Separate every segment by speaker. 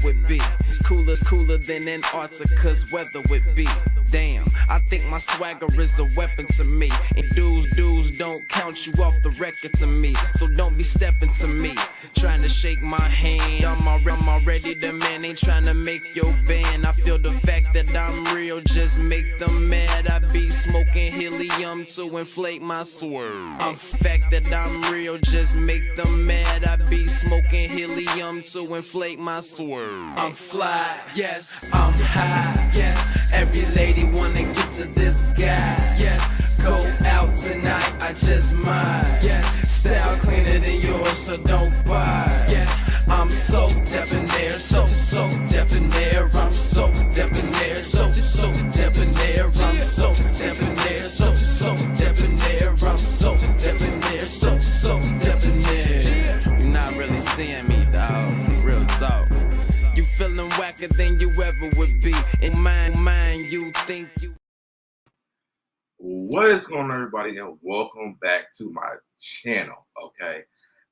Speaker 1: would be. It's cooler than Antarctica's weather would be. Damn, I think my swagger is a weapon to me. And dudes don't count you off the record to me. So don't be stepping to me, trying to shake my hand. I'm already the man, ain't trying to make your band. I feel the fact that I'm real just make them mad. I be smoking helium to inflate my swerve. I'm fact that I'm real just make them mad. I be smoking helium to inflate my swerve. I'm fly, yes, I'm high, yes. Every lady wanna get to this guy, yes. Go out tonight, I just might, yes. Style cleaner than yours, so don't buy, yes. I'm so debonair, so debonair. I'm so debonair, so debonair. I'm so debonair, so debonair. I'm so debonair, so debonair. You're not really seeing me, dog. Real talk. You feeling whacker than you ever would be. In mind, you think you.
Speaker 2: What is going on, everybody, and welcome back to my channel. Okay,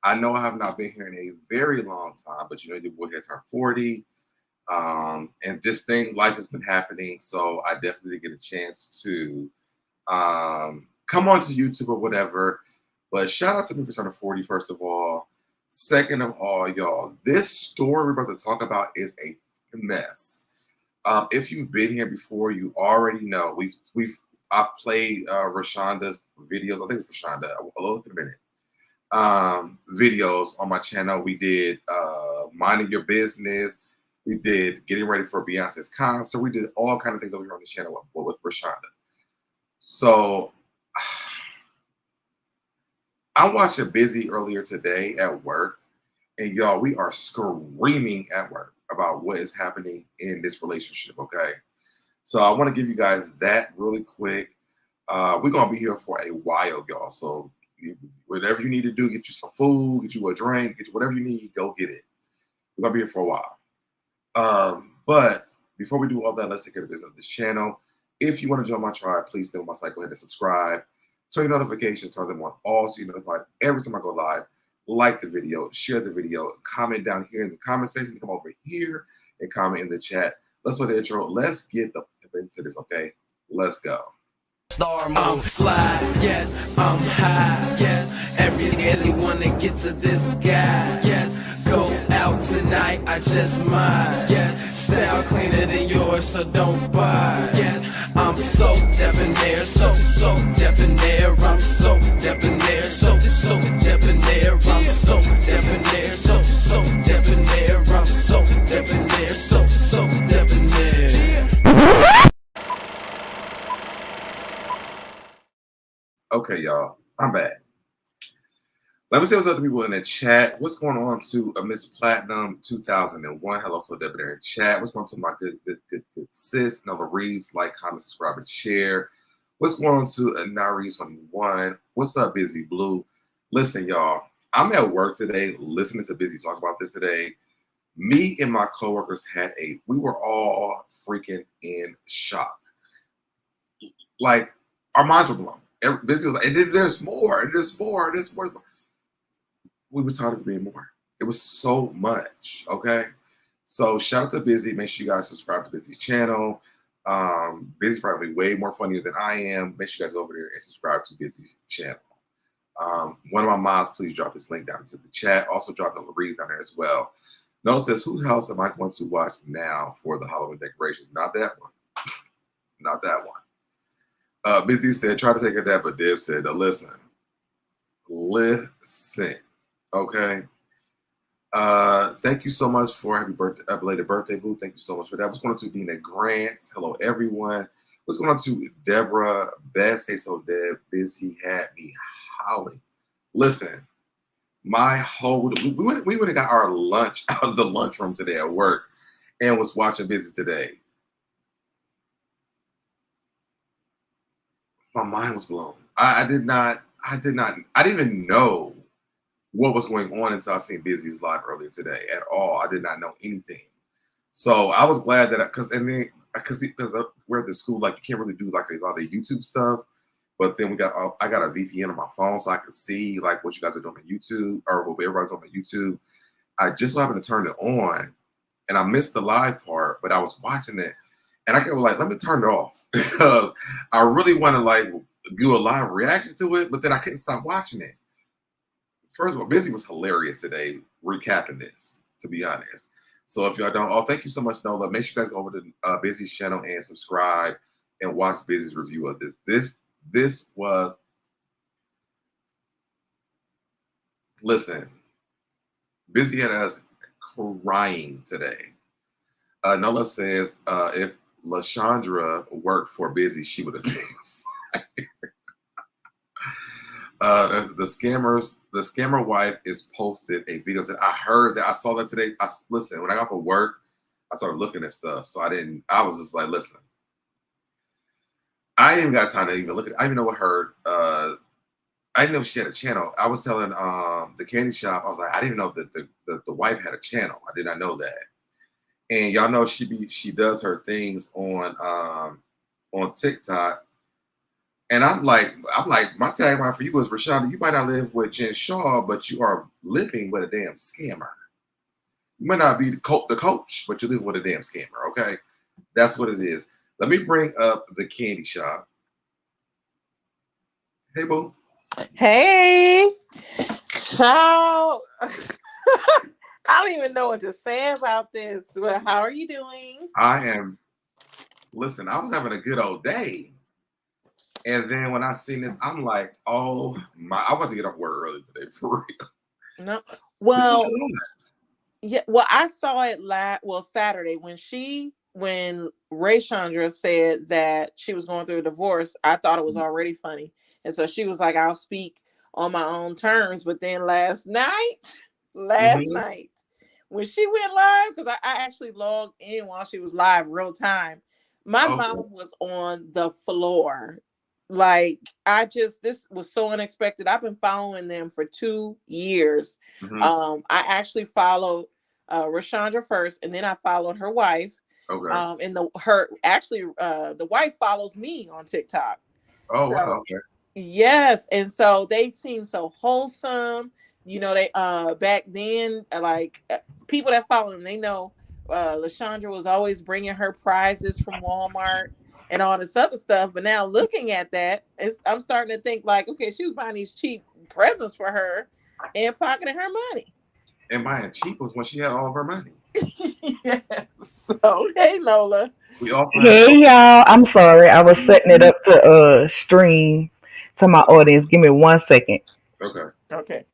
Speaker 2: I know I have not been here in a very long time, but you know, your boy had turned 40, and this thing, life has been happening, so I definitely didn't get a chance to come onto YouTube or whatever. But shout out to me for turning 40, first of all. Second of all, y'all, this story we're about to talk about is a mess. If you've been here before, you already know I've played Raeshanda's videos. I think it's Raeshanda. I'll look in a minute. Videos on my channel. We did minding your business. We did getting ready for Beyonce's concert. We did all kind of things over here on the channel with Raeshanda. So I'm watching Busy earlier today at work, and y'all, we are screaming at work about what is happening in this relationship. Okay. So I want to give you guys that really quick. We're going to be here for a while, y'all. So whatever you need to do, get you some food, get you a drink, get you whatever you need, go get it. We're going to be here for a while. But before we do all that, let's take care of business of this channel. If you want to join my tribe, please stay on my site. Go ahead and subscribe. Turn your notifications, turn them on all so you're notified every time I go live. Like the video, share the video, comment down here in the comment section, come over here and comment in the chat. Let's play the intro. Let's get into this, okay? Let's go.
Speaker 1: I'm fly, yes, I'm high, yes. Every lady wanna get to this guy, yes. Go out tonight, I just might, yes. Style cleaner than yours, so don't buy, yes. I'm so debonair, so debonair. I'm so debonair, so debonair. I'm so debonair, so debonair. I'm so debonair, so debonair.
Speaker 2: Okay, y'all, I'm back. Let me say what's up to people in the chat. What's going on to Miss Platinum 2001? Hello, SoDebNair in chat. What's going on to my good sis, Nova Reese? Like, comment, subscribe, and share. What's going on to Nari21? What's up, Busy Blue? Listen, y'all, I'm at work today listening to Busy talk about this today. Me and my coworkers we were all freaking in shock. Like, our minds were blown. Busy was like, and there's more. We was tired of being more. It was so much, okay? So shout out to Busy. Make sure you guys subscribe to Busy's channel. Busy's probably way more funnier than I am. Make sure you guys go over there and subscribe to Busy's channel. One of my moms, please drop this link down into the chat. Also drop Nova Reese down there as well. Notice says, whose house am I going to watch now for the Halloween decorations? Not that one. Not that one. Busy said, try to take a nap, but Dev said, listen, okay? Thank you so much for happy birthday, belated birthday, boo. Thank you so much for that. What's going on to Dina Grant? Hello, everyone. What's going on to Deborah? Best say so, Deb. Busy had me howling. Listen, we went and got our lunch out of the lunchroom today at work and was watching Busy today. My mind was blown. I didn't even know what was going on until I seen Busy's live earlier today at all. I did not know anything. So I was glad that because we're at the school, like you can't really do like a lot of YouTube stuff. But then I got a VPN on my phone so I could see like what you guys are doing on YouTube or what everybody's doing on YouTube. I just so happened to turn it on and I missed the live part, but I was watching it, and I kept like, let me turn it off because I really want to like do a live reaction to it, but then I couldn't stop watching it. First of all, Busy was hilarious today recapping this, to be honest. So if y'all don't, thank you so much, Nola. Make sure you guys go over to Busy's channel and subscribe and watch Busy's review of this. This was, listen, Busy had us crying today. Nola says if Raeshanda worked for Busy, she would have been fired. The scammer wife is posted a video. That I heard that. I saw that today. Listen, when I got from work, I started looking at stuff. So I was just like, listen, I ain't even got time to even look at it. I didn't even know what her, I didn't know if she had a channel. I was telling the candy shop, I was like, I didn't even know that the wife had a channel. I did not know that. And y'all know she does her things on TikTok. And I'm like, my tagline for you is, Raeshanda, you might not live with Jen Shaw, but you are living with a damn scammer. You might not be the coach, but you live with a damn scammer, okay? That's what it is. Let me bring up the candy shop. Hey, boo.
Speaker 3: Hey, ciao. I don't even know what to say about this. Well, how are you doing?
Speaker 2: Listen, I was having a good old day. And then when I seen this, I'm like, oh my, I want to get off work early today, for real.
Speaker 3: No. Well, yeah, well, I saw it Saturday when Raeshanda said that she was going through a divorce. I thought it was already funny. And so she was like, I'll speak on my own terms. But then last night, when she went live, because I actually logged in while she was live real time, my mouth was on the floor. Like, this was so unexpected. I've been following them for 2 years. I actually followed Raeshanda first, and then I followed her wife. Okay. And the wife follows me on TikTok.
Speaker 2: Oh, so, wow. Okay.
Speaker 3: Yes, and so they seem so wholesome. You know, they back then, like people that follow them, they know Raeshanda was always bringing her prizes from Walmart and all this other stuff. But now looking at that, I'm starting to think like, okay, she was buying these cheap presents for her and pocketing her money.
Speaker 2: And buying cheap was when she had all of her money.
Speaker 3: Yes. So, hey, Nola.
Speaker 4: Hey, y'all. I'm sorry. I was setting it up to stream to my audience. Give me 1 second.
Speaker 2: Okay.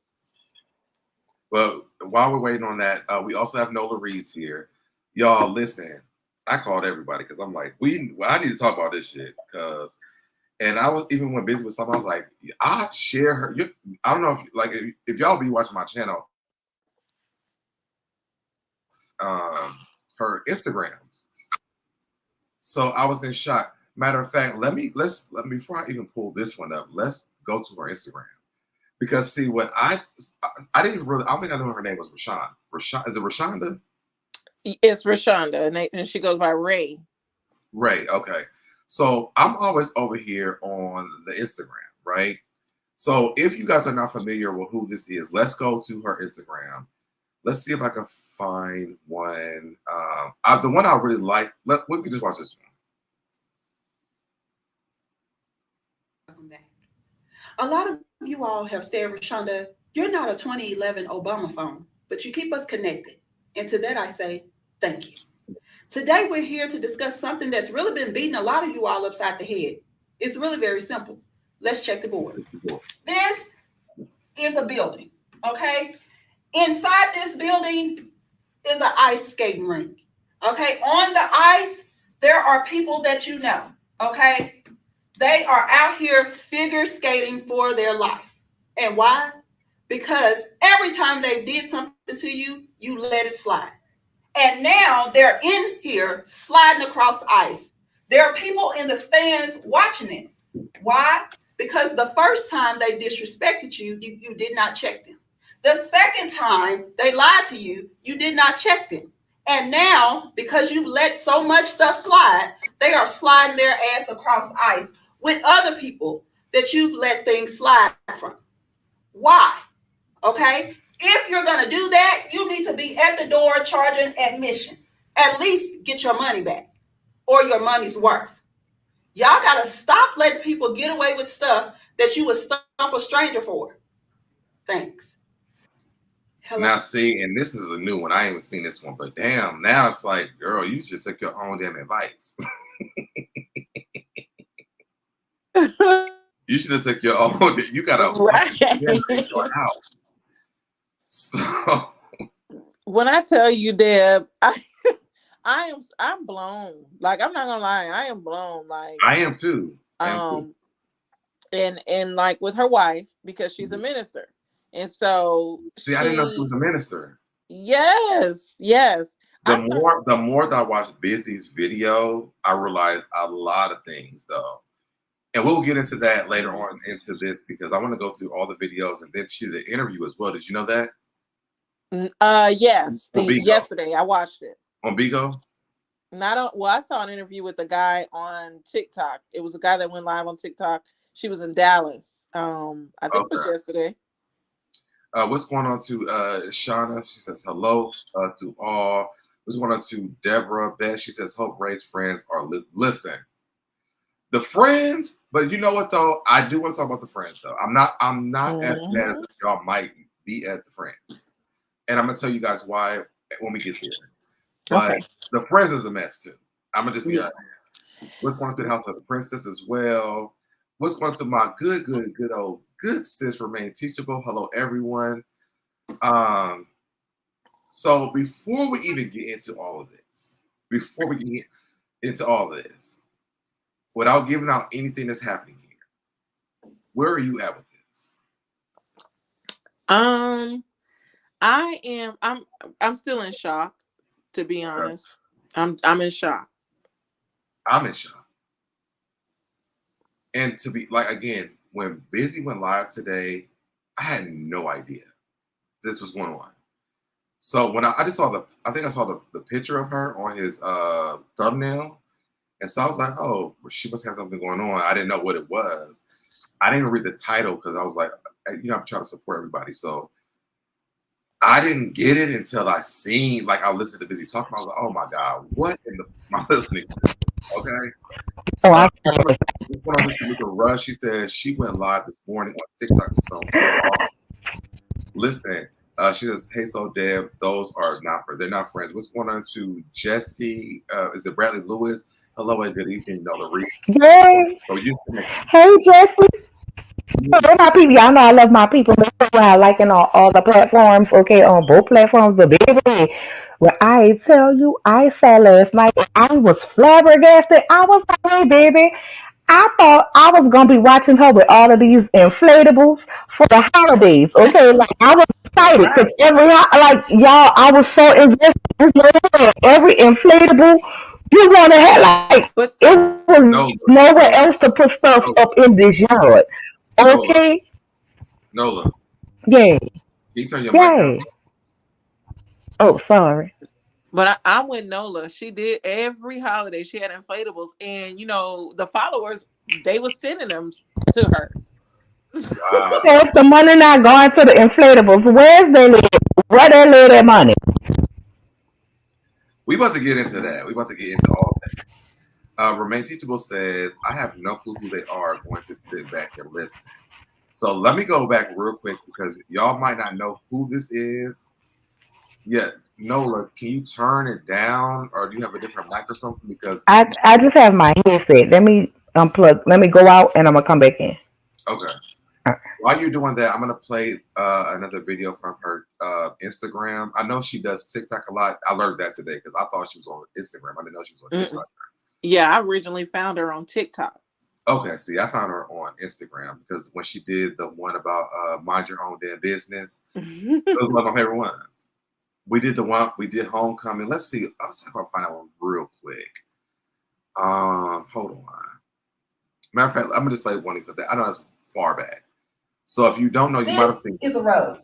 Speaker 2: Well, while we're waiting on that, we also have Nola Reeds here. Y'all, listen. I called everybody because I'm like, I need to talk about this shit. And I was, even when busy with something, I was like, I share her. I don't know if y'all be watching my channel, her Instagrams. So I was in shock. Matter of fact, let me before I even pull this one up, let's go to her Instagram. Because see, what I didn't really, I don't think I knew her name was Raeshanda. Is it Raeshanda?
Speaker 3: It's Raeshanda, and she goes by Ray.
Speaker 2: Ray, okay. So I'm always over here on the Instagram, right? So if you guys are not familiar with who this is, let's go to her Instagram. Let's see if I can find one. The one I really like. We can just watch this one.
Speaker 5: Welcome back. A lot of you all have said, Raeshanda, you're not a 2011 Obama phone, but you keep us connected. And to that I say, thank you. Today we're here to discuss something that's really been beating a lot of you all upside the head. It's really very simple. Let's check the board. This is a building, okay? Inside this building is an ice skating rink, okay? On the ice, there are people that you know, okay? They are out here figure skating for their life. And why? Because every time they did something to you, you let it slide. And now they're in here sliding across ice. There are people in the stands watching it. Why? Because the first time they disrespected you, you did not check them. The second time they lied to you, you did not check them. And now, because you let so much stuff slide, they are sliding their ass across ice with other people that you've let things slide from. Why? Okay? If you're going to do that, you need to be at the door charging admission. At least get your money back or your money's worth. Y'all got to stop letting people get away with stuff that you would stump a stranger for. Thanks.
Speaker 2: Hello? Now, see, and this is a new one. I ain't even seen this one, but damn, now it's like, girl, you should take your own damn advice. You should have took your own. You got to right. Your house. So
Speaker 3: when I tell you, Deb, I'm blown. Like, I'm not gonna lie, I am blown. Like,
Speaker 2: I am too.
Speaker 3: And like with her wife, because she's a minister, and so
Speaker 2: I didn't know she was a minister.
Speaker 3: Yes.
Speaker 2: The more that I watched Busy's video, I realized a lot of things though. And we'll get into that later on into this because I want to go through all the videos and then she did an interview as well. Did you know that?
Speaker 3: Yes. Yesterday I watched it.
Speaker 2: On Bigo?
Speaker 3: I saw an interview with a guy on TikTok. It was a guy that went live on TikTok. She was in Dallas. I think it was yesterday.
Speaker 2: What's going on to Shauna? She says hello to all. What's going on to Deborah Beth? She says hope Ray's friends are listen. The friends, but you know what though? I do want to talk about the friends though. I'm not as bad as y'all might be at the friends. And I'm gonna tell you guys why when we get there. But the friends is a mess too. I'm gonna just be honest. What's going to the house of the princess as well? What's going to my good old sis remain teachable? Hello everyone. So before we even get into all of this, without giving out anything that's happening here, where are you at with this?
Speaker 3: I'm still in shock, to be honest. I'm in shock.
Speaker 2: I'm in shock. And to be like, again, when Busy went live today, I had no idea this was going on. So when I just saw I saw the picture of her on his thumbnail. And so I was like, oh, she must have something going on. I didn't know what it was. I didn't even read the title because I was like, I'm trying to support everybody. So I didn't get it until I listened to Busy talking. I was like, oh my God, what am I listening to? Okay.
Speaker 4: Oh, I
Speaker 2: this one on Mr. Rush. She says she went live this morning on TikTok with someone. Listen, she says, hey, so Deb, those are they're not friends. What's going on to Jesse? Is it Bradley Lewis? Hello and good evening, Nola Reed.
Speaker 4: Yay. Hey, Jesse. So my people, y'all know I love my people. I like on all the platforms, okay, on both platforms, the baby. Well, I tell you, I saw last night, I was flabbergasted. I was like, hey, baby, I thought I was gonna be watching her with all of these inflatables for the holidays. Okay, like I was excited because y'all, I was so invested. Every inflatable you want to have, like, but it was nowhere else to put stuff up in this yard. Okay.
Speaker 2: Nola.
Speaker 4: Yeah.
Speaker 2: Can you turn your mic down?
Speaker 4: Oh, sorry.
Speaker 3: But I'm with Nola. She did every holiday. She had inflatables, and the followers, they were sending them to her.
Speaker 4: So if the money not going to the inflatables, where's their lady? Where they lay their money?
Speaker 2: We about to get into that. We about to get into all that. Remain Teachable says, I have no clue who they are. Going to sit back and listen. So let me go back real quick because y'all might not know who this is. Yeah, Nola, can you turn it down or do you have a different mic or something? Because
Speaker 4: I just have my headset. Let me unplug. Let me go out and I'm gonna come back in.
Speaker 2: Okay. While you're doing that, I'm gonna play another video from her Instagram. I know she does TikTok a lot. I learned that today because I thought she was on Instagram. I didn't know she was on TikTok.
Speaker 3: Yeah, I originally found her on TikTok.
Speaker 2: Okay, see, I found her on Instagram because when she did the one about mind your own damn business, it was one of my favorite ones. We did Homecoming. Let's see. Let's see if I can find out one real quick. Hold on. Matter of fact, I'm gonna just play one because I know that's far back. So if you don't know, you might have seen.
Speaker 5: This is a road.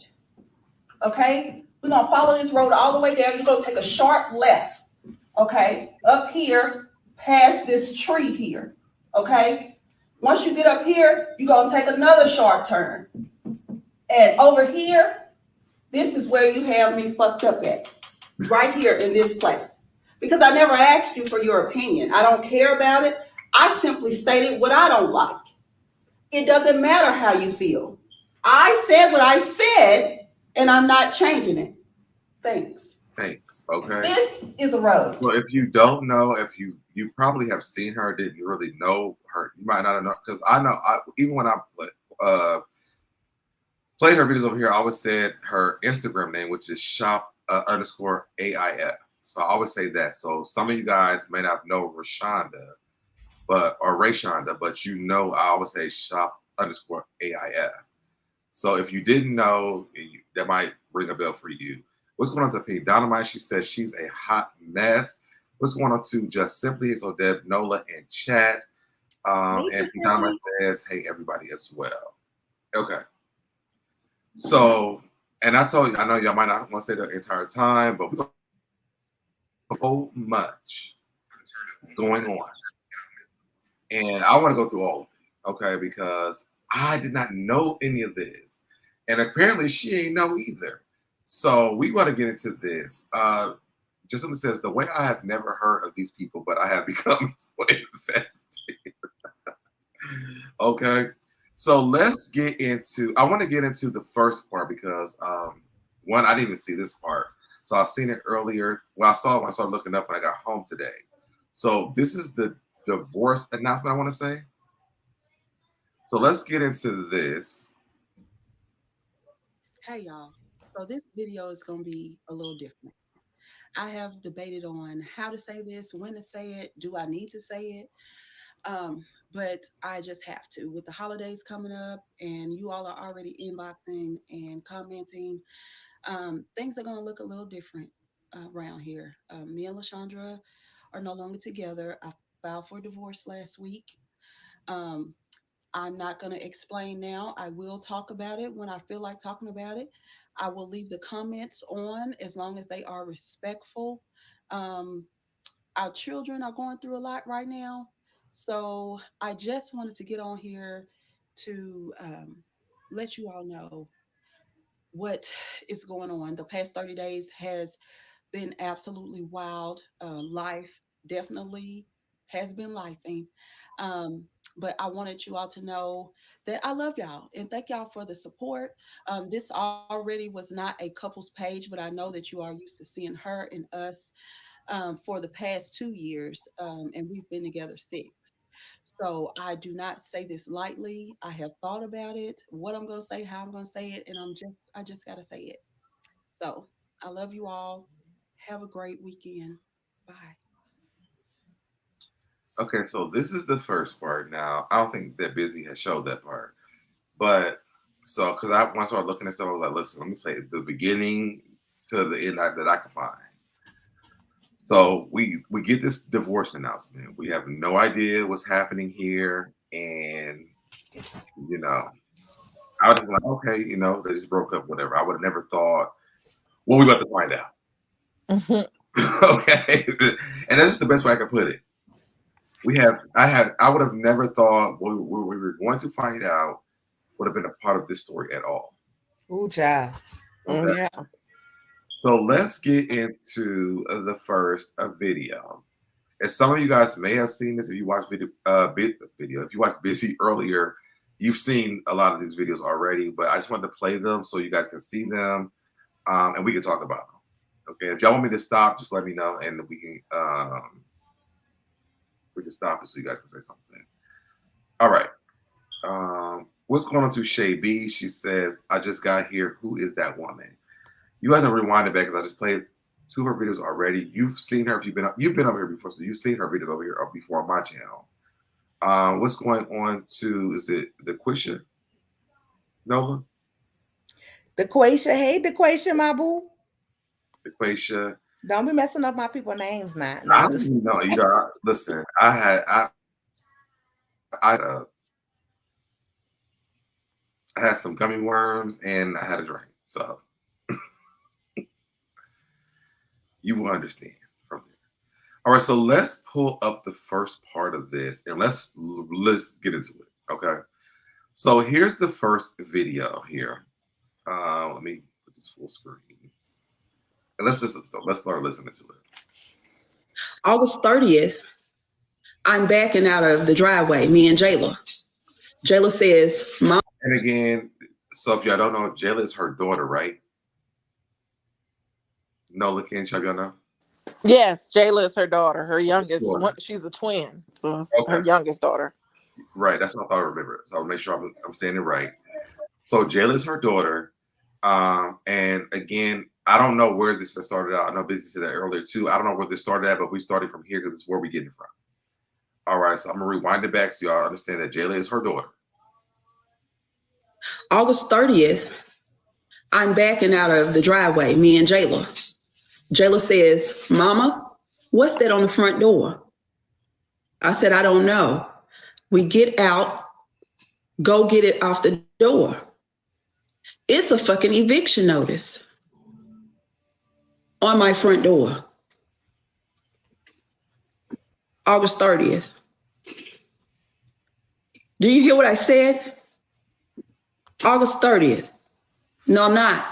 Speaker 5: Okay, we're gonna follow this road all the way down. You're gonna take a sharp left. Okay, up here, past this tree here. Okay, once you get up here, you're gonna take another sharp turn, and over here, This is where you have me fucked up at. Right here in this place. Because I never asked you for your opinion. I don't care about it. I simply stated what I don't like. It doesn't matter how you feel. I said what I said, and I'm not changing it. Thanks.
Speaker 2: Thanks. Okay.
Speaker 5: This is a road.
Speaker 2: Well, if you don't know, if you probably have seen her, didn't really know her. You might not know, because I know. Even when I played her videos over here, I always said her Instagram name, which is shop underscore AIF. So I always say that. So some of you guys may not know Raeshanda, or Raeshanda, but you know I always say shop underscore AIF. So if you didn't know, that might ring a bell for you. What's going on to Pink Dynamite? She says she's a hot mess. What's going on to Just Simply? SoDeb, Nola, and Chat. And Pink Dynamite says, hey, everybody as well. Okay. So, and I told you, I know y'all might not want to stay the entire time, but we got so much going on. And I want to go through all of it, okay? Because I did not know any of this. And apparently she ain't know either. So we want to get into this. Just something says, the way I have never heard of these people, but I have become so invested. Okay. So let's get into, I want to get into the first part because one, I didn't even see this part. So I've seen it earlier. Well, I saw it when I started looking up when I got home today. So this is the divorce announcement I want to say. So let's get into this.
Speaker 6: Hey y'all. So this video is going to be a little different. I have debated on how to say this, when to say it, do I need to say it? But I just have to. With the holidays coming up and you all are already inboxing and commenting, things are going to look a little different around here. Me and LaShondra are no longer together. I filed for divorce last week. I'm not going to explain now. I will talk about it when I feel like talking about it. I will leave the comments on as long as they are respectful. Our children are going through a lot right now. So I just wanted to get on here to let you all know what is going on. The past 30 days has been absolutely wild. Life definitely has been lifing. But I wanted you all to know that I love y'all and thank y'all for the support. This already was not a couples page, but I know that you are used to seeing her and us for the past 2 years, and we've been together 6. So I do not say this lightly. I have thought about it, what I'm going to say, how I'm going to say it, and I just got to say it. So I love you all. Have a great weekend. Bye.
Speaker 2: Okay, so this is the first part. Now, I don't think that Busy has showed that part. But so, because when I started looking at stuff, I was like, listen, let me play the beginning to the end that I can find. So we get this divorce announcement. We have no idea what's happening here. And, you know, I was just like, okay, you know, they just broke up, whatever. I would have never thought, well, we about to find out. Okay. And that's just the best way I can put it. I would have never thought we were going to find out would have been a part of this story at all.
Speaker 3: Ooh, child.
Speaker 2: Okay.
Speaker 3: Yeah.
Speaker 2: So let's get into the first video. As some of you guys may have seen this, if you watched if you watched Busy earlier, you've seen a lot of these videos already. But I just wanted to play them so you guys can see them, and we can talk about them. Okay. If y'all want me to stop, just let me know, and we can stop it so you guys can say something. All right. What's going on to Shay B? She says, I just got here. Who is that woman? You guys have rewinded back because I just played 2 of her videos already. You've seen her if you've been over here before, so you've seen her videos over here before on my channel. What's going on to, is it DeQuisha? Nola?
Speaker 4: DeQuisha. Hey, DeQuisha, my boo.
Speaker 2: DeQuisha.
Speaker 4: Don't be messing up my people's names now.
Speaker 2: I didn't know. You know, listen, I had some gummy worms and I had a drink. So you will understand from there. All right, so let's pull up the first part of this and let's get into it. Okay. So here's the first video here. Let me put put this full screen. And let's start listening to it.
Speaker 5: August 30th, I'm backing out of the driveway, me and Jayla. Jayla says, Mom.
Speaker 2: And again, so if y'all don't know, Jayla is her daughter, right? Nola, can y'all know?
Speaker 3: Yes, Jayla is her daughter, her youngest. She's a twin, so it's her youngest daughter.
Speaker 2: Right, that's what I thought I remember. So I'll make sure I'm saying it right. So Jayla is her daughter. And again, I don't know where this started out. I know Busy said that earlier too. I don't know where this started at, but we started from here because it's where we getting it from. All right, so I'm gonna rewind it back so y'all understand that Jayla is her daughter.
Speaker 5: August 30th, I'm backing out of the driveway, me and Jayla. Jayla says, Mama, what's that on the front door? I said, I don't know. We get out, go get it off the door. It's a fucking eviction notice on my front door. August 30th. Do you hear what I said? August 30th. No, I'm not.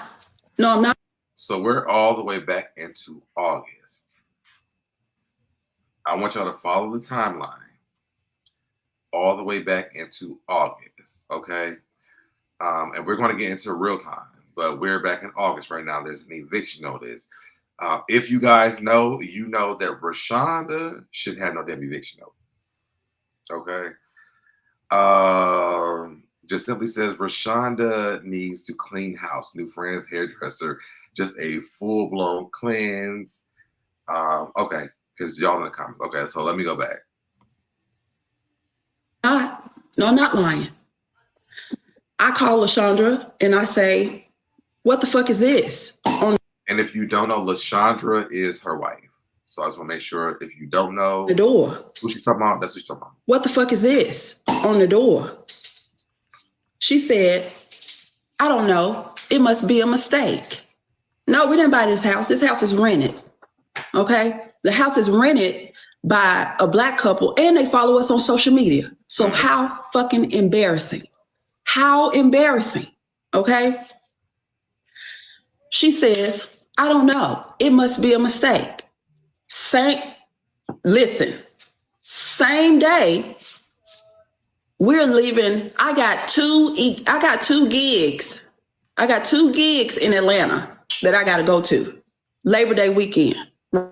Speaker 5: No, I'm not.
Speaker 2: So we're all the way back into August. I want y'all to follow the timeline all the way back into August, okay? And we're going to get into real time, but we're back in August right now. There's an eviction notice. If you guys know, you know that Raeshanda shouldn't have no damn eviction notice, okay? Just simply says Raeshanda needs to clean house, new friends, hairdresser, just a full-blown cleanse. Okay, because y'all in the comments. Okay, so let me go back.
Speaker 5: No, I'm not lying. I call LaShondra and I say, what the fuck is this?
Speaker 2: And if you don't know, LaShondra is her wife. So I just want to make sure if you don't know
Speaker 5: the door,
Speaker 2: who she's talking about, that's what she's talking about.
Speaker 5: What the fuck is this on the door? She said, I don't know. It must be a mistake. No, we didn't buy this house. This house is rented. Okay? The house is rented by a Black couple and they follow us on social media. So how fucking embarrassing. How embarrassing. Okay? She says, I don't know. It must be a mistake. Same day, we're leaving. I got two gigs. I got 2 gigs in Atlanta that I got to go to. Labor Day weekend,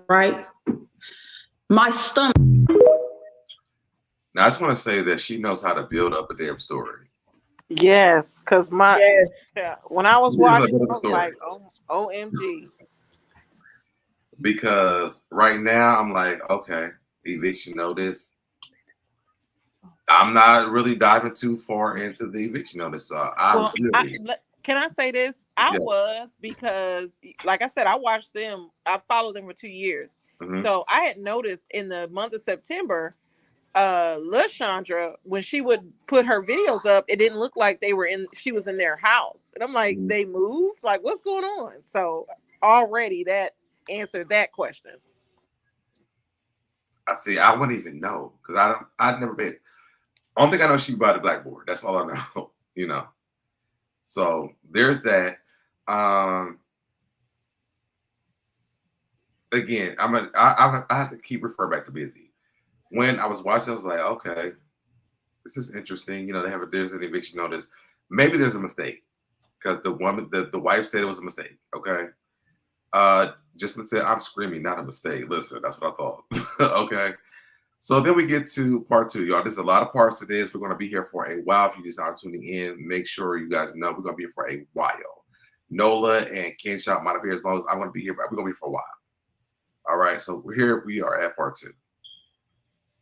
Speaker 5: right? My stomach.
Speaker 2: Now, I just want to say that she knows how to build up a damn story.
Speaker 3: Yes, because when I was watching, I was like, OMG.
Speaker 2: Because right now, I'm like, okay, eviction notice. I'm not really diving too far into the eviction notice.
Speaker 3: Can I say this? I was, because like I said, I watched them. I followed them for 2 years. Mm-hmm. So I had noticed in the month of September, LaShondra, when she would put her videos up, it didn't look like she was in their house. And I'm like, They moved? Like, what's going on? So already that answered that question.
Speaker 2: I see. I wouldn't even know because I'd never been. I don't think I know she bought a blackboard. That's all I know, you know. So there's that. Again, I have to keep referring back to Busy. When I was watching, I was like, okay, this is interesting. You know, there's an eviction notice. Maybe there's a mistake because the woman, the wife said it was a mistake. Okay. Just to say, I'm screaming, not a mistake. Listen, that's what I thought. Okay. So then we get to part 2, y'all. There's a lot of parts to this. We're going to be here for a while. If you just are tuning in, make sure you guys know we're going to be here for a while. Nola and CashApp might appear as long as I'm going to be here, but we're going to be here for a while. All right. So we're here. We are at part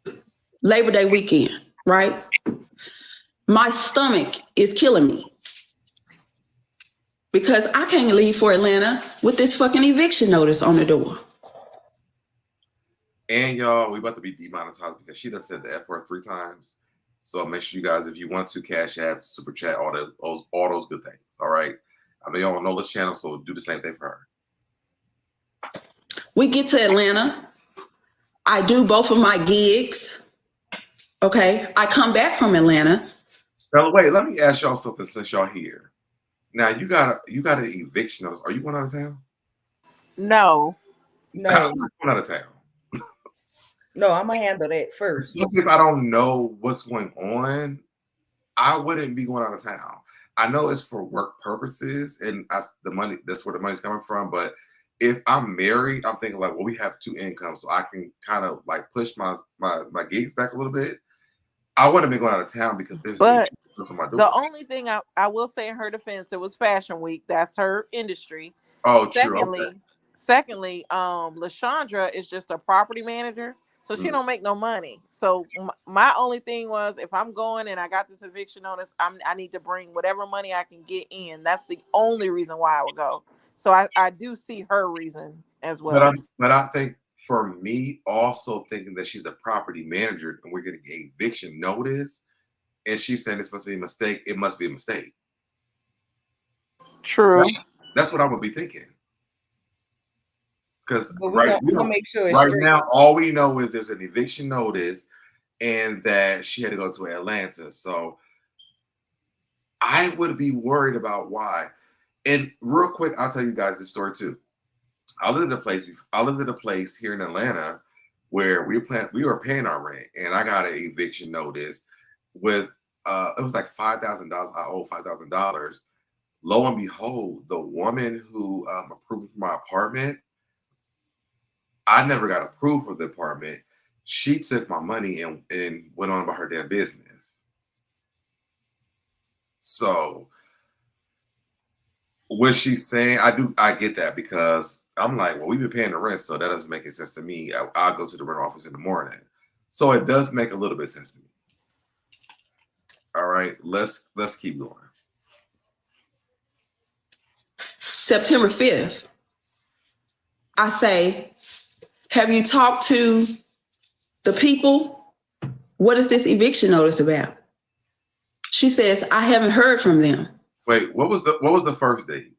Speaker 2: 2.
Speaker 5: Labor Day weekend, right? My stomach is killing me because I can't leave for Atlanta with this fucking eviction notice on the door.
Speaker 2: And y'all, we about to be demonetized because she done said the F word 3 times. So make sure you guys, if you want to, Cash App, Super Chat, all those good things. All right. I know y'all don't know this channel, so do the same thing for her.
Speaker 5: We get to Atlanta. I do both of my gigs. Okay. I come back from Atlanta.
Speaker 2: Now, wait, let me ask y'all something since y'all here. Now you got an eviction notice. Are you going out of town?
Speaker 3: No.
Speaker 2: I'm not going out of town.
Speaker 4: No, I'm gonna handle that first.
Speaker 2: Especially if I don't know what's going on, I wouldn't be going out of town. I know it's for work purposes, and the money, that's where the money's coming from. But if I'm married, I'm thinking like, well, we have two incomes, so I can kind of like push my gigs back a little bit. I wouldn't be going out of town because there's
Speaker 3: But
Speaker 2: on my door.
Speaker 3: the only thing I will say in her defense, it was Fashion Week. That's her industry.
Speaker 2: Oh, true.
Speaker 3: Secondly, Lashandra is just a property manager, so she don't make no money. So my only thing was, if I'm going and I got this eviction notice, I need to bring whatever money I can get in. That's the only reason why I would go. So I do see her reason as well.
Speaker 2: But I think for me, also thinking that she's a property manager and we're getting an eviction notice, and she's saying this must be a mistake. It must be a mistake.
Speaker 3: True.
Speaker 2: That's what I would be thinking. Because
Speaker 4: right
Speaker 2: now, all we know is there's an eviction notice and that she had to go to Atlanta. So I would be worried about why. And real quick, I'll tell you guys this story too. I lived at a place here in Atlanta where we were paying our rent, and I got an eviction notice with it was like $5,000. I owe $5,000. Lo and behold, the woman who approved my apartment, I never got approved for the apartment. She took my money and went on about her damn business. So what she's saying, I get that, because I'm like, well, we've been paying the rent, so that doesn't make any sense to me. I'll go to the rent office in the morning. So it does make a little bit of sense to me. All right, let's keep going.
Speaker 5: September 5th, I say, have you talked to the people? What is this eviction notice about? She says, I haven't heard from them.
Speaker 2: Wait, what was the first date?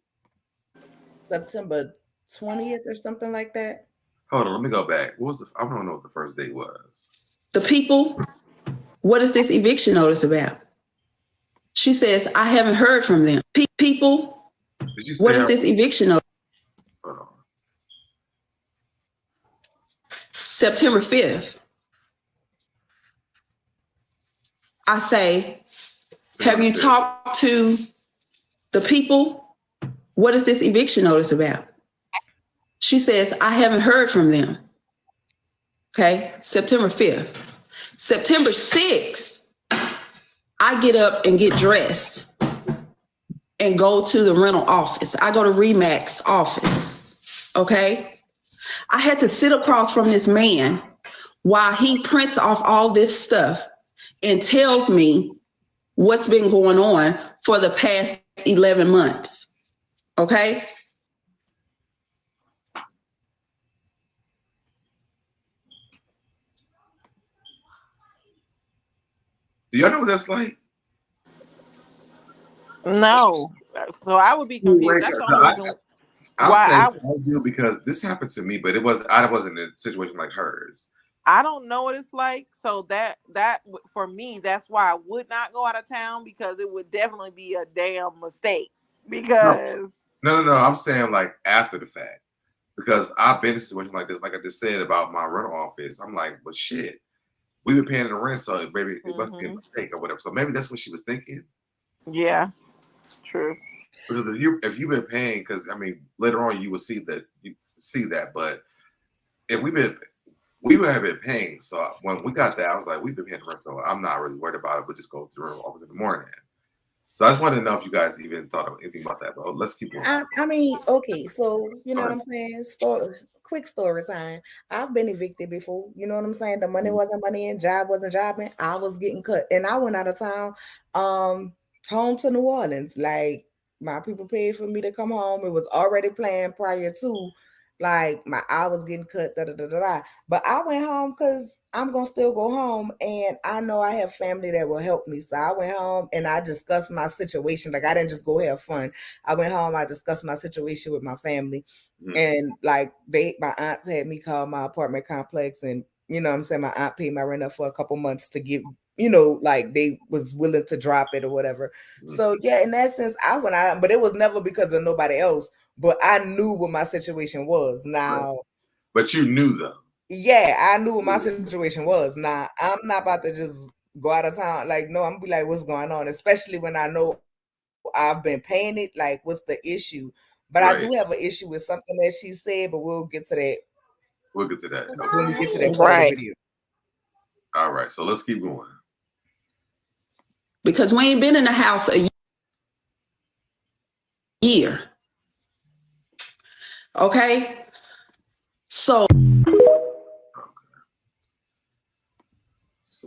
Speaker 4: September 20th or something like that.
Speaker 2: Hold on, let me go back. I don't know what the first date was.
Speaker 5: The people, what is this eviction notice about? She says, I haven't heard from them. People, what is this eviction notice?
Speaker 2: Hold on.
Speaker 5: September 5th, I say, have you talked to the people? What is this eviction notice about? She says, I haven't heard from them. Okay, September 5th. September 6th, I get up and get dressed and go to the rental office. I go to Remax office, okay? I had to sit across from this man while he prints off all this stuff and tells me what's been going on for the past 11 months, okay?
Speaker 2: Do y'all know what that's like?
Speaker 3: No. So I would be confused. That's the only reason why
Speaker 2: I do, because this happened to me, but I wasn't in a situation like hers.
Speaker 3: I don't know what it's like. So that for me, that's why I would not go out of town, because it would definitely be a damn mistake. Because
Speaker 2: no, I'm saying like after the fact, because I've been in a situation like this, like I just said about my rental office. I'm like, but shit, we've been paying the rent, so maybe it must be a mistake or whatever. So maybe that's what she was thinking.
Speaker 3: Yeah, true.
Speaker 2: Because if you've been paying, because I mean later on you will see that, but if we have been paying. So when we got that, I was like, we've been paying the rent, so I'm not really worried about it. We'll just go to the rental office in the morning. So I just wanted to know if you guys even thought of anything about that. But let's keep going.
Speaker 4: I mean, okay, so you know what I'm saying? Quick story time. I've been evicted before. You know what I'm saying? The money wasn't money in, job wasn't jobbing. I was getting cut, and I went out of town, home to New Orleans. Like my people paid for me to come home. It was already planned prior to. Like I was getting cut, but I went home because I'm gonna still go home, and I know I have family that will help me. So I went home and I discussed my situation. Like I didn't just go have fun. I went home. I discussed my situation with my family, and like my aunts had me call my apartment complex, and you know what I'm saying, my aunt paid my rent up for a couple months to like they was willing to drop it or whatever. So yeah, in that sense, I went out, but it was never because of nobody else. But I knew what my situation was. Now,
Speaker 2: but you knew though.
Speaker 4: Yeah, I knew what my situation was. Now, I'm not about to just go out of town. Like, no, I'm gonna be like, what's going on? Especially when I know I've been paying it. Like, what's the issue? But I do have an issue with something that she said. But we'll get to that.
Speaker 2: We'll get to that
Speaker 4: when we get to that
Speaker 3: part
Speaker 4: of the video.
Speaker 2: All right, so let's keep going.
Speaker 5: Because we ain't been in the house a year. Okay? So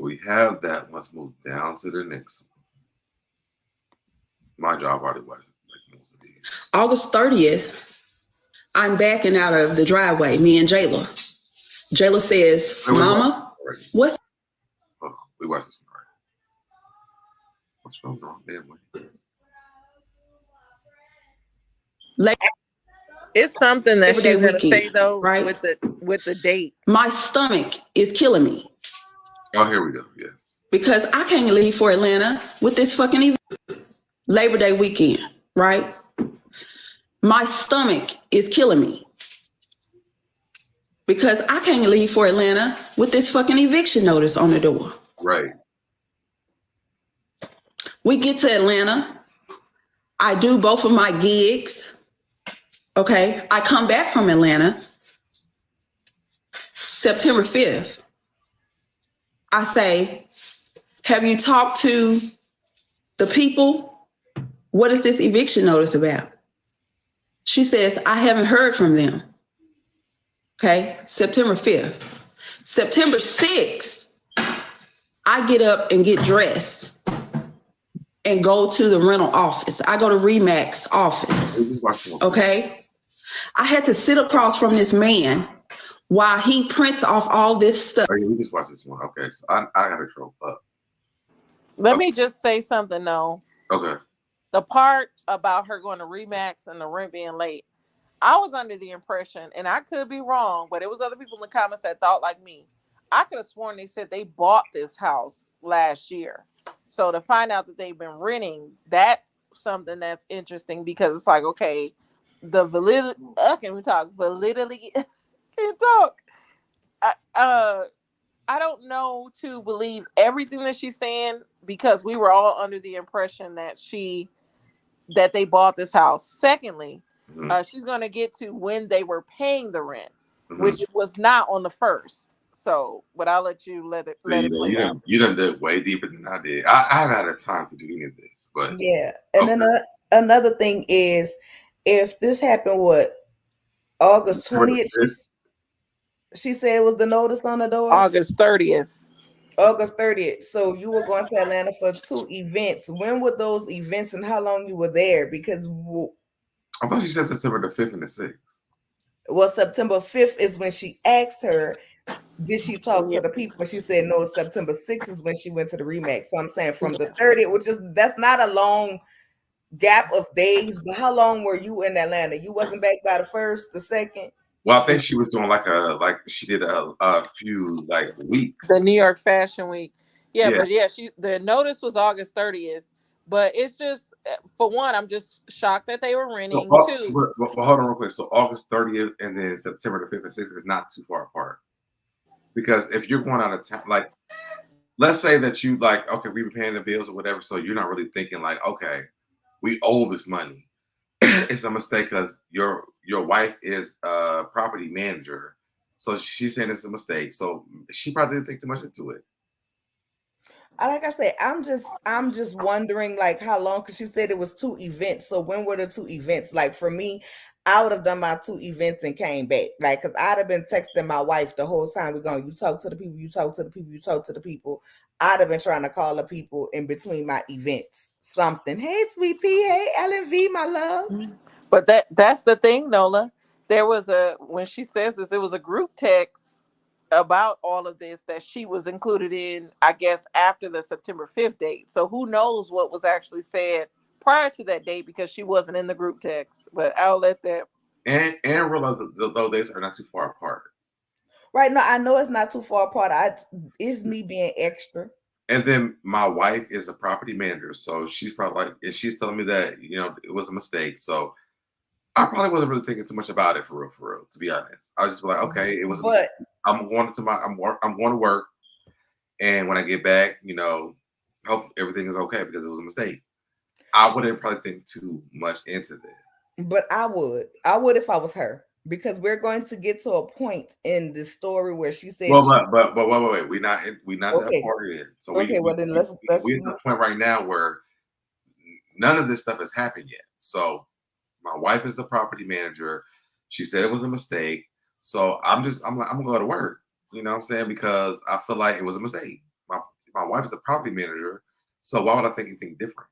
Speaker 2: we have that. Let's move down to the next one. My job already was like most of these.
Speaker 5: August 30th, I'm backing out of the driveway, me and Jayla. Jayla says, Mama, what's...
Speaker 2: Oh, we watched this one. What's wrong? Damn way.
Speaker 3: It's something that she's gonna say though, right? with the date.
Speaker 5: My stomach is killing me.
Speaker 2: Oh, here we go. Yes.
Speaker 5: Because I can't leave for Atlanta with this fucking Labor Day weekend, right? My stomach is killing me. Because I can't leave for Atlanta with this fucking eviction notice on the door.
Speaker 2: Right.
Speaker 5: We get to Atlanta. I do both of my gigs. Okay. I come back from Atlanta September 5th. I say, have you talked to the people? What is this eviction notice about? She says, I haven't heard from them. Okay, September 5th. September 6th, I get up and get dressed and go to the rental office. I go to Remax office. Okay, I had to sit across from this man while he prints off all this stuff.
Speaker 2: Oh, yeah, we just watched this one. Okay, so I gotta troll up.
Speaker 3: Let me just say something though.
Speaker 2: Okay.
Speaker 3: The part about her going to Remax and the rent being late, I was under the impression, and I could be wrong, but it was other people in the comments that thought like me. I could have sworn they said they bought this house last year. So to find out that they've been renting, that's something that's interesting because it's like, okay, the validity, can we talk validity? Can't talk. I don't know to believe everything that she's saying because we were all under the impression that they bought this house. Secondly, she's going to get to when they were paying the rent, which was not on the first. So, but I'll let you let it play out.
Speaker 2: You done did way deeper than I did. I haven't had the time to do any of this, but
Speaker 4: yeah. And then another thing is, if this happened, August 20th? She said it was the notice on the door.
Speaker 3: August 30th.
Speaker 4: August 30th. So you were going to Atlanta for 2 events. When were those events and how long you were there? Because
Speaker 2: I thought she said September the 5th and the 6th.
Speaker 4: Well, September 5th is when she asked her, did she talk to the people? She said no, September 6th is when she went to the Remax. So I'm saying from the 30th, that's not a long gap of days, but how long were you in Atlanta? You wasn't back by the 1st, the 2nd?
Speaker 2: Well, I think she was doing she did a few weeks.
Speaker 3: The New York Fashion Week. Yeah. But the notice was August 30th. But it's just, for one, I'm just shocked that they were renting.
Speaker 2: Well, hold on real quick. So August 30th and then September the 5th and 6th is not too far apart. Because if you're going out of town, let's say that you okay, we've been paying the bills or whatever, so you're not really thinking okay, we owe this money. It's a mistake because your wife is a property manager, so she's saying it's a mistake. So she probably didn't think too much into it.
Speaker 4: Like I said, I'm just wondering how long, because she said it was 2 events. So when were the 2 events? For me, I would have done my 2 events and came back. Because I'd have been texting my wife the whole time we're going, you talk to the people, you talk to the people, you talk to the people. I'd have been trying to call the people in between my events. Something. Hey, Sweet Pea. Hey, LNV, my love.
Speaker 3: But that's the thing, Nola. There was when she says this, it was a group text about all of this that she was included in, I guess, after the September 5th date. So who knows what was actually said prior to that date because she wasn't in the group text. But I'll let that.
Speaker 2: And realize that those days are not too far apart.
Speaker 4: Right. No, I know it's not too far apart. It's me being extra.
Speaker 2: And then my wife is a property manager, so she's probably like, and she's telling me that it was a mistake. So I probably wasn't really thinking too much about it for real. To be honest, I was just like, okay, it was a mistake. I'm going to I'm going to work, and when I get back, hopefully everything is okay because it was a mistake. I wouldn't probably think too much into this.
Speaker 4: But I would if I was her, because we're going to get to a point in the story where she said,
Speaker 2: well, but wait, we're not that far yet. So
Speaker 4: okay, well then let's
Speaker 2: we're at the point right now where none of this stuff has happened yet. So my wife is a property manager. She said it was a mistake. So I'm gonna go to work. You know what I'm saying? Because I feel like it was a mistake. My wife is a property manager. So why would I think anything different?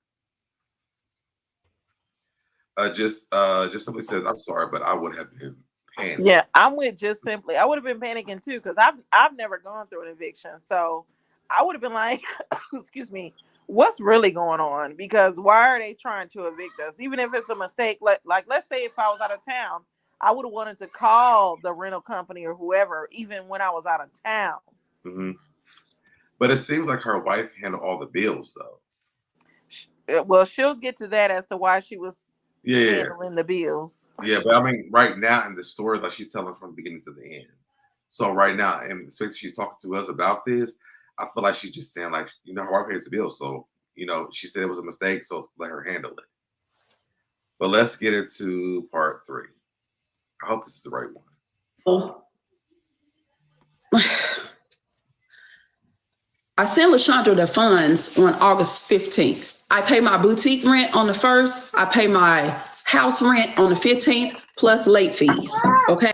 Speaker 2: Just simply says, I'm sorry, but I would have been panicking.
Speaker 3: Yeah, I'm with just simply. I would have been panicking too because I've never gone through an eviction, so I would have been like, excuse me, what's really going on? Because why are they trying to evict us? Even if it's a mistake, like let's say if I was out of town, I would have wanted to call the rental company or whoever, even when I was out of town.
Speaker 2: Mm-hmm. But it seems like her wife handled all the bills, though.
Speaker 3: Well, she'll get to that as to why she was handling the bills.
Speaker 2: Yeah, but I mean, right now in the story, like she's telling from the beginning to the end. So right now, and especially she's talking to us about this, I feel like she's just saying, like, her wife pays the bills. So, she said it was a mistake, so let her handle it. But let's get into part 3. I hope this is the right one.
Speaker 5: I sent Raeshanda the funds on August 15th. I pay my boutique rent on the 1st. I pay my house rent on the 15th, plus late fees. Okay.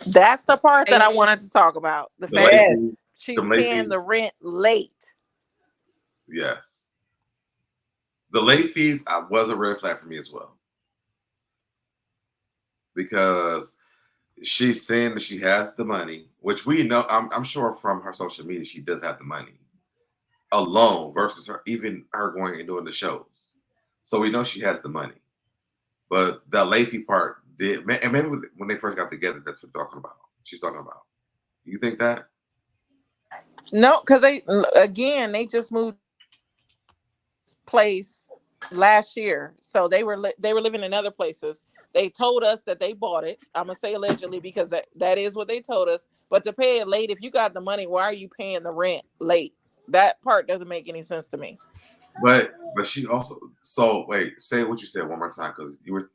Speaker 3: That's the part that I wanted to talk about. The fact that she's paying the rent late.
Speaker 2: Yes. The late fees was a red flag for me as well. Because she's saying that she has the money, which we know, I'm sure from her social media, she does have the money alone versus her going and doing the shows. So we know she has the money. But the late fee part did, and maybe when they first got together, that's what she's talking about. You think that?
Speaker 3: No, because they just moved place last year, so they were living in other places. They told us that they bought it. I'm gonna say allegedly because that is what they told us. But to pay it late, if you got the money, why are you paying the rent late? That part doesn't make any sense to me.
Speaker 2: But she also, so wait, say what you said one more time because you were.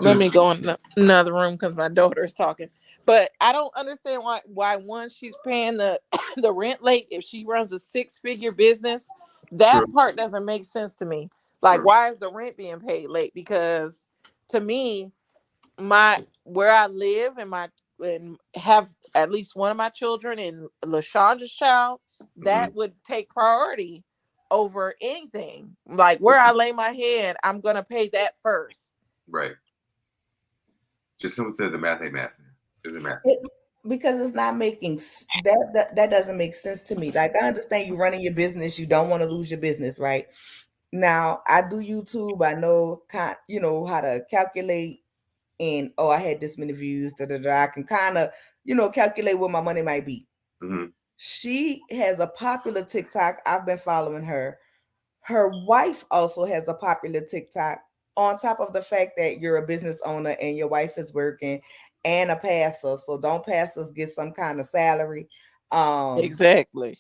Speaker 3: Let me go in another room because my daughter is talking. But I don't understand why one, she's paying the the rent late if she runs a 6-figure business. That part doesn't make sense to me. Like, why is the rent being paid late? Because to me, where I live and have at least one of my children and LaShonda's child, that would take priority over anything. Like where I lay my head, I'm gonna pay that first.
Speaker 2: Right. Just someone said the math ain't math. Isn't math.
Speaker 4: Because it's not making that doesn't make sense to me. Like, I understand you running your business, you don't want to lose your business, right? Now I do YouTube. I know how to calculate, and I had this many views. I can kind of calculate what my money might be.
Speaker 2: Mm-hmm.
Speaker 4: She has a popular TikTok. I've been following her. Her wife also has a popular TikTok. On top of the fact that you're a business owner and your wife is working and a pastor, so don't pastors get some kind of salary?
Speaker 3: Exactly.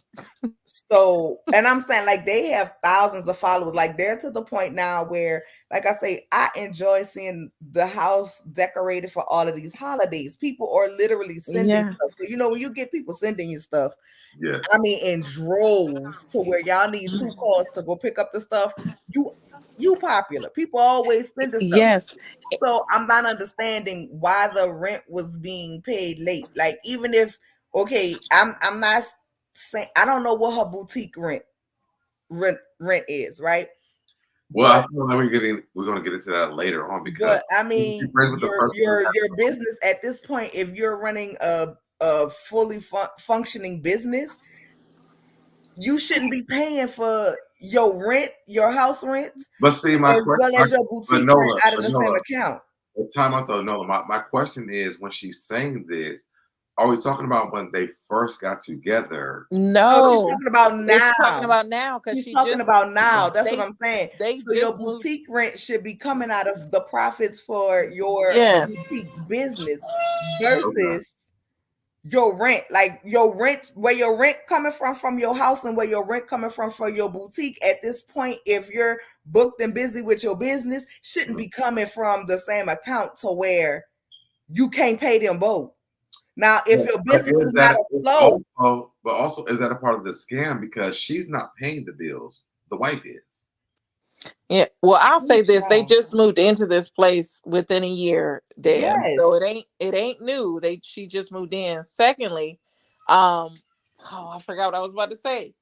Speaker 4: So, and I'm saying, like, they have thousands of followers. Like, they're to the point now where, like I say, I enjoy seeing the house decorated for all of these holidays. People are literally sending stuff. So, when you get people sending you stuff, I mean, in droves, to where y'all need 2 cars to go pick up the stuff. You popular. People always send us stuff.
Speaker 3: Yes.
Speaker 4: So I'm not understanding why the rent was being paid late. Like, even if, okay, I'm not saying, I don't know what her boutique rent is, right?
Speaker 2: Well, I feel like we're going to get into that later on, because
Speaker 4: I mean, your business at this point, if you're running a fully functioning business, you shouldn't be paying for your rent, your house rent,
Speaker 2: but see,
Speaker 4: as well as your boutique rent out of the same account.
Speaker 2: Time out though, Nola. My question is, when she's saying this, Are we talking about when they first got together?
Speaker 4: No, she's
Speaker 3: No,
Speaker 4: talking about
Speaker 3: it's
Speaker 4: now.
Speaker 3: talking about now because
Speaker 4: She's talking about now. That's what I'm saying.
Speaker 3: They
Speaker 4: So your
Speaker 3: just moved.
Speaker 4: boutique rent should be coming out of the profits for your
Speaker 3: Yes.
Speaker 4: boutique business versus your rent. Like your rent, where your rent coming from your house, and where your rent coming from for your boutique. At this point, if you're booked and busy with your business, shouldn't be coming from the same account to where you can't pay them both. Now, if your business is not afloat,
Speaker 2: but also is that a part of the scam because she's not paying the bills, the wife is.
Speaker 3: Yeah. Well, I'll say this: they just moved into this place within a year, Dan.
Speaker 4: Yes.
Speaker 3: So it ain't new. She just moved in. Secondly, I forgot what I was about to say.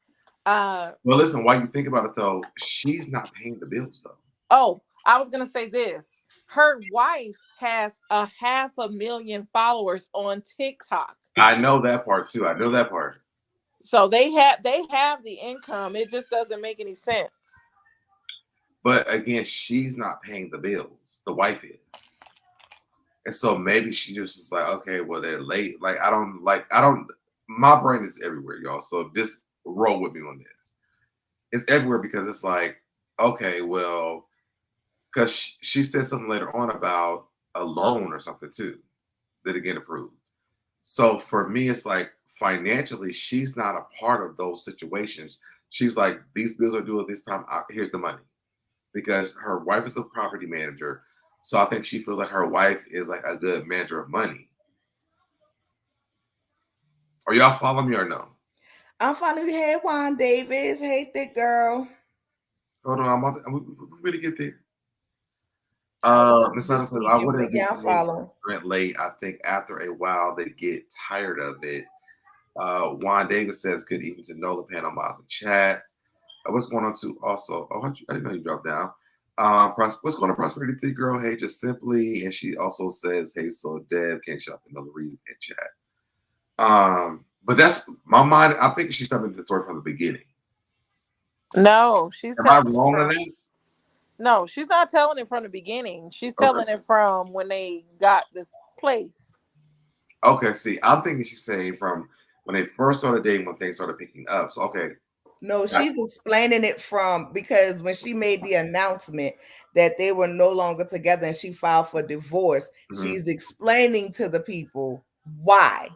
Speaker 2: Well, listen, while you think about it though, she's not paying the bills though.
Speaker 3: Oh, I was gonna say this. Her wife has 500,000 followers on TikTok.
Speaker 2: I know that part too. I know that part.
Speaker 3: So they have the income. It just doesn't make any sense.
Speaker 2: But again, she's not paying the bills. The wife is. And so maybe she just is like, okay, well, they're late. Like, I don't, my brain is everywhere, y'all. So just roll with me on this. It's everywhere because it's like, okay, well, because she said something later on about a loan or something too that get approved. So for me, it's like financially, she's not a part of those situations. She's like, these bills are due at this time. Here's the money. Because her wife is a property manager. So I think she feels like her wife is like a good manager of money. Are y'all following me or no?
Speaker 4: I'm following you. Hey, Juan Davis. Hey, thick girl.
Speaker 2: Hold on, we really get there. Miss Madison says, I wouldn't be late. I think after a while they get tired of it. Juan Davis says, good evening to Nola Panel Miles in chat. What's going on to also? Oh, I didn't know you dropped down. What's going on, Prosperity Thick Girl? Hey, just simply. And she also says, hey, so Deb can't shop in the reads in chat. But that's my mind. I'm thinking she's telling the story from the beginning.
Speaker 3: No, she's
Speaker 2: Am I wrong on that?
Speaker 3: No, she's not telling it from the beginning. She's telling it from when they got this place.
Speaker 2: Okay, see, I'm thinking she's saying from when they first started dating, when things started picking up. So, okay.
Speaker 4: No, she's explaining it from because when she made the announcement that they were no longer together and she filed for divorce, she's explaining to the people why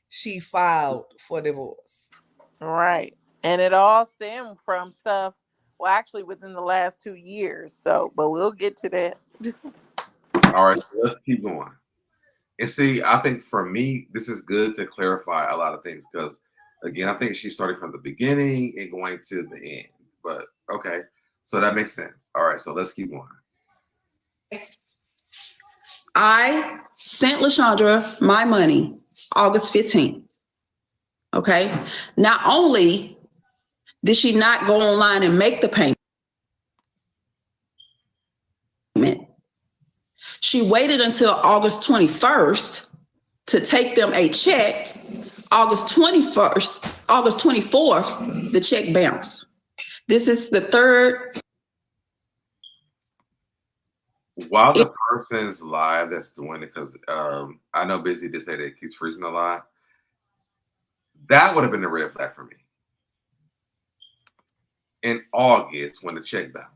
Speaker 4: she filed for divorce.
Speaker 3: Right. And it all stemmed from stuff, well, actually within the last 2 years. So, but we'll get to that.
Speaker 2: All right, let's keep going. And see, I think for me, this is good to clarify a lot of things because, again, I think she's starting from the beginning and going to the end. But okay, so that makes sense. All right, so let's keep going.
Speaker 5: I sent Raeshanda my money August 15th. Okay. Not only did she not go online and make the payment, she waited until August 21st to take them a check. August 21st, August 24th, the check bounced. This is the third.
Speaker 2: While the person's live that's doing it, because I know Busy did say that it keeps freezing a lot. That would have been a red flag for me. In August when the check bounced.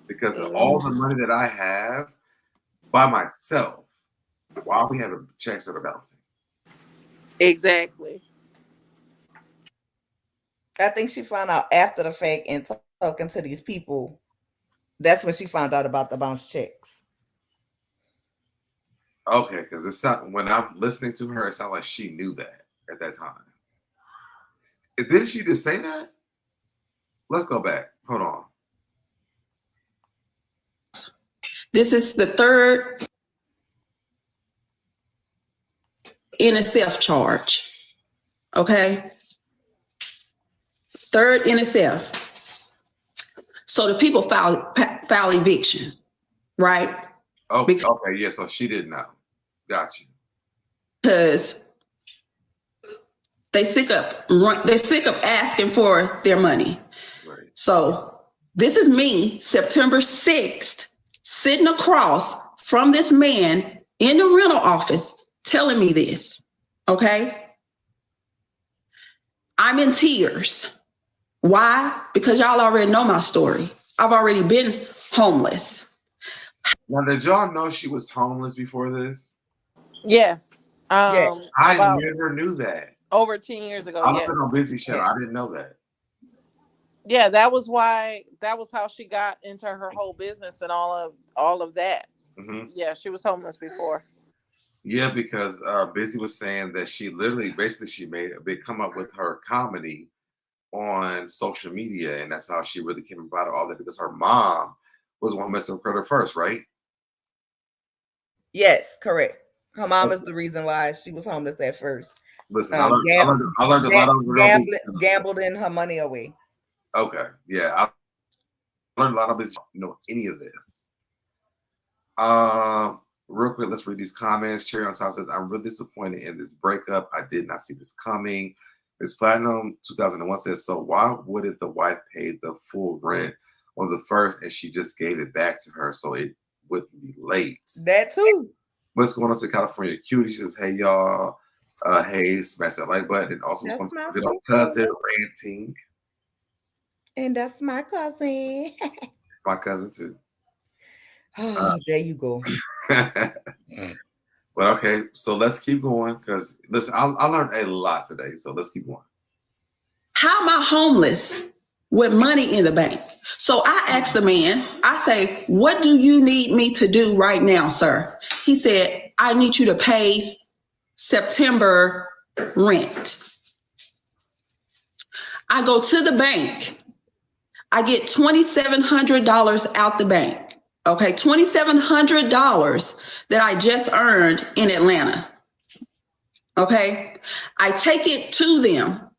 Speaker 2: Because of all the money that I have by myself, why are we having checks that are bouncing?
Speaker 3: Exactly.
Speaker 4: I think she found out after the fact and talking to these people. That's when she found out about the bounce checks.
Speaker 2: Okay, because it's not, when I'm listening to her, it sounds like she knew that at that time. Didn't she just say that? Let's go back. Hold on.
Speaker 5: This is the third NSF charge. Okay. Third NSF. So the people file eviction, right?
Speaker 2: Okay, yeah, so she didn't know. Got you.
Speaker 5: Because they're sick of asking for their money. Right. So this is me, September 6th, sitting across from this man in the rental office telling me this, okay? I'm in tears. Why? Because y'all already know my story. I've already been homeless.
Speaker 2: Now, did y'all know she was homeless before this?
Speaker 3: Yes.
Speaker 4: Yes.
Speaker 2: I
Speaker 3: About
Speaker 2: never knew that.
Speaker 3: over 10 years ago.
Speaker 2: I
Speaker 3: Yes.
Speaker 2: was on Busy Channel.
Speaker 4: Yes.
Speaker 2: I didn't know that.
Speaker 3: Yeah, that was how she got into her whole business and all of that.
Speaker 2: Mm-hmm.
Speaker 3: Yeah, she was homeless before.
Speaker 2: Yeah, because Busy was saying that she literally, basically, she made a big come up with her comedy on social media, and that's how she really came about all that, because her mom was the one who messed up her first, right?
Speaker 4: Yes, correct. Her mom is the reason why she was homeless at first.
Speaker 2: Listen, I learned a lot of
Speaker 4: Gambled in her money away.
Speaker 2: Okay, yeah, I learned a lot of business. Know any of this? Real quick, let's read these comments. Cherry on top says, "I'm really disappointed in this breakup. I did not see this coming." Miss Platinum 2001 says, "So why wouldn't the wife pay the full rent on the first, and she just gave it back to her so it wouldn't be late?"
Speaker 4: That too.
Speaker 2: What's going on to California Cutie? She says, "Hey y'all, hey, smash that like button." And also,
Speaker 4: That's
Speaker 2: going to
Speaker 4: my
Speaker 2: get our
Speaker 4: sister.
Speaker 2: cousin ranting.
Speaker 4: And that's my cousin.
Speaker 2: My cousin too.
Speaker 4: There you go.
Speaker 2: But okay, so let's keep going, because listen, I learned a lot today, so let's keep going.
Speaker 5: How am I homeless with money in the bank? So I asked the man, I say, what do you need me to do right now, sir? He said, I need you to pay September rent. I go to the bank. I get $2,700 out the bank. Okay, $2,700 that I just earned in Atlanta. Okay, I take it to them.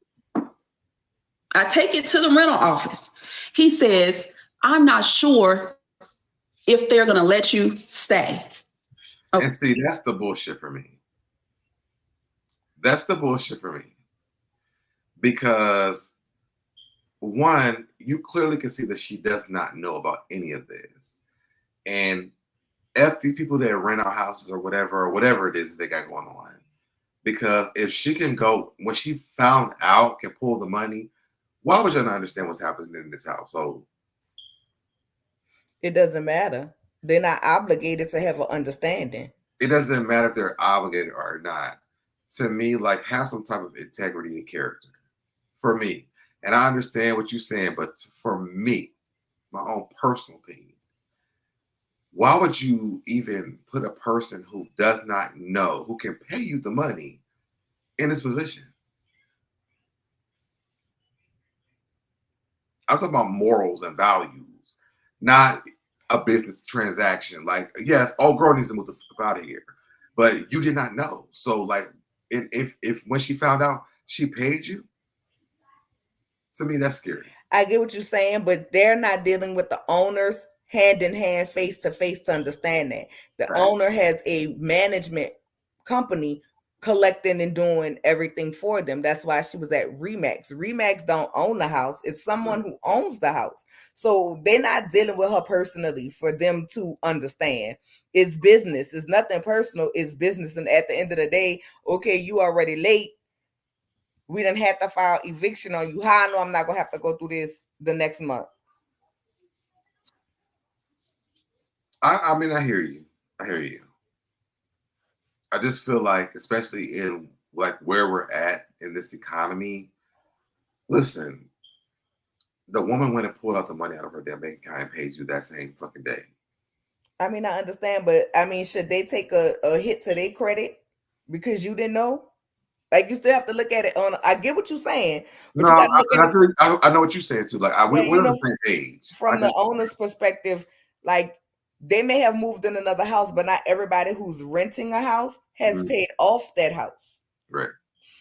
Speaker 5: I take it to the rental office. He says, I'm not sure if they're going to let you stay.
Speaker 2: Okay. And see, that's the bullshit for me. That's the bullshit for me. Because one, you clearly can see that she does not know about any of this. And F these people that rent out houses or whatever it is that they got going on. Because if she can go, when she found out, can pull the money, why would you not understand what's happening in this household?
Speaker 4: It doesn't matter. They're not obligated to have an understanding.
Speaker 2: It doesn't matter if they're obligated or not. To me, like, have some type of integrity and character. For me. And I understand what you're saying, but for me, my own personal opinion, why would you even put a person who does not know, who can pay you the money, in this position? I'm talking about morals and values, not a business transaction. Like, yes, old girl needs to move the fuck out of here, but you did not know. So, like, if when she found out, she paid you. To me, that's scary.
Speaker 4: I get what you're saying, but they're not dealing with the owners hand in hand, face to face to understand that. The
Speaker 2: Right.
Speaker 4: owner has a management company collecting and doing everything for them. That's why she was at Remax. Remax don't own the house. It's someone who owns the house. So they're not dealing with her personally for them to understand. It's business. It's nothing personal. It's business. And at the end of the day, okay, you already late. We didn't have to file eviction on you. How I know I'm not gonna have to go through this the next month?
Speaker 2: I mean, I hear you. I hear you. I just feel like, especially in like where we're at in this economy, listen, the woman went and pulled out the money out of her damn bank account and paid you that same fucking day.
Speaker 4: I mean, I understand, but I mean, should they take a hit to their credit because you didn't know? Like, you still have to look at it on. I get what you're saying, but
Speaker 2: No,
Speaker 4: you got to look at it.
Speaker 2: I know what you're saying too. Like, we're on the same page.
Speaker 4: From the owner's perspective, like, they may have moved in another house, but not everybody who's renting a house has paid off that house.
Speaker 2: Right.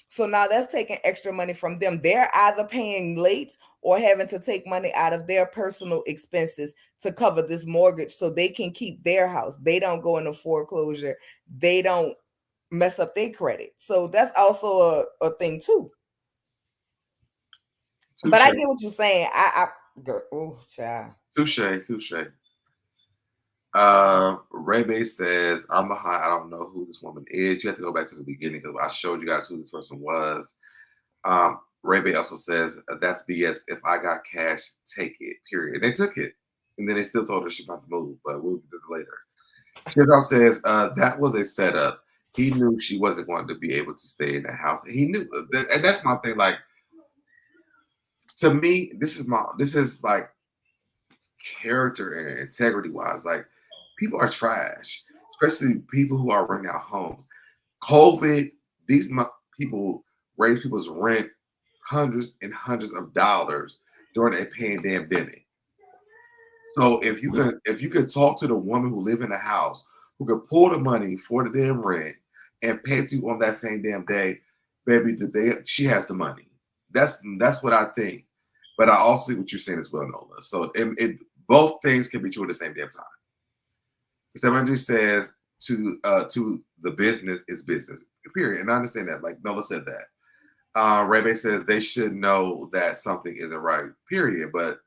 Speaker 4: So now that's taking extra money from them. They're either paying late or having to take money out of their personal expenses to cover this mortgage so they can keep their house. They don't go into foreclosure. They don't mess up their credit. So that's also a thing too. Touché. But I get what you're saying. Oh, child.
Speaker 2: Touche. Ray Bay says, I'm behind. I don't know who this woman is. You have to go back to the beginning because I showed you guys who this person was. Ray Bay also says, that's BS. If I got cash, take it, period. And they took it. And then they still told her she's about to move, but we'll get to it later. Shizam says, that was a setup. He knew she wasn't going to be able to stay in the house. He knew, and that's my thing. Like, to me, this is like character and integrity wise. Like, people are trash, especially people who are renting out homes. COVID, these people raise people's rent hundreds and hundreds of dollars during a pandemic. So if you could talk to the woman who live in the house, who could pull the money for the damn rent and pay it to you on that same damn day, baby, she has the money. That's what I think. But I also see what you're saying as well, Nola. So it both things can be true at the same damn time. Somebody says to the business is business, period. And I understand that. Like Nola said that. Ray Bay says they should know that something isn't right, period. But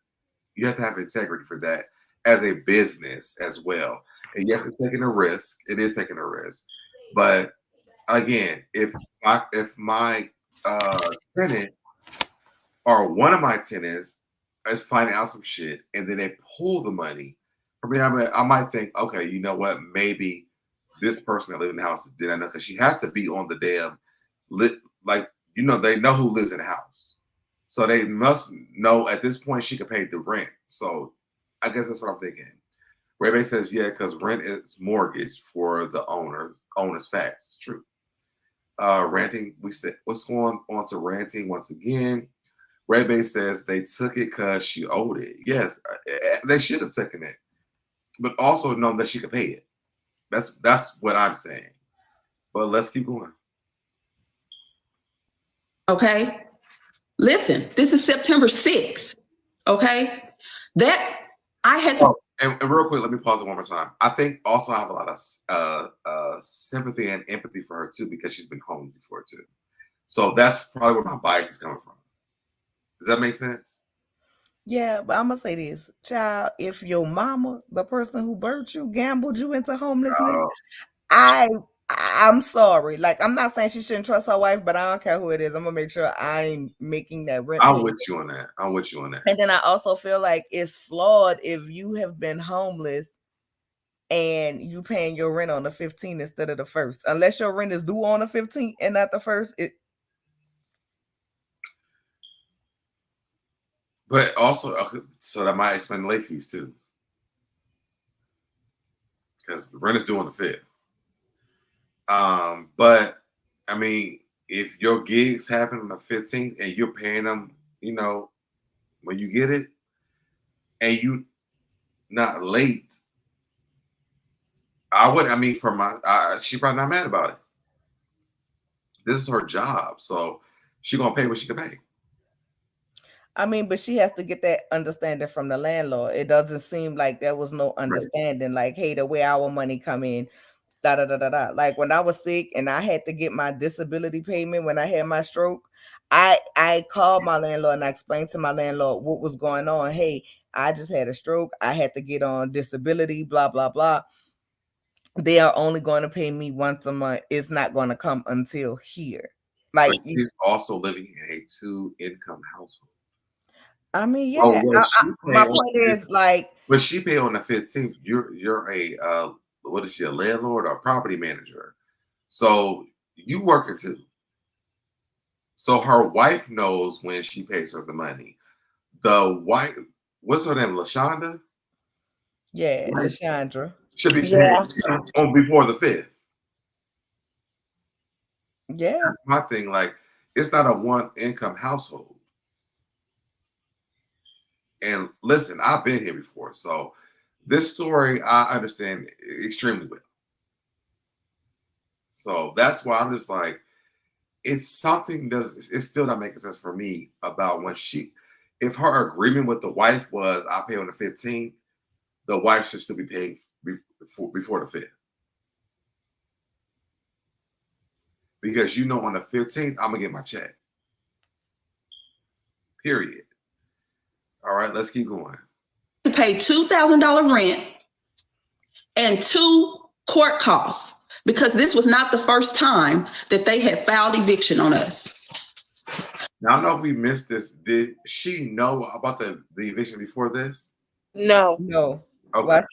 Speaker 2: you have to have integrity for that as a business as well. And yes, it's taking a risk. It is taking a risk. But again, if my tenant or one of my tenants is finding out some shit and then they pull the money, for me, I might think, okay, you know what? Maybe this person that lives in the house did I know, because she has to be on the damn they know who lives in the house. So they must know at this point she could pay the rent. So I guess that's what I'm thinking. Ray Bay says, yeah, because rent is mortgage for the owner's facts. True. Ranting, we said, what's going on to ranting once again? Ray Bay says they took it because she owed it. Yes, they should have taken it, but also know that she could pay it. That's what I'm saying. But let's keep going.
Speaker 5: Okay. Listen, this is September 6th. Okay. That I had to.
Speaker 2: Oh, and real quick, let me pause it one more time. I think also I have a lot of sympathy and empathy for her too, because she's been home before too. So that's probably where my bias is coming from. Does that make sense?
Speaker 4: Yeah, but I'm gonna say this, child. If your mama, the person who birthed you, gambled you into homelessness, I'm sorry. Like, I'm not saying she shouldn't trust her wife, but I don't care who it is. I'm gonna make sure I'm making that rent
Speaker 2: I'm
Speaker 4: payment.
Speaker 2: with you on that.
Speaker 4: And then I also feel like it's flawed if you have been homeless and you paying your rent on the 15th instead of the 1st. Unless your rent is due on the 15th and not the 1st.
Speaker 2: But also, so that might explain the late fees too, because the rent is due on the 5th. But I mean, if your gigs happen on the 15th and you're paying them, when you get it, and you not late, she probably not mad about it. This is her job, so she gonna pay what she can pay.
Speaker 4: I mean, but she has to get that understanding from the landlord. It doesn't seem like there was no understanding, like, hey, the way our money come in, da da da da da. Like, when I was sick and I had to get my disability payment when I had my stroke, I called my landlord and I explained to my landlord what was going on. Hey, I just had a stroke. I had to get on disability, blah, blah, blah. They are only going to pay me once a month. It's not going to come until here. Like,
Speaker 2: but she's also living in a 2-income household.
Speaker 4: I mean, yeah. My point is, like,
Speaker 2: but she pay on the 15th. You're a what is she, a landlord or a property manager? So you working too. So her wife knows when she pays her the money. The wife, what's her name, Raeshanda?
Speaker 4: Yeah, Raeshanda
Speaker 2: should be paying on before the 5th.
Speaker 4: Yeah,
Speaker 2: that's my thing. Like, it's not a 1-income household. And listen, I've been here before, so this story I understand extremely well. So that's why I'm just like, it's still not making sense for me about when if her agreement with the wife was I pay on the 15th, the wife should still be paying before the 5th. Because on the 15th, I'm gonna get my check. Period. All right, let's keep going.
Speaker 5: To pay $2,000 rent and 2 court costs, because this was not the first time that they had filed eviction on us.
Speaker 2: Now, I don't know if we missed this. Did she know about the eviction before this?
Speaker 3: No.
Speaker 4: No.
Speaker 2: Okay.
Speaker 4: What?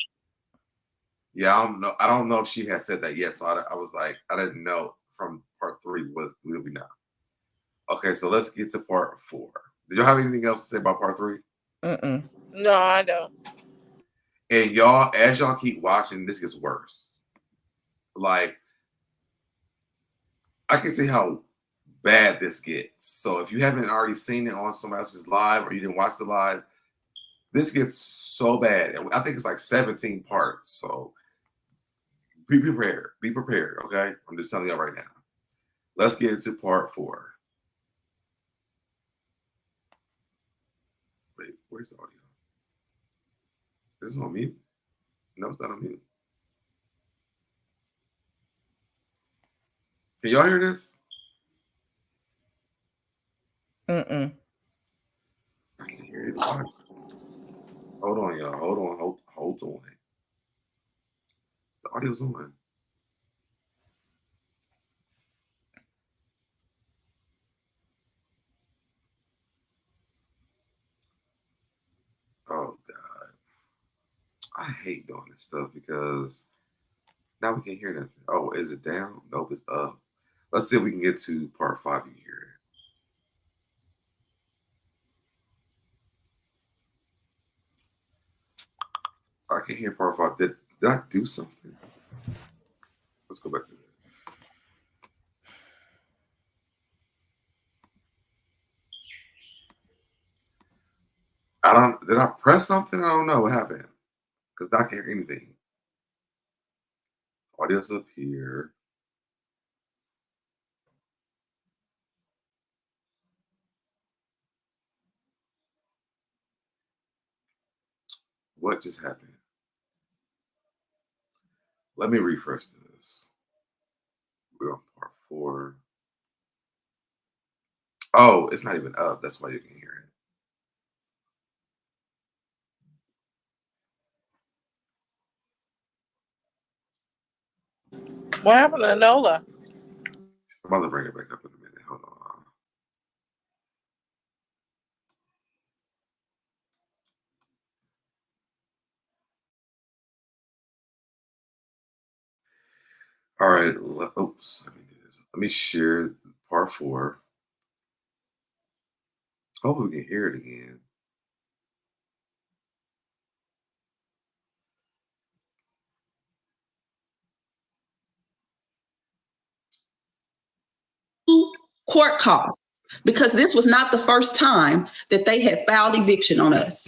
Speaker 2: Yeah, I don't know if she had said that yet. So I was like, I didn't know from part 3 will be now. Okay, so let's get to part 4. Did y'all have anything else to say about part 3?
Speaker 3: No, I don't.
Speaker 2: And y'all, as y'all keep watching, this gets worse. Like, I can see how bad this gets. So if you haven't already seen it on somebody else's live or you didn't watch the live, this gets so bad. I think it's like 17 parts. So be prepared. Be prepared, okay? I'm just telling y'all right now. Let's get into part 4. Wait, where's the audio? Is this on mute? No, it's not on mute. Can y'all hear this? I can't hear it. Hold on, y'all. Hold on. The audio's on. Oh God. I hate doing this stuff because now we can't hear nothing. Oh, is it down? Nope, it's up. Let's see if we can get to part 5 and hear it. I can't hear part 5. Did I do something? Let's go back to this. Did I press something? I don't know what happened. Because I can't hear anything. Audio's up here. What just happened? Let me refresh this. We're on part 4. Oh, it's not even up. That's why you can hear it.
Speaker 3: What happened to Nola?
Speaker 2: I'm about to bring it back up in a minute. Hold on. All right. Oops. Let me do this. Let me share part 4. Hopefully we can hear it again.
Speaker 5: Court costs, because this was not the first time that they had filed eviction on us.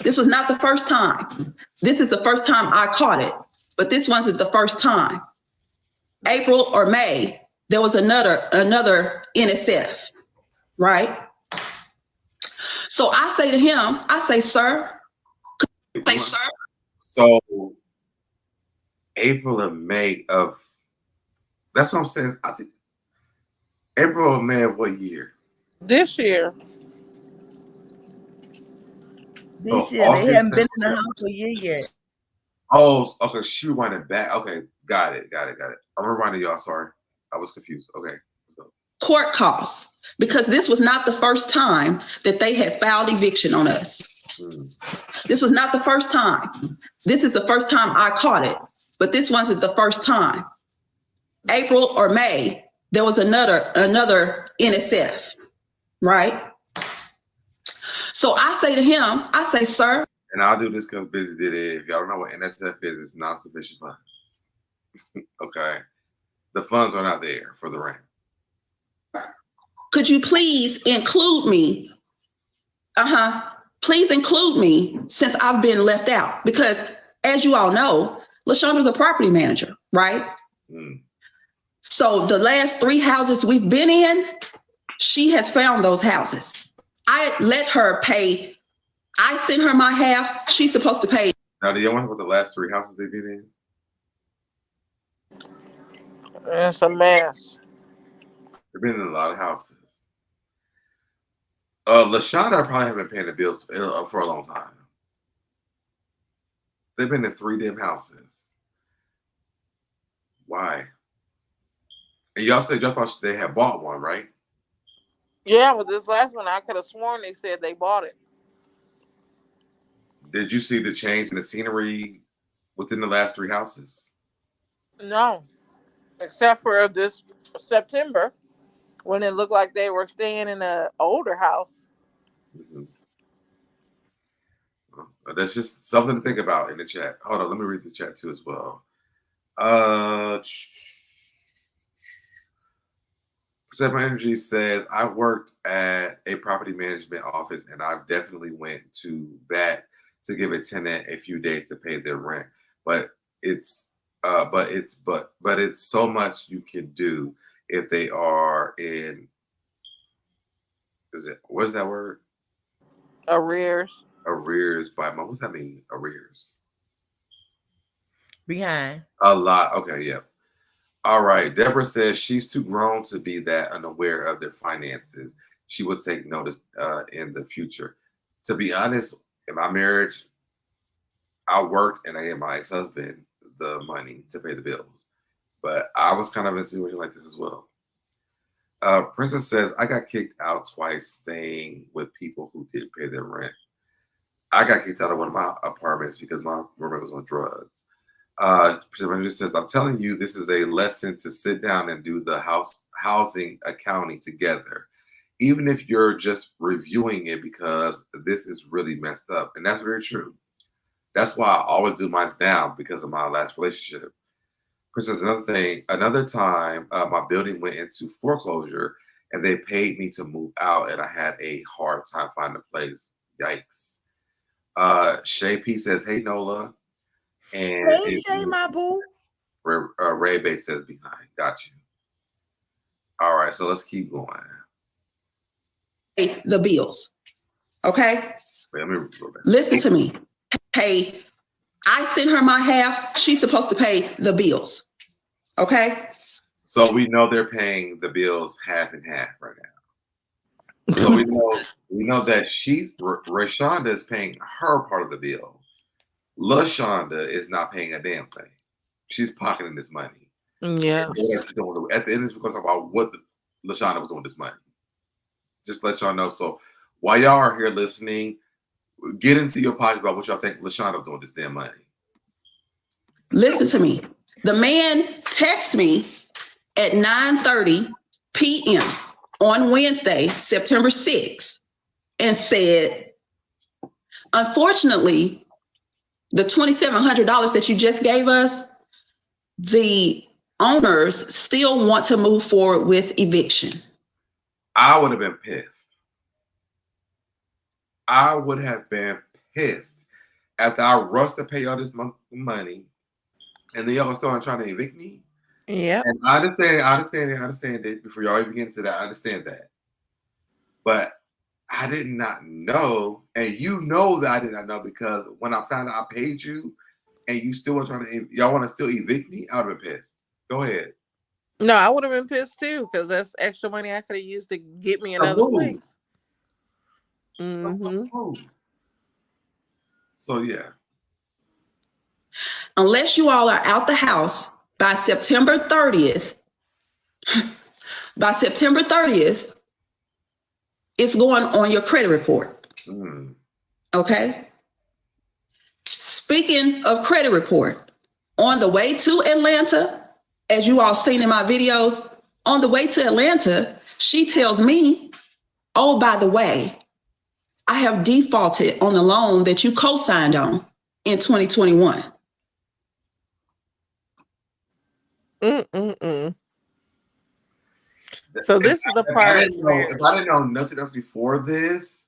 Speaker 5: This was not the first time. This is the first time I caught it, but this wasn't the first time. April or May, there was another NSF, right? So I say to him, I say, sir.
Speaker 2: So April and May of, that's what I'm saying. I think April or May of what year?
Speaker 3: This year.
Speaker 7: This year, they haven't been in the house for a year yet.
Speaker 2: Oh, okay. She rewinded back. Okay, got it. I'm reminding y'all. Sorry, I was confused. Okay, let's go.
Speaker 5: Court costs, because this was not the first time that they had filed eviction on us. This was not the first time. This is the first time I caught it, but this wasn't the first time. April or May, there was another NSF, right? So I say to him, I say, sir.
Speaker 2: And I'll do this because Busy did it. If y'all don't know what NSF is, it's not sufficient funds. Okay. The funds are not there for the rent.
Speaker 5: Could you please include me? Please include me since I've been left out. Because as you all know, LaShonda's a property manager, right? So the last 3 houses we've been in, she has found those houses. I let her pay. I sent her my half. She's supposed to pay.
Speaker 2: Now, do y'all want to know what the last 3 houses they've been in?
Speaker 3: It's a mess.
Speaker 2: They've been in a lot of houses. LaShonda probably haven't paid a bill for a long time. They've been in 3 damn houses. Why? And y'all said y'all thought they had bought one, right?
Speaker 3: Yeah, but this last one, I could have sworn they said they bought it.
Speaker 2: Did you see the change in the scenery within the last 3 houses?
Speaker 3: No, except for this September when it looked like they were staying in an older house.
Speaker 2: Mm-hmm. Well, that's just something to think about in the chat. Hold on, let me read the chat too as well. Perception Energy says, I worked at a property management office and I've definitely went to bat to give a tenant a few days to pay their rent. But it's so much you can do if they are in what is that word?
Speaker 3: Arrears.
Speaker 2: Arrears by month. What's that mean? Arrears.
Speaker 7: Behind.
Speaker 2: A lot. Okay, yeah. All right. Deborah says she's too grown to be that unaware of their finances. She would take notice in the future. To be honest, in my marriage, I worked and I gave my ex-husband the money to pay the bills. But I was kind of in a situation like this as well. Princess says, I got kicked out twice staying with people who didn't pay their rent. I got kicked out of one of my apartments because my roommate was on drugs. Princess says, I'm telling you, this is a lesson to sit down and do the housing accounting together. Even if you're just reviewing it, because this is really messed up. And that's very true. That's why I always do mine down because of my last relationship. Princess, another time, my building went into foreclosure and they paid me to move out and I had a hard time finding a place. Yikes. Shay P says, hey, Nola. And
Speaker 7: Hey, Shay, my boo.
Speaker 2: Ray Bay says behind. Got you. All right, so let's keep going.
Speaker 5: The bills. Okay?
Speaker 2: Wait, let me go back.
Speaker 5: Listen to me. Hey, I send her my half. She's supposed to pay the bills. Okay?
Speaker 2: So we know they're paying the bills half and half right now. So we know that Raeshanda is paying her part of the bill. LaShonda is not paying a damn thing. She's pocketing this money.
Speaker 3: Yes.
Speaker 2: At the end, we're going to talk about what LaShonda was doing with this money. Just let y'all know. So while y'all are here listening, get into your pockets about what y'all think LaShonda was doing with this damn money.
Speaker 5: Listen to me. The man texted me at 9:30 p.m. on Wednesday, September 6th, and said, unfortunately, the $2,700 that you just gave us, the owners still want to move forward with eviction.
Speaker 2: I would have been pissed. I would have been pissed after I rushed to pay all this money, and then y'all started trying to evict me.
Speaker 3: Yeah.
Speaker 2: And I understand it. Before y'all even get into that, I understand that. But I did not know, and you know that I did not know, because when I found out I paid you, and you still want y'all want to still evict me, I would have been pissed. Go ahead.
Speaker 3: No, I would have been pissed too, because that's extra money I could have used to get me another place. Mm-hmm.
Speaker 2: So yeah.
Speaker 5: Unless you all are out the house by September 30th, it's going on your credit report. Okay? Speaking of credit report, on the way to Atlanta, as you all seen in my videos, on the way to Atlanta, she tells me, oh, by the way, I have defaulted on the loan that you co-signed on in 2021.
Speaker 3: So this is the part where,
Speaker 2: if I didn't know nothing else before this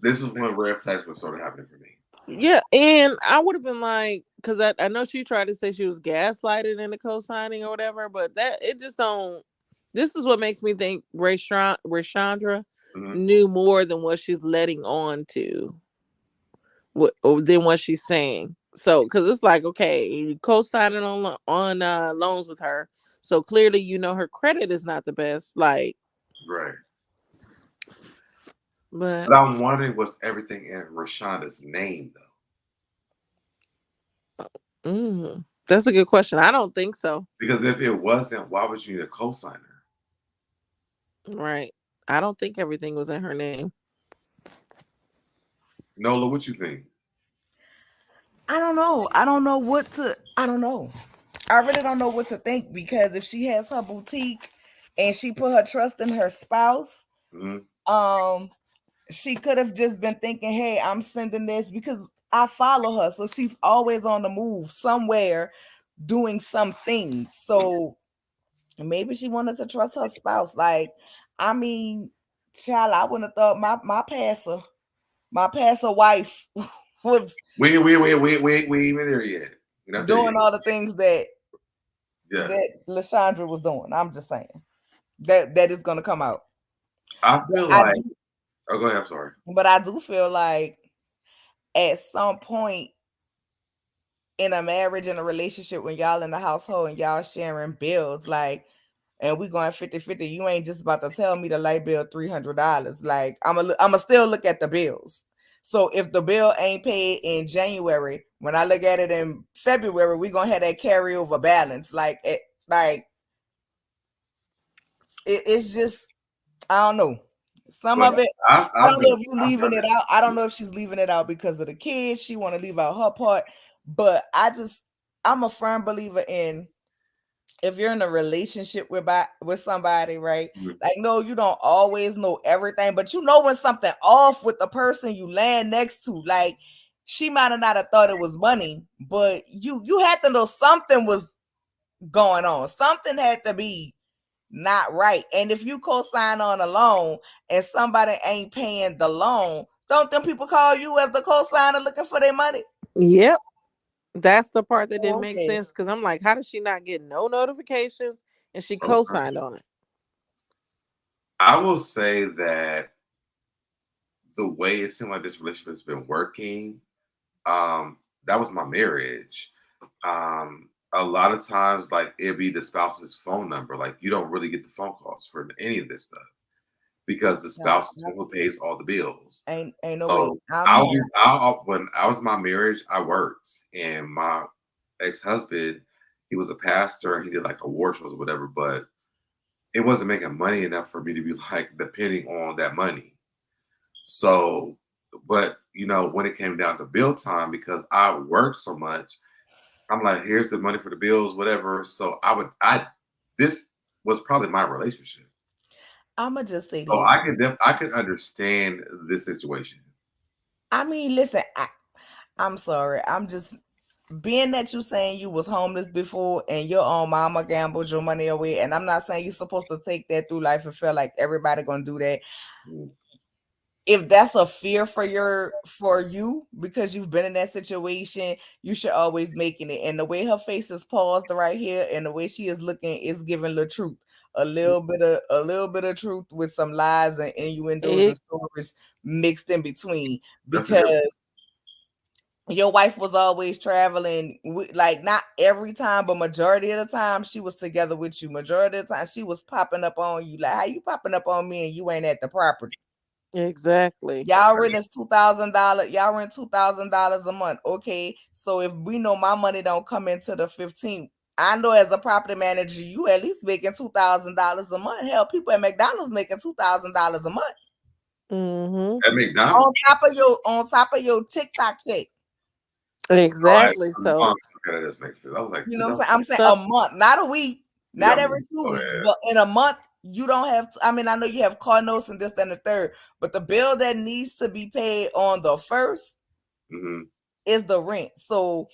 Speaker 2: is when red flags were sort of happening for me.
Speaker 3: Yeah, and I would have been like, because I know she tried to say she was gaslighted into co-signing or whatever, but that it just don't. This is what makes me think Raeshanda knew more than what she's letting on to, than what she's saying. So, because it's like, okay, you co-signing on loans with her, so clearly you know her credit is not the best. Like,
Speaker 2: right.
Speaker 3: But
Speaker 2: I'm wondering, was everything in Raeshanda's name though?
Speaker 3: That's a good question. I don't think so.
Speaker 2: Because if it wasn't, why would you need a cosigner?
Speaker 3: Right. I don't think everything was in her name.
Speaker 2: Nola, what you think?
Speaker 4: I don't know. I don't know. I really don't know what to think, because if she has her boutique and she put her trust in her spouse, she could have just been thinking, hey, I'm sending this because I follow her. So she's always on the move somewhere doing something. So maybe she wanted to trust her spouse. Like, I mean, child, I wouldn't have thought my passer wife was
Speaker 2: we ain't even there yet.
Speaker 4: Doing all the things that Raeshanda was doing. I'm just saying that is gonna come out.
Speaker 2: I feel like oh, go ahead, I'm sorry.
Speaker 4: But I do feel like at some point in a marriage, in a relationship, when y'all in the household and y'all sharing bills, like, and we going 50-50, you ain't just about to tell me the light bill $300. Like, I'ma still look at the bills. So if the bill ain't paid in January, when I look at it in February, we gonna have that carryover balance. It's just, I don't know. Some of it, I don't know if you leaving it out. I don't know if she's leaving it out because of the kids. She want to leave out her part, but I'm a firm believer in, if you're in a relationship with somebody, right? Like, no, you don't always know everything, but you know when something off with the person you land next to. Like, she might have not have thought it was money, but you had to know something was going on. Something had to be not right. And if you co-sign on a loan and somebody ain't paying the loan, don't them people call you as the co-signer looking for their money?
Speaker 3: Yep. That's the part that didn't make sense, because I'm like, how did she not get no notifications and she co-signed on it?
Speaker 2: I will say that the way it seemed like this relationship has been working, that was my marriage. A lot of times, like, it'd be the spouse's phone number. Like, you don't really get the phone calls for any of this stuff because the spouse is who pays all the bills.
Speaker 4: Ain't no
Speaker 2: so
Speaker 4: way.
Speaker 2: When I was in my marriage, I worked, and my ex-husband, he was a pastor, and he did like award shows or whatever, but it wasn't making money enough for me to be like depending on that money. So, but when it came down to bill time, because I worked so much, I'm like, here's the money for the bills, whatever. So this was probably my relationship.
Speaker 4: I'ma just say this.
Speaker 2: So I could understand this situation.
Speaker 4: I mean, listen, I'm sorry. I'm just, being that you saying you was homeless before and your own mama gambled your money away, and I'm not saying you're supposed to take that through life and feel like everybody gonna do that. If that's a fear for you because you've been in that situation, you should always making it. And the way her face is paused right here and the way she is looking is giving the truth. A little bit of truth with some lies and innuendos and stories mixed in between. Because your wife was always traveling, like, not every time, but majority of the time she was together with you. Majority of the time she was popping up on you. Like, how you popping up on me and you ain't at the property?
Speaker 3: Exactly.
Speaker 4: Y'all rent is $2,000. Y'all rent $2,000 a month. Okay, so if we know my money don't come into the 15th, I know as a property manager, you at least making $2,000 a month. Hell, people at McDonald's making $2,000 a month.
Speaker 2: At McDonald's,
Speaker 4: on top of your TikTok check.
Speaker 3: Exactly.
Speaker 2: So that does make sense. I was like,
Speaker 4: you know what I'm saying? I'm saying a month, not a week, not every 2 weeks, but in a month. You don't have to, I mean, I know you have car notes and this and the third, but the bill that needs to be paid on the 1st is the rent. So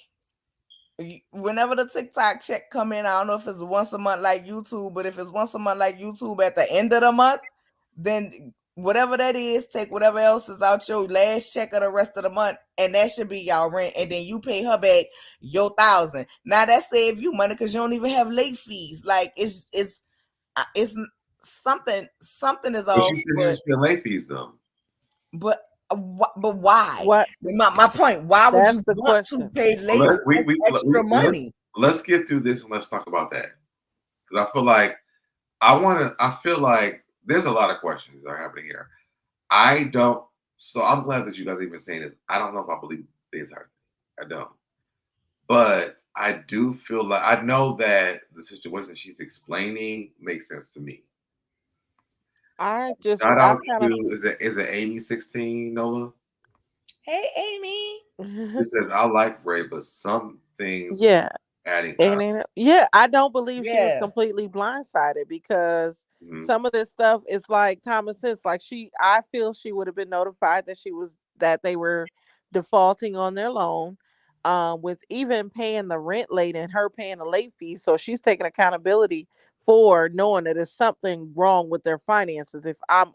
Speaker 4: whenever the TikTok check come in, I don't know if it's once a month like YouTube, but if it's once a month like YouTube at the end of the month, then whatever that is, take whatever else is out your last check of the rest of the month, and that should be y'all rent, and then you pay her back your $1,000. Now that save you money because you don't even have late fees. Like, it's something is off.
Speaker 2: But you said you just pay late fees though.
Speaker 4: But why? What? My point. Why would you want to pay late extra money?
Speaker 2: Let's get through this and let's talk about that, because I feel like there's a lot of questions that are happening here. So I'm glad that you guys are even saying this. I don't know if I believe the entire thing. I don't. But I do feel like I know that the situation she's explaining makes sense to me.
Speaker 3: I
Speaker 2: Shout
Speaker 3: I
Speaker 2: out
Speaker 3: kind
Speaker 2: to is it Amy 16, Nola?
Speaker 7: Hey, Amy.
Speaker 2: It
Speaker 3: of
Speaker 2: says I like Ray, but some things
Speaker 3: yeah.
Speaker 2: adding
Speaker 3: And
Speaker 2: up.
Speaker 3: then, yeah, I don't believe she was
Speaker 7: Yeah.
Speaker 3: completely blindsided because
Speaker 2: Mhm.
Speaker 3: some of this stuff is like common sense. Like I feel she would have been notified that they were defaulting on their loan, with even paying the rent late and her paying the late fee. So she's taking accountability for knowing that there's something wrong with their finances. If I'm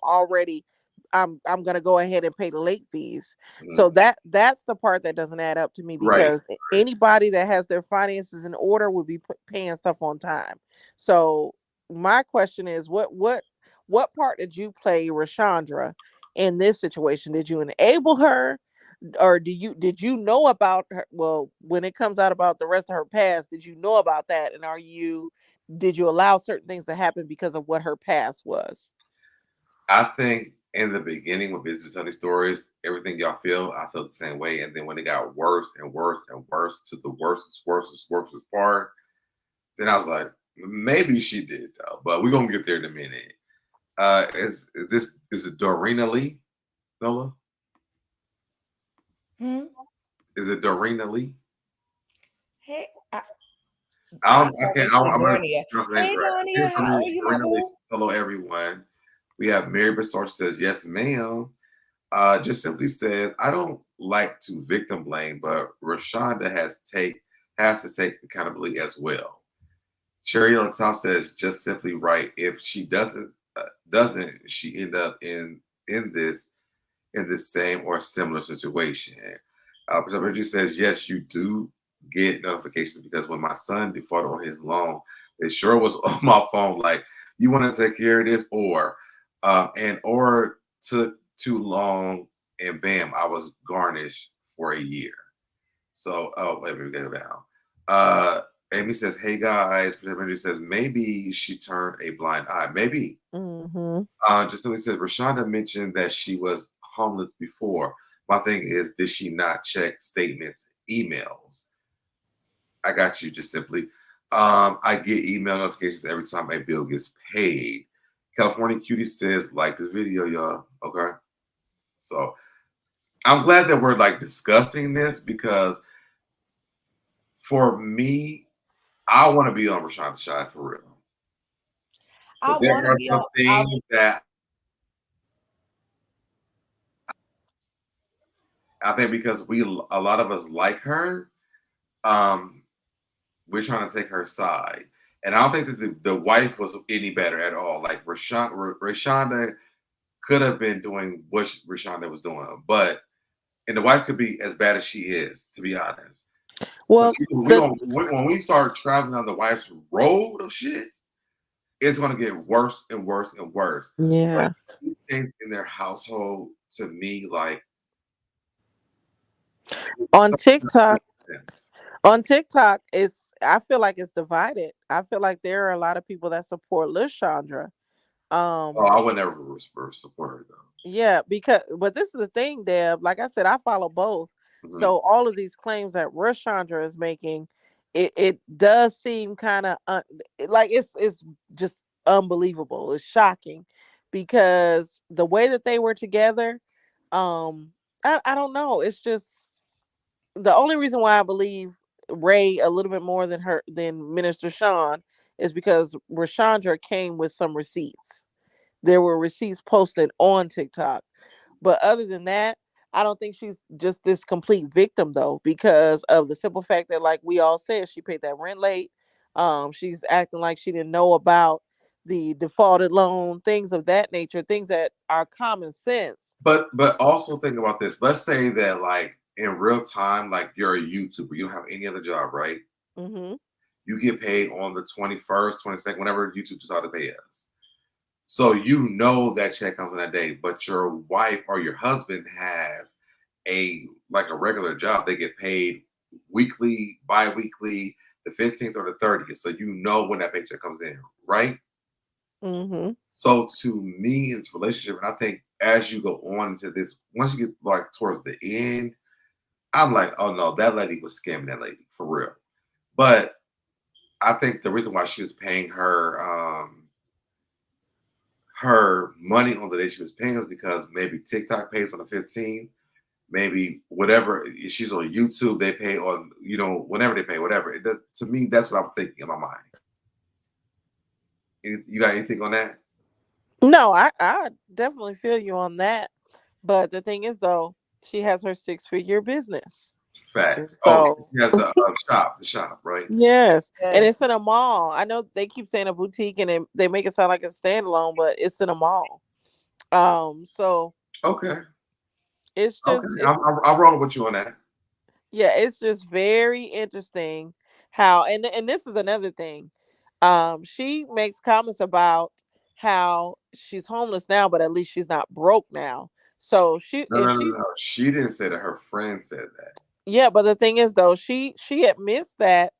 Speaker 3: gonna go ahead and pay the late fees.
Speaker 2: Mhm.
Speaker 3: So that's the part that doesn't add up to me
Speaker 2: Right.
Speaker 3: because anybody that has their finances in order would be paying stuff on time. So my question is, what part did you play, Rashandra, in this situation? Did you enable her, or did you know about her? Well, when it comes out about the rest of her past, did you know about that? And did you allow certain things to happen because of what her past was?
Speaker 2: I think in the beginning with Business Sunday Stories, everything y'all feel, I felt the same way. And then when it got worse and worse and worse to the worstest part, then I was like, maybe she did though. But we're gonna get there in a minute. Is it Dorina Lee, Nola?
Speaker 7: Hmm?
Speaker 2: Is it Dorina Lee?
Speaker 7: Hey, I
Speaker 2: I
Speaker 7: always
Speaker 2: can't.
Speaker 7: say
Speaker 2: I'm gonna
Speaker 7: Dornia.
Speaker 2: pronounce the names
Speaker 7: Hey,
Speaker 2: right. I
Speaker 7: Dornia,
Speaker 2: think
Speaker 7: how are you, my
Speaker 2: Dorina Lee.
Speaker 7: boo?
Speaker 2: Hello, everyone. We have Mary Bessar says yes, ma'am. Just simply says I don't like to victim blame, but Raeshanda has to take accountability as well. Cherry on top says just simply right. If she doesn't she end up in this in the same or similar situation. Reggie says, yes, you do get notifications because when my son defaulted on his loan, it sure was on my phone. Like, you want to take care of this, or took too long, and bam, I was garnished for a year. So, oh, wait, we get it down. Uh, Amy says, hey guys, Reggie says, maybe she turned a blind eye. Maybe
Speaker 3: Mm-hmm.
Speaker 2: just simply said, Rashonda mentioned that she was homeless before. My thing is, did she not check statements, emails? I got you, just simply. I get email notifications every time a bill gets paid. California Cutie says, like this video, y'all. Okay. So I'm glad that we're like discussing this because for me, I want to be on Rashonda's side for real.
Speaker 7: I
Speaker 2: But there
Speaker 7: want to
Speaker 2: are
Speaker 7: be
Speaker 2: some
Speaker 7: on.
Speaker 2: things that I think because a lot of us like her, um, we're trying to take her side. And I don't think that the wife was any better at all. Like Raeshanda could have been doing what Raeshanda was doing, and the wife could be as bad as she is, to be honest. Because
Speaker 3: Well,
Speaker 2: when we start traveling on the wife's road of shit, it's going to get worse and worse and worse. But
Speaker 3: yeah.
Speaker 2: these things in their household, to me, like
Speaker 3: On TikTok,
Speaker 2: sense.
Speaker 3: I feel like it's divided. I feel like there are a lot of people that support Lishandra.
Speaker 2: Oh,
Speaker 3: Um,
Speaker 2: I would never support her though.
Speaker 3: yeah, but this is the thing, Deb. Like I said, I follow both.
Speaker 2: Mhm.
Speaker 3: So all of these claims that Rashandra is making, it does seem kind of like it's just unbelievable. It's shocking because the way that they were together, I don't know. It's just the only reason why I believe Ray a little bit more than Minister Sean is because Rashandra came with some receipts. There were receipts posted on TikTok. But other than that, I don't think she's just this complete victim though, because of the simple fact that, like we all said, she paid that rent late. She's acting like she didn't know about the defaulted loan, things of that nature, things that are common sense.
Speaker 2: But also think about this. Let's say that like in real time, like you're a YouTuber, you don't have any other job, right?
Speaker 3: Mm-hmm.
Speaker 2: You get paid on the 21st, 22nd, whenever YouTube decides to pay us. So you know that check comes in that day, but your wife or your husband has a regular job. They get paid weekly, bi-weekly, the 15th or the 30th. So you know when that paycheck comes in, right?
Speaker 3: Mm-hmm.
Speaker 2: So to me, in this relationship, and I think as you go on into this, once you get like towards the end, I'm like, oh no, that lady was scamming that lady for real. But I think the reason why she was paying her her money on the day she was paying was because maybe TikTok pays on the 15th, maybe whatever. If she's on YouTube, they pay on, whenever they pay, whatever. To me, that's what I'm thinking in my mind. You got anything on that?
Speaker 3: No, I definitely feel you on that. But the thing is, though, she has her 6-figure business.
Speaker 2: Facts.
Speaker 3: So
Speaker 2: she has the shop, right?
Speaker 3: yes, and it's in a mall. I know they keep saying a boutique, and they make it sound like a standalone, but it's in a mall. So
Speaker 2: okay,
Speaker 3: it's just
Speaker 2: I'm rolling with you on that.
Speaker 3: Yeah, it's just very interesting how, and this is another thing. She makes comments about how she's homeless now, but at least she's not broke now. So
Speaker 2: No. She didn't say that. Her friend said that.
Speaker 3: Yeah, but the thing is, though, she admits that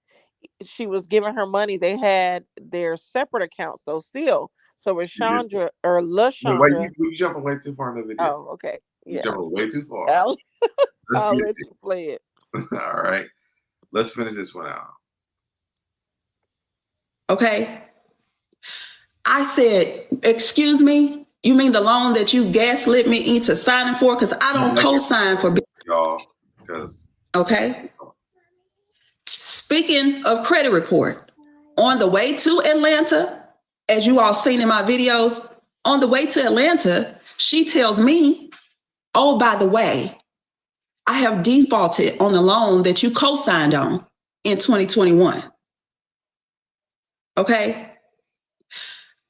Speaker 3: she was giving her money. They had their separate accounts though still. So Raeshanda or
Speaker 2: Wait,
Speaker 3: LaShondra.
Speaker 2: you jumping way too far in the video.
Speaker 3: Oh, okay.
Speaker 2: You
Speaker 3: Yeah.
Speaker 2: jumping way too far.
Speaker 3: I'll let you play it.
Speaker 2: All right. Let's finish this one out.
Speaker 5: Okay. I said, excuse me, you mean the loan that you gaslit me into signing for? Because I don't co-sign for
Speaker 2: y'all. Because
Speaker 5: okay. Speaking of credit report, on the way to Atlanta, as you all seen in my videos, on the way to Atlanta, she tells me, oh, by the way, I have defaulted on the loan that you co-signed on in 2021. Okay.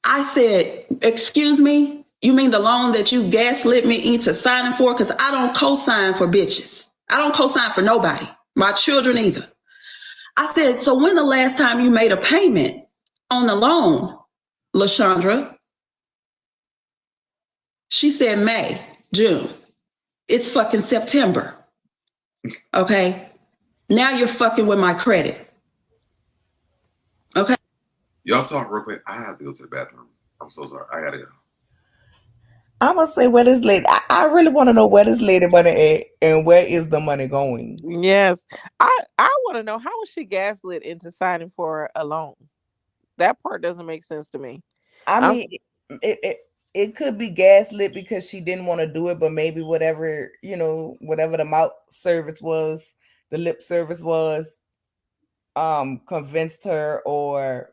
Speaker 5: I said, excuse me, you mean the loan that you gaslit me into signing for? Because I don't co-sign for bitches. I don't co-sign for nobody, my children either. I said, so when the last time you made a payment on the loan, LaShondra? She said May, June. It's fucking September. Okay. Now you're fucking with my credit. Okay.
Speaker 2: Y'all talk real quick. I have to go to the bathroom. I'm so sorry. I gotta go.
Speaker 4: I'm gonna say where this lady. I really want to know where this lady money at and where is the money going.
Speaker 3: Yes, I want to know, how was she gaslit into signing for a loan? That part doesn't make sense to me.
Speaker 4: I mean, it could be gaslit because she didn't want to do it, but maybe whatever whatever the mouth service was, the lip service was, convinced her, or.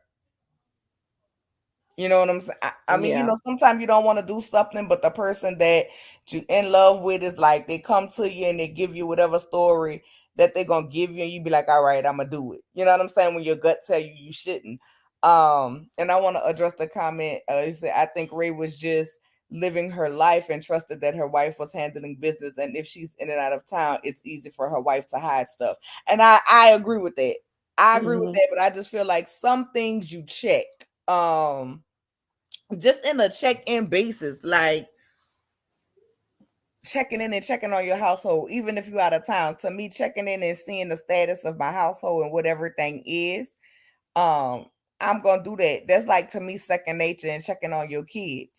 Speaker 4: You know what I'm saying? I mean, sometimes you don't want to do something, but the person that you're in love with is like, they come to you and they give you whatever story that they're going to give you, and you be like, all right, I'm going to do it. You know what I'm saying? When your gut tell you shouldn't. And I want to address the comment. He said, I think Ray was just living her life and trusted that her wife was handling business. And if she's in and out of town, it's easy for her wife to hide stuff. And I agree with that. I agree with that, but I just feel like some things you check. Just in a check-in basis, like checking in and checking on your household, even if you're out of town. To me, checking in and seeing the status of my household and what everything is, I'm gonna do that. That's like, to me, second nature, and checking on your kids.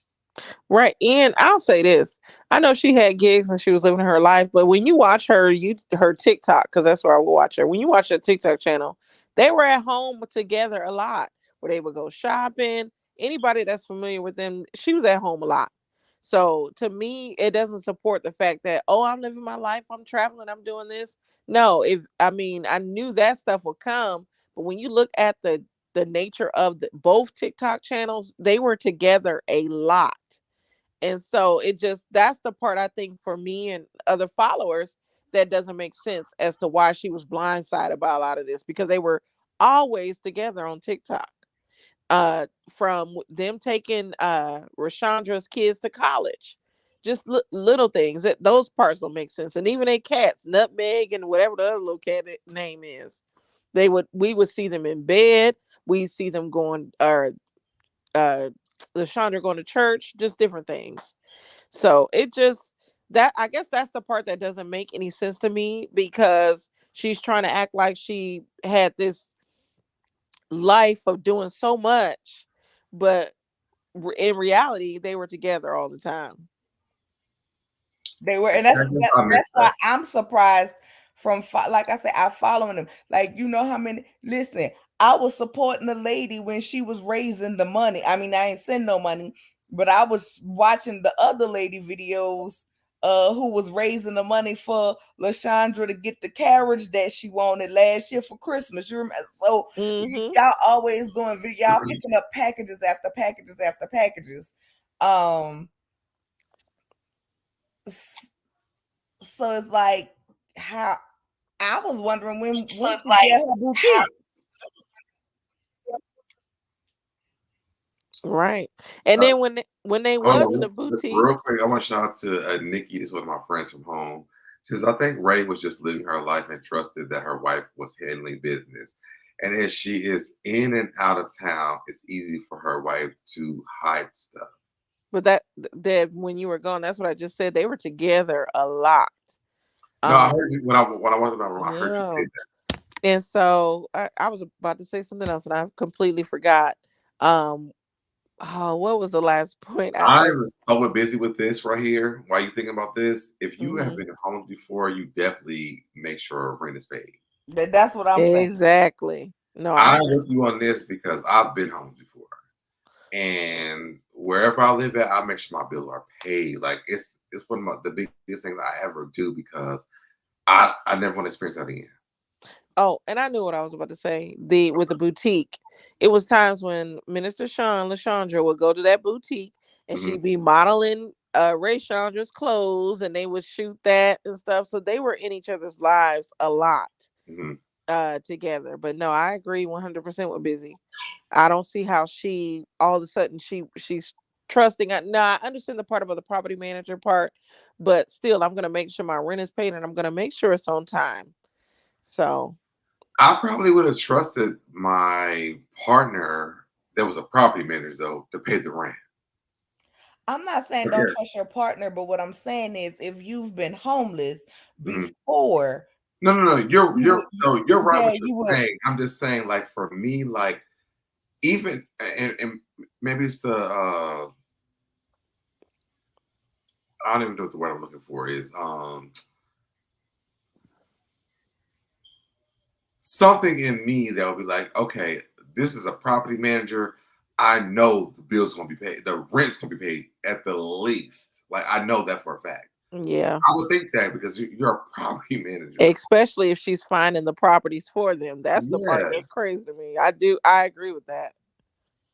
Speaker 3: Right. And I'll say this. I know she had gigs and she was living her life, but when you watch her TikTok, because that's where I will watch her. When you watch her TikTok channel, they were at home together a lot, where they would go shopping. Anybody that's familiar with them, she was at home a lot. So to me, it doesn't support the fact that, oh, I'm living my life, I'm traveling, I'm doing this. No, I knew that stuff would come, but when you look at the nature of both TikTok channels, they were together a lot. And so that's the part, I think, for me and other followers, that doesn't make sense as to why she was blindsided by a lot of this, because they were always together on TikTok. From them taking Raeshandra's kids to college, just little things, that those parts don't make sense. And even their cats, Nutmeg and whatever the other little cat name is, we would see them in bed. We see them going, or Raeshanda going to church, just different things. So I guess that's the part that doesn't make any sense to me, because she's trying to act like she had this life of doing so much, but in reality, they were together all the time.
Speaker 4: They were, and that's why I'm surprised
Speaker 7: from like I said, I following them. Like, you know how many? Listen, I was supporting the lady when she was raising the money. I mean, I ain't send no money, but I was watching the other lady videos who was raising the money for Lashandra to get the carriage that she wanted last year for Christmas. You remember? So y'all always doing video, y'all picking up packages after packages after packages. So it's like, how I was wondering when she get her boutique.
Speaker 3: Right. And then when they was in the boutique.
Speaker 2: Real quick, I want to shout out to Nikki. This is one of my friends from home. She says, I think Ray was just living her life and trusted that her wife was handling business. And as she is in and out of town, it's easy for her wife to hide stuff.
Speaker 3: But that when you were gone, that's what I just said. They were together a lot.
Speaker 2: No, I heard you when I wasn't around. I heard you
Speaker 3: Yeah.
Speaker 2: say that.
Speaker 3: And so I was about to say something else, and I completely forgot. What was the last point?
Speaker 2: I was so busy with this right here. While you thinking about this, if you have
Speaker 3: Mhm.
Speaker 2: been homeless before, you definitely make sure rent is paid.
Speaker 7: That's what I'm saying.
Speaker 3: Exactly. No,
Speaker 2: I'm with you on this because I've been homeless before, and wherever I live at, I make sure my bills are paid. Like it's one of the biggest things I ever do because I never want to experience that again.
Speaker 3: Oh, and I knew what I was about to say. With the boutique, it was times when Minister Sean Lashandra would go to that boutique and she'd be modeling Raeshandra's clothes, and they would shoot that and stuff. So they were in each other's lives a lot together. But no, I agree 100% with Busy. I don't see how she all of a sudden she's trusting. No, I understand the part about the property manager part, but still, I'm gonna make sure my rent is paid and I'm gonna make sure it's on time. So
Speaker 2: I probably would have trusted my partner that was a property manager though to pay the rent.
Speaker 7: I'm not saying don't trust your partner, but what I'm saying is if you've been homeless before.
Speaker 2: No. You're right
Speaker 7: Yeah,
Speaker 2: what you're saying. I'm just saying, like for me, like even and maybe it's the I don't even know what the word I'm looking for is. Something in me that would be like, okay, this is a property manager. I know the bill's gonna be paid, the rent's gonna be paid at the least. Like I know that for a fact.
Speaker 3: yeah,
Speaker 2: I would think that because you're a property manager.
Speaker 3: especially if she's finding the properties for them. That's the part
Speaker 2: Yeah.
Speaker 3: that's crazy to me. I agree with that.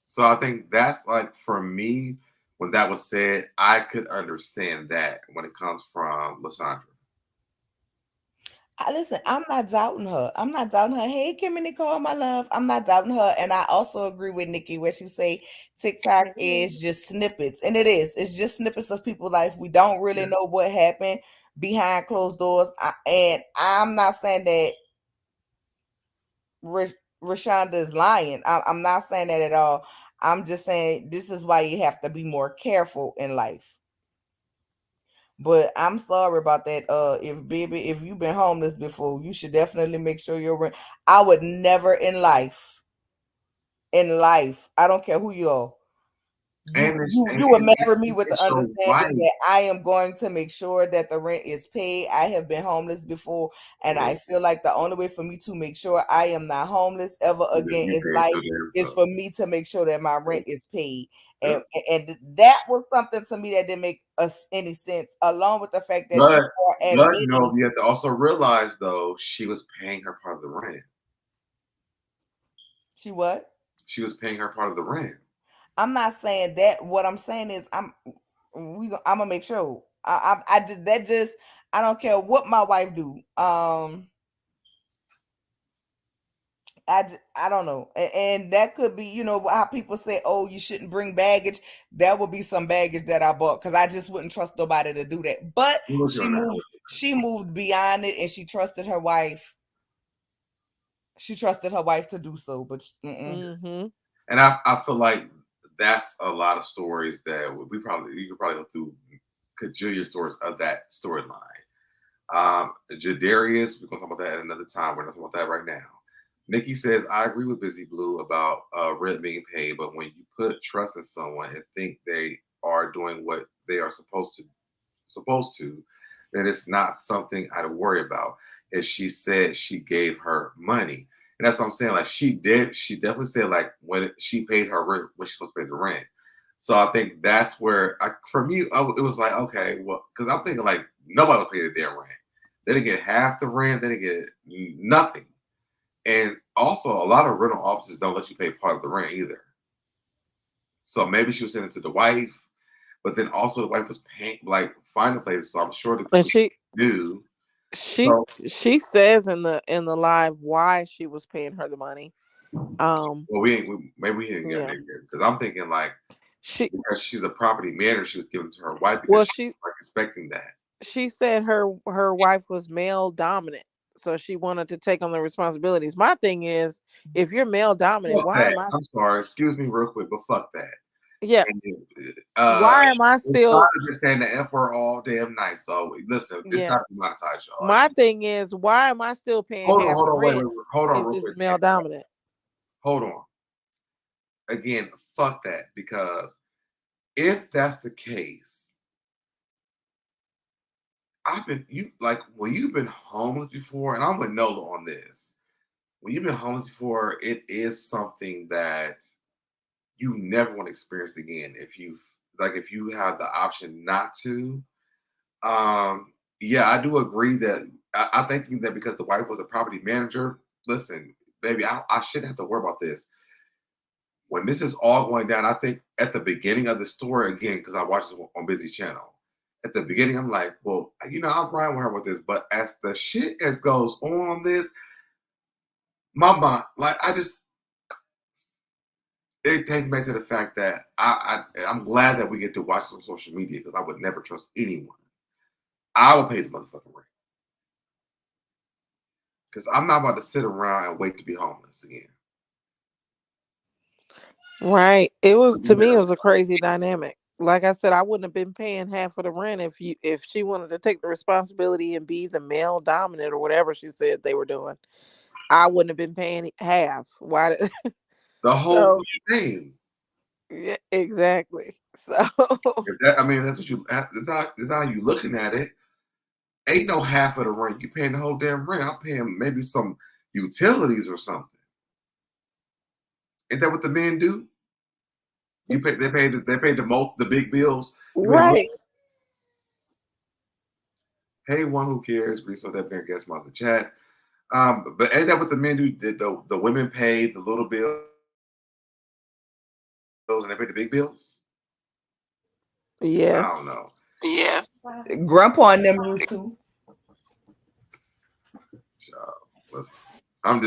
Speaker 2: So I think that's like for me, when that was said, I could understand that when it comes from Lashandra.
Speaker 7: Listen, I'm not doubting her. I'm not doubting her. Hey, Kimmy Nicole, my love. I'm not doubting her. And I also agree with Nikki where she say TikTok is just snippets. And it is. It's just snippets of people's life. We don't really know what happened behind closed doors. And I'm not saying that Raeshanda is lying. I'm not saying that at all. I'm just saying this is why you have to be more careful in life. But I'm sorry about that. If you've been homeless before, you should definitely make sure you're rent. I would never in life, I don't care who you are. You would marry me with the understanding that I am going to make sure that the rent is paid. I have been homeless before, and I feel like the only way for me to make sure I am not homeless ever again is for me to make sure that my rent is paid. And that was something to me that didn't make us any sense, along with the fact that
Speaker 2: You have to also realize though, she was paying her part of the rent.
Speaker 7: She what?
Speaker 2: She was paying her part of the rent.
Speaker 7: I'm not saying that. What I'm saying is I'm gonna make sure. I don't care what my wife do. I don't know, and that could be, you know, how people say, oh, you shouldn't bring baggage. That would be some baggage that I bought because I just wouldn't trust nobody to do that. But she moved beyond it, and she trusted her wife. She trusted her wife to do so, but
Speaker 2: and I feel like that's a lot of stories that you could probably go through cajillion stories of that storyline. Jadarius, we're gonna talk about that at another time. We're not talking about that right now. Nikki says, I agree with Busy Blue about rent being paid, but when you put trust in someone and think they are doing what they are supposed to, then it's not something I'd worry about. And she said she gave her money. And that's what I'm saying. Like she definitely said like when she paid her rent, when she's supposed to pay the rent. So I think that's where, for me, it was like, okay, well, because I'm thinking like nobody will pay their rent. They didn't get half the rent. They didn't get nothing. And also, a lot of rental offices don't let you pay part of the rent either. So maybe she was sending it to the wife, but then also the wife was paying, like, find the place. So I'm sure the
Speaker 3: And
Speaker 2: police knew. So,
Speaker 3: she says in the live why she was paying her the money.
Speaker 2: well, maybe we didn't get there because I'm thinking like because she's a property manager, she was giving it to her wife because she was like expecting that.
Speaker 3: She said her wife was male dominant, so she wanted to take on the responsibilities. My thing is, if you're male dominant, why am I?
Speaker 2: I'm sorry, excuse me, real quick, but fuck that.
Speaker 3: Yeah. Why am I still
Speaker 2: just saying the F word all damn night? So listen, it's not monetized, y'all.
Speaker 3: My thing is, why am I still paying
Speaker 2: hold
Speaker 3: half
Speaker 2: on,
Speaker 3: the rent?
Speaker 2: Hold on,
Speaker 3: if
Speaker 2: real
Speaker 3: it's
Speaker 2: quick.
Speaker 3: Male dominant.
Speaker 2: Hold on. Again, fuck that, because if that's the case, when you've been homeless before, and I'm with Nola on this. When you've been homeless before, it is something that you never want to experience again. If you have the option not to, yeah, I do agree that I think that because the wife was a property manager. Listen, baby, I shouldn't have to worry about this. When this is all going down, I think at the beginning of the story, again, because I watched it on Busy Channel, at the beginning, I'm like, well, I'm riding with her with this. But as the shit as goes on this, my mind, like, it takes me back to the fact that I'm glad that we get to watch this on social media because I would never trust anyone. I will pay the motherfucking rent. Because I'm not about to sit around and wait to be homeless again.
Speaker 3: Right. It was, to me, it was a crazy dynamic. Like I said, I wouldn't have been paying half of the rent if she wanted to take the responsibility and be the male dominant or whatever she said they were doing. I wouldn't have been paying half. Why?
Speaker 2: The whole thing.
Speaker 3: Yeah, exactly. So
Speaker 2: that's what you. That's how you looking at it. Ain't no half of the rent. You paying the whole damn rent. I'm paying maybe some utilities or something. Ain't that what the men do? They pay the big bills.
Speaker 3: Right.
Speaker 2: Hey, one who cares? Grease SoDebNair guest the chat. But ain't that what the men do? The women pay the little bills and they pay the big bills?
Speaker 3: Yes.
Speaker 2: I don't know.
Speaker 3: Yes.
Speaker 7: Grandpa and them used to.
Speaker 2: I'm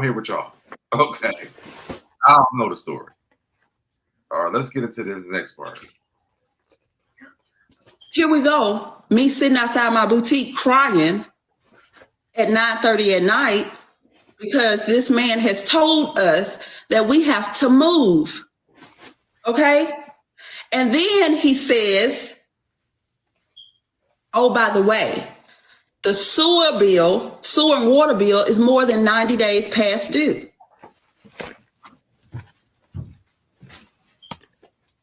Speaker 2: here with y'all. Okay. I don't know the story. All right, let's get into this next part.
Speaker 5: Here we go. Me sitting outside my boutique crying at 9:30 at night because this man has told us that we have to move. Okay? And then he says, oh, by the way, the sewer and water bill is more than 90 days past due.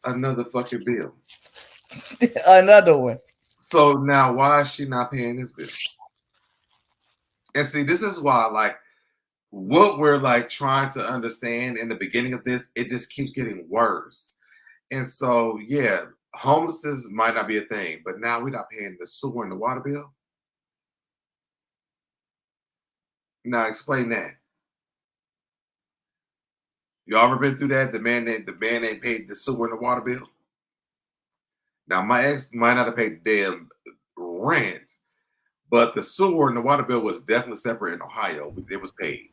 Speaker 2: Another fucking bill.
Speaker 7: Another one.
Speaker 2: So now why is she not paying this bill? And see, this is why, like, what we're like trying to understand in the beginning of this, it just keeps getting worse. And so, yeah, homelessness might not be a thing, but now we're not paying the sewer and the water bill. Now explain that. Y'all ever been through that? The man ain't paid the sewer and the water bill. Now my ex might not have paid the damn rent, but the sewer and the water bill was definitely separate in Ohio. It was paid.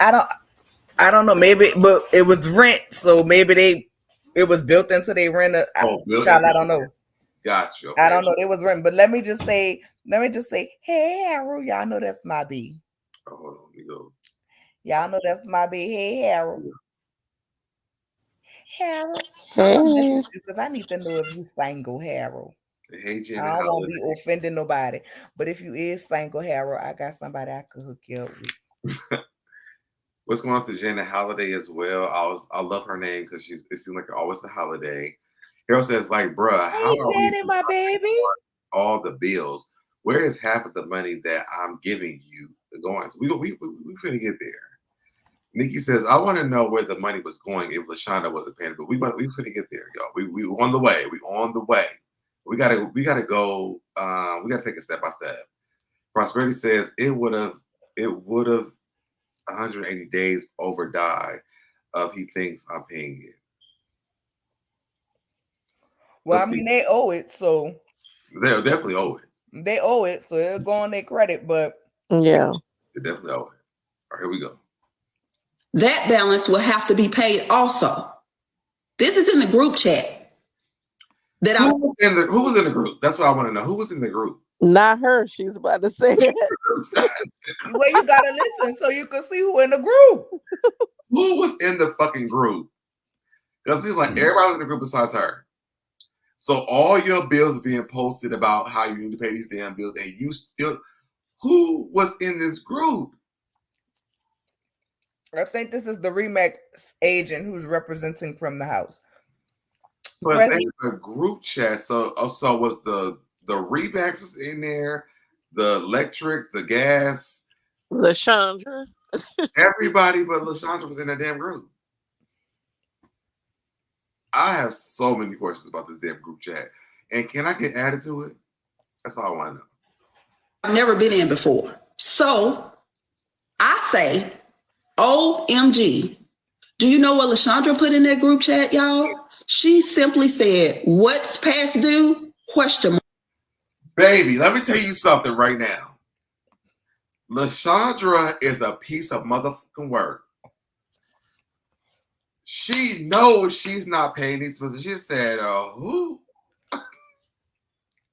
Speaker 7: I don't know. Maybe, but it was rent, so maybe it was built into their rent. Child, I don't know.
Speaker 2: Gotcha. Okay.
Speaker 7: I don't know. It was rent, but let me just say, hey Harold, y'all know that's my B.
Speaker 2: Oh, hold on, let me go.
Speaker 7: Y'all know that's my B. Hey Harold. Yeah. Harold,
Speaker 3: hey.
Speaker 7: Because I need to know if you single, Harold.
Speaker 2: Hey, Jen,
Speaker 7: I don't want to be offending nobody, but if you is single, Harold, I got somebody I could hook you up with.
Speaker 2: What's going on to Janet Holiday as well? I love her name because it seems like always a holiday. Harold says, like, bruh, how
Speaker 7: Hey,
Speaker 2: are
Speaker 7: Janet,
Speaker 2: we
Speaker 7: my baby.
Speaker 2: all the bills? Where is half of the money that I'm giving you going? We finna get there. Nikki says, I want to know where the money was going if Raeshanda wasn't paying, but we finna get there, y'all. We on the way. We on the way. We gotta go. We gotta take it step by step. Prosperity says it would have 180 days over die if he thinks I'm paying it.
Speaker 7: Well, I mean, they owe it, so
Speaker 2: they'll definitely owe it.
Speaker 7: They owe it, so it'll go on their credit, but
Speaker 3: yeah,
Speaker 2: they definitely owe it. All right, here we go.
Speaker 5: That balance will have to be paid also. This is in the group chat.
Speaker 2: Who was in the group? That's what I want to know. Who was in the group?
Speaker 3: Not her. She's about to say it.
Speaker 7: Well, you gotta listen so you can see who in the group.
Speaker 2: Who was in the fucking group? Because it's like everybody was in the group besides her. So all your bills are being posted about how you need to pay these damn bills, and you still. Who was in this group?
Speaker 7: I think this is the Remax agent who's representing from the house.
Speaker 2: But they a group chat. So was the Remax in there, the electric, the gas,
Speaker 3: Raeshanda.
Speaker 2: everybody but Raeshanda was in that damn group. I have so many questions about this damn group chat. And can I get added to it? That's all I want to know.
Speaker 5: I've never been in before. So I say, OMG. Do you know what Raeshanda put in that group chat, y'all? She simply said, what's past due? Question mark.
Speaker 2: Baby, let me tell you something right now. Raeshanda is a piece of motherfucking work. She knows she's not paying these bills. She said, who?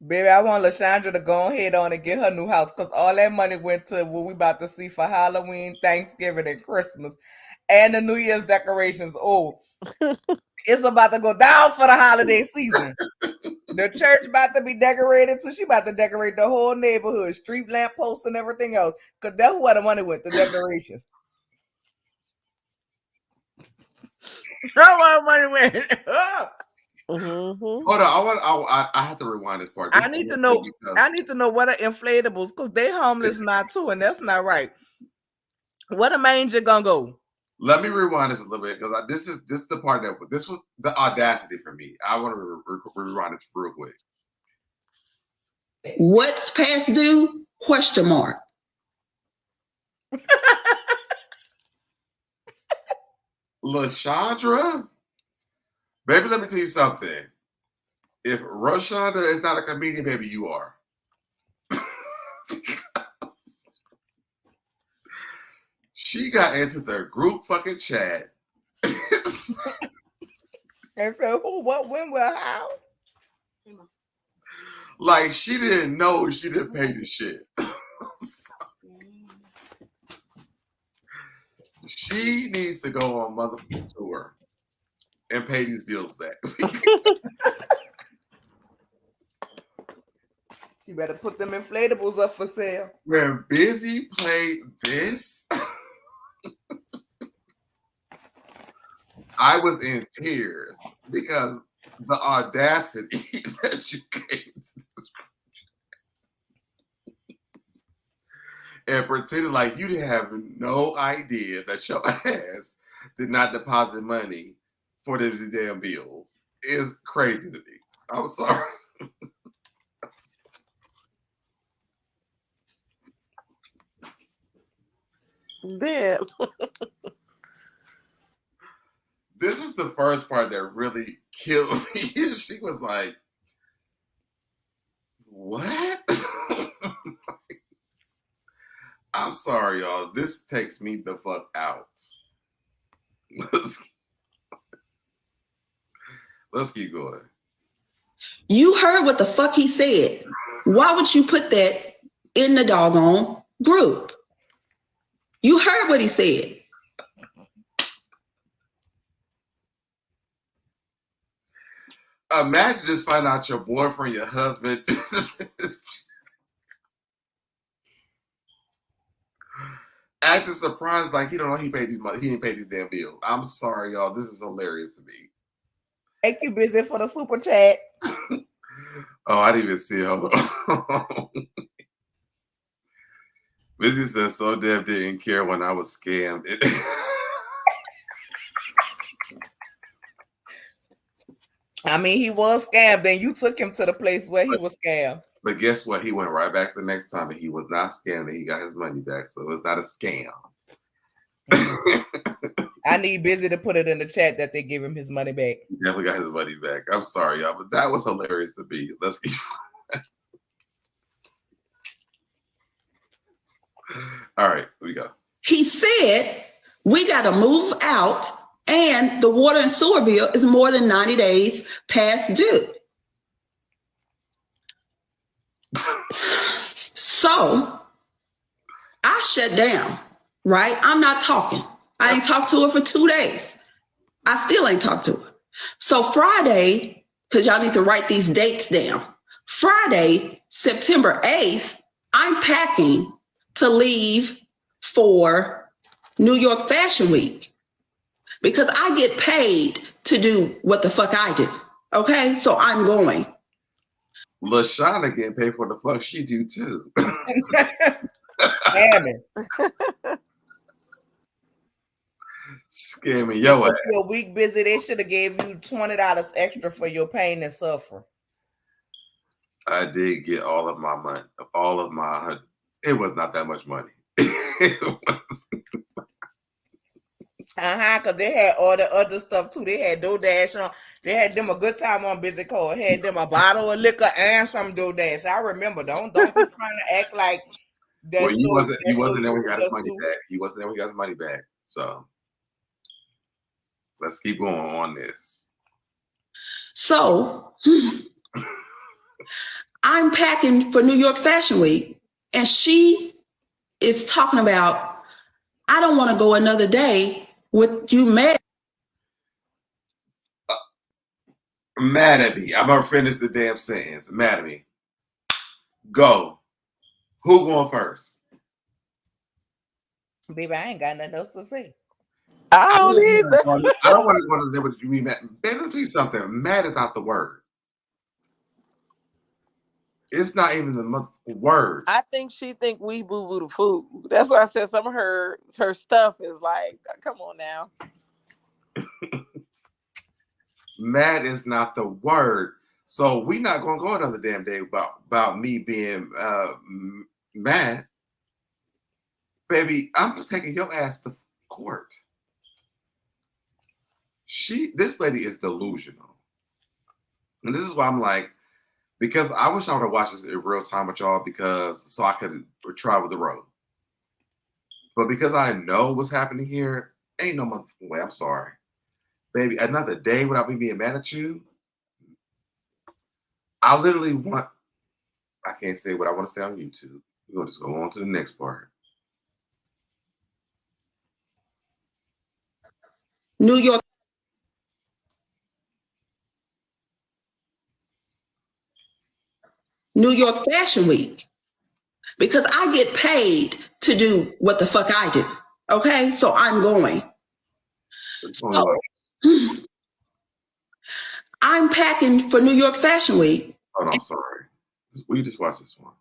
Speaker 7: Baby, I want Raeshanda to go ahead on and get her new house because all that money went to what we about to see for Halloween, Thanksgiving, and Christmas. And the New Year's decorations. Oh, it's about to go down for the holiday season. The church about to be decorated, so she about to decorate the whole neighborhood, street lamp posts and everything else. Because that's where the money went, the decoration. That's where the money went.
Speaker 2: Hold on, I have to rewind this part.
Speaker 7: I need to know what are inflatables because they homeless now too, and that's not right. Where the manger gonna go?
Speaker 2: Let me rewind this a little bit because this is the part that this was the audacity for me. I want to rewind this real quick.
Speaker 5: What's past due? Question mark.
Speaker 2: Raeshanda, baby, let me tell you something. If Raeshanda is not a comedian, baby, you are. She got into the group fucking chat.
Speaker 7: And so who, what, when, where, how?
Speaker 2: Like she didn't know she didn't pay the shit. She needs to go on motherfucking tour and pay these bills back.
Speaker 7: You better put them inflatables up for sale.
Speaker 2: When Busy played this, I was in tears because the audacity that you gave to this and pretended like you didn't have no idea that your ass did not deposit money for the damn bills is crazy to me. I'm sorry.
Speaker 3: Damn.
Speaker 2: This is the first part that really killed me. She was like, what? I'm sorry, y'all. This takes me the fuck out. Let's keep going.
Speaker 5: You heard what the fuck he said. Why would you put that in the doggone group? You heard what he said.
Speaker 2: Imagine just finding out your boyfriend, your husband, acting surprised like he don't know he paid these money. He didn't pay these damn bills. I'm sorry, y'all. This is hilarious to me.
Speaker 7: Thank you, Busy, for the super chat.
Speaker 2: Oh, I didn't even see it. Hold on. Busy says, "So Deb didn't care when I was scammed."
Speaker 7: I mean, he was scammed. Then you took him to the place where he was scammed.
Speaker 2: But guess what? He went right back the next time, and he was not scammed, and he got his money back. So it's not a scam.
Speaker 7: I need Busy to put it in the chat that they give him his money back.
Speaker 2: He definitely got his money back. I'm sorry, y'all, but that was hilarious to me. Let's keep. All right, here we go.
Speaker 5: He said, we got to move out, and the water and sewer bill is more than 90 days past due. So I shut down, right? I'm not talking. I ain't talked to her for 2 days. I still ain't talked to her. So Friday, because y'all need to write these dates down. Friday, September 8th, I'm packing to leave for New York Fashion Week because I get paid to do what the fuck I do. Okay, so I'm going.
Speaker 2: Raeshanda getting paid for the fuck she do too.
Speaker 7: Scamming.
Speaker 2: Scamming yo ass.
Speaker 7: Your week Busy, they should have gave you $20 extra for your pain and suffering.
Speaker 2: I did get all of my money, it was not that much money.
Speaker 7: Because they had all the other stuff too. They had DoorDash on. They had them a good time on Busy Card. Had them a bottle of liquor and some DoorDash. I remember. Don't be trying to act like that.
Speaker 2: Well, he wasn't there when he got his money back. He wasn't there when he got his money back. So let's keep going on this.
Speaker 5: So I'm packing for New York Fashion Week, and she is talking about, I don't want to go another day with you mad.
Speaker 2: Mad at me. I'm gonna finish the damn sentence. Mad at me. Go. Who going first?
Speaker 7: Baby, I ain't got nothing else to say.
Speaker 3: I don't either.
Speaker 2: I don't want to go to there with you. Mad. Let me tell you something. Mad is not the word. It's not even the word.
Speaker 3: I think she think we boo boo the food. That's why I said some of her stuff is like, come on now.
Speaker 2: Mad is not the word. So we not gonna go another damn day about me being mad. Baby, I'm just taking your ass to court. This lady is delusional. And this is why I'm like, because I wish I would have watched this in real time with y'all so I could travel the road. But because I know what's happening here, ain't no motherfucking way. I'm sorry. Baby, another day without me being mad at you. I can't say what I want to say on YouTube. We're going to just go on to the next part.
Speaker 5: New York Fashion Week because I get paid to do what the fuck I do. Okay, so I'm going. So, I'm packing for New York Fashion Week.
Speaker 2: Oh, I'm sorry. We just watched this one.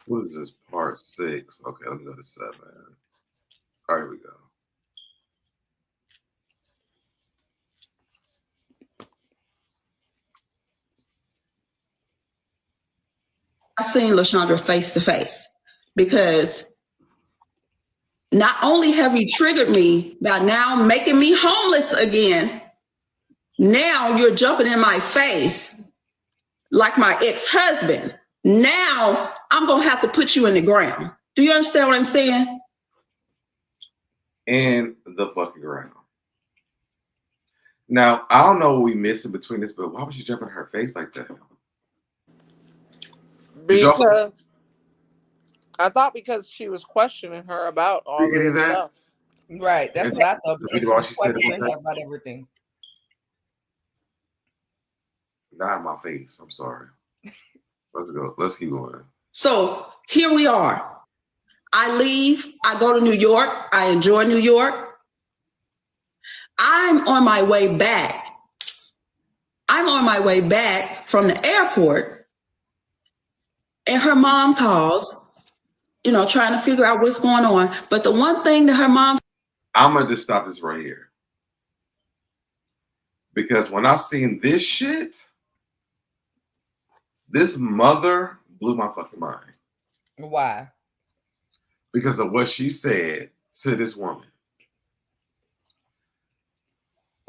Speaker 2: What is this? Part 6. Okay, let me go to 7. All right, here we go.
Speaker 5: I seen Raeshanda face to face because not only have you triggered me by now making me homeless again, now you're jumping in my face like my ex-husband. Now I'm going to have to put you in the ground. Do you understand what I'm saying?
Speaker 2: In the fucking ground. Now, I don't know what we missed in between this, but why would she jump in her face like that?
Speaker 3: Because I thought because she was questioning her about all this stuff.
Speaker 7: Right, that's what I thought. Because she was questioning her about everything.
Speaker 2: Not in my face. I'm sorry. Let's go. Let's keep going.
Speaker 5: So here we are. I leave. I go to New York. I enjoy New York. I'm on my way back I'm on my way back from the airport, and her mom calls, trying to figure out what's going on. But the one thing that her mom...
Speaker 2: I'm going to just stop this right here. Because when I seen this shit, this mother blew my fucking mind.
Speaker 7: Why?
Speaker 2: Because of what she said to this woman.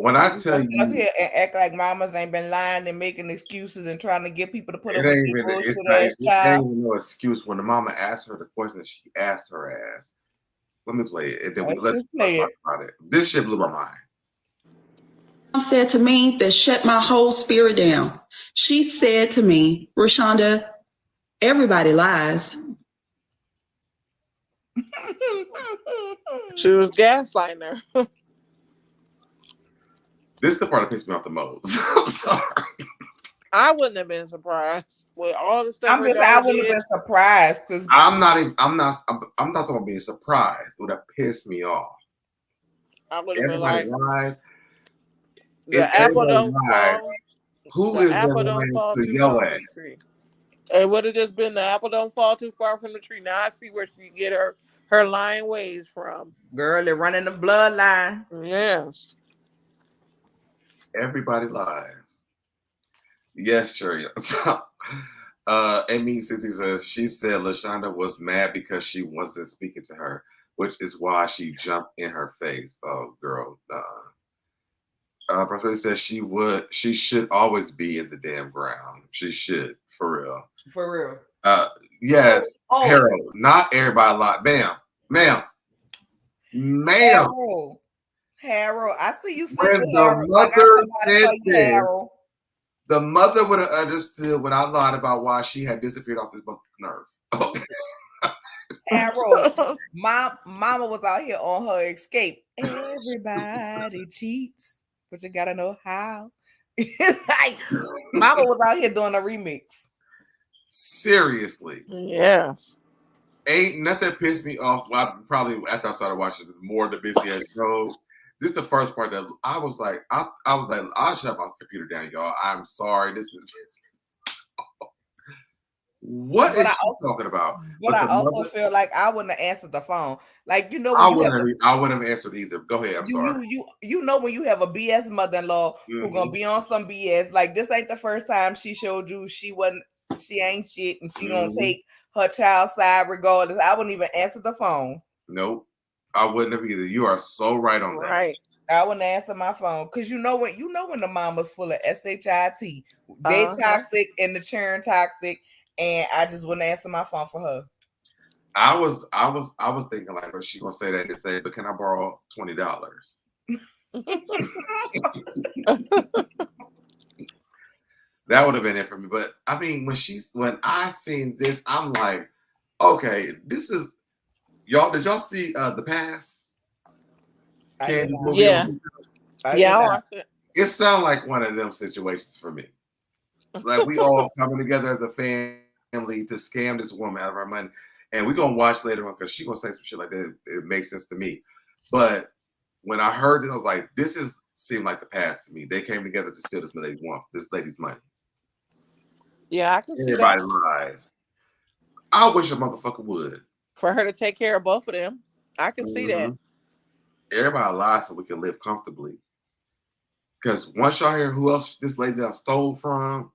Speaker 2: When I tell you,
Speaker 7: up here and act like mamas ain't been lying and making excuses and trying to get people to put up
Speaker 2: it
Speaker 7: with
Speaker 2: ain't even no excuse. When the mama asked her the question that she asked her ass, let me play it, and then let's talk about it. This shit blew my mind.
Speaker 5: Mom said to me that shut my whole spirit down. She said to me, Raeshanda, everybody lies.
Speaker 3: She was gaslighting her.
Speaker 2: This is the part that pissed me off the most. I'm sorry.
Speaker 3: I wouldn't have been surprised with all the stuff.
Speaker 7: I wouldn't have been surprised because
Speaker 2: I'm not talking about being surprised. It would have pissed me off.
Speaker 3: I would have been like,
Speaker 2: lies.
Speaker 3: The apple don't fall.
Speaker 2: Who is apple don't fall too far from the
Speaker 3: tree? It would have just been the apple don't fall too far from the tree. Now I see where she get her lying ways from.
Speaker 7: Girl, they're running the bloodline.
Speaker 3: Yes.
Speaker 2: Everybody lies. Yes, sure. Amy Cynthia says she said Raeshanda was mad because she wasn't speaking to her, which is why she jumped in her face. Oh, girl. Professor says she should always be in the damn ground. She should, for real.
Speaker 7: For real.
Speaker 2: Yes, Harold. Not everybody lie. Ma'am.
Speaker 7: Harold, I see you
Speaker 2: When
Speaker 7: Harold.
Speaker 2: Harold. The mother would have understood when I lied about why she had disappeared off this nerve. Okay.
Speaker 7: Harold, mama was out here on her escape. Everybody cheats, but you gotta know how. Like, mama was out here doing a remix.
Speaker 2: Seriously.
Speaker 3: Yes.
Speaker 2: Ain't nothing pissed me off. Well, probably after I started watching more the busy as show. This is the first part that I was like, I'll shut my computer down, y'all. I'm sorry. This is what is she talking about?
Speaker 7: But I also feel like I wouldn't have answered the phone. Like,
Speaker 2: I wouldn't have answered either. Go ahead. I'm sorry.
Speaker 7: You know when you have a BS mother-in-law who's gonna be on some BS, like this ain't the first time she showed you she ain't shit and she gonna take her child's side regardless. I wouldn't even answer the phone.
Speaker 2: Nope. I wouldn't have either. You are so right on that.
Speaker 3: Right.
Speaker 7: I wouldn't answer my phone because you know when the mama's full of shit, they toxic and the churn toxic, and I just wouldn't answer my phone for her.
Speaker 2: I was thinking like, is she gonna say that and say, but can I borrow $20? That would have been it for me. But I mean, when I seen this, I'm like, okay, this is. Y'all, did y'all see The Pass?
Speaker 3: Yeah. I watched it.
Speaker 2: It sounded like one of them situations for me. Like we all coming together as a family to scam this woman out of our money. And we're going to watch later on because she's going to say some shit like that. It makes sense to me. But when I heard it, I was like, seemed like The Pass to me. They came together to steal this lady's money.
Speaker 3: Yeah, I can see that.
Speaker 2: Everybody lies. I wish a motherfucker would.
Speaker 3: For her to take care of both of them. I can see that.
Speaker 2: Everybody lies so we can live comfortably. Because once y'all hear who else this lady done stole from,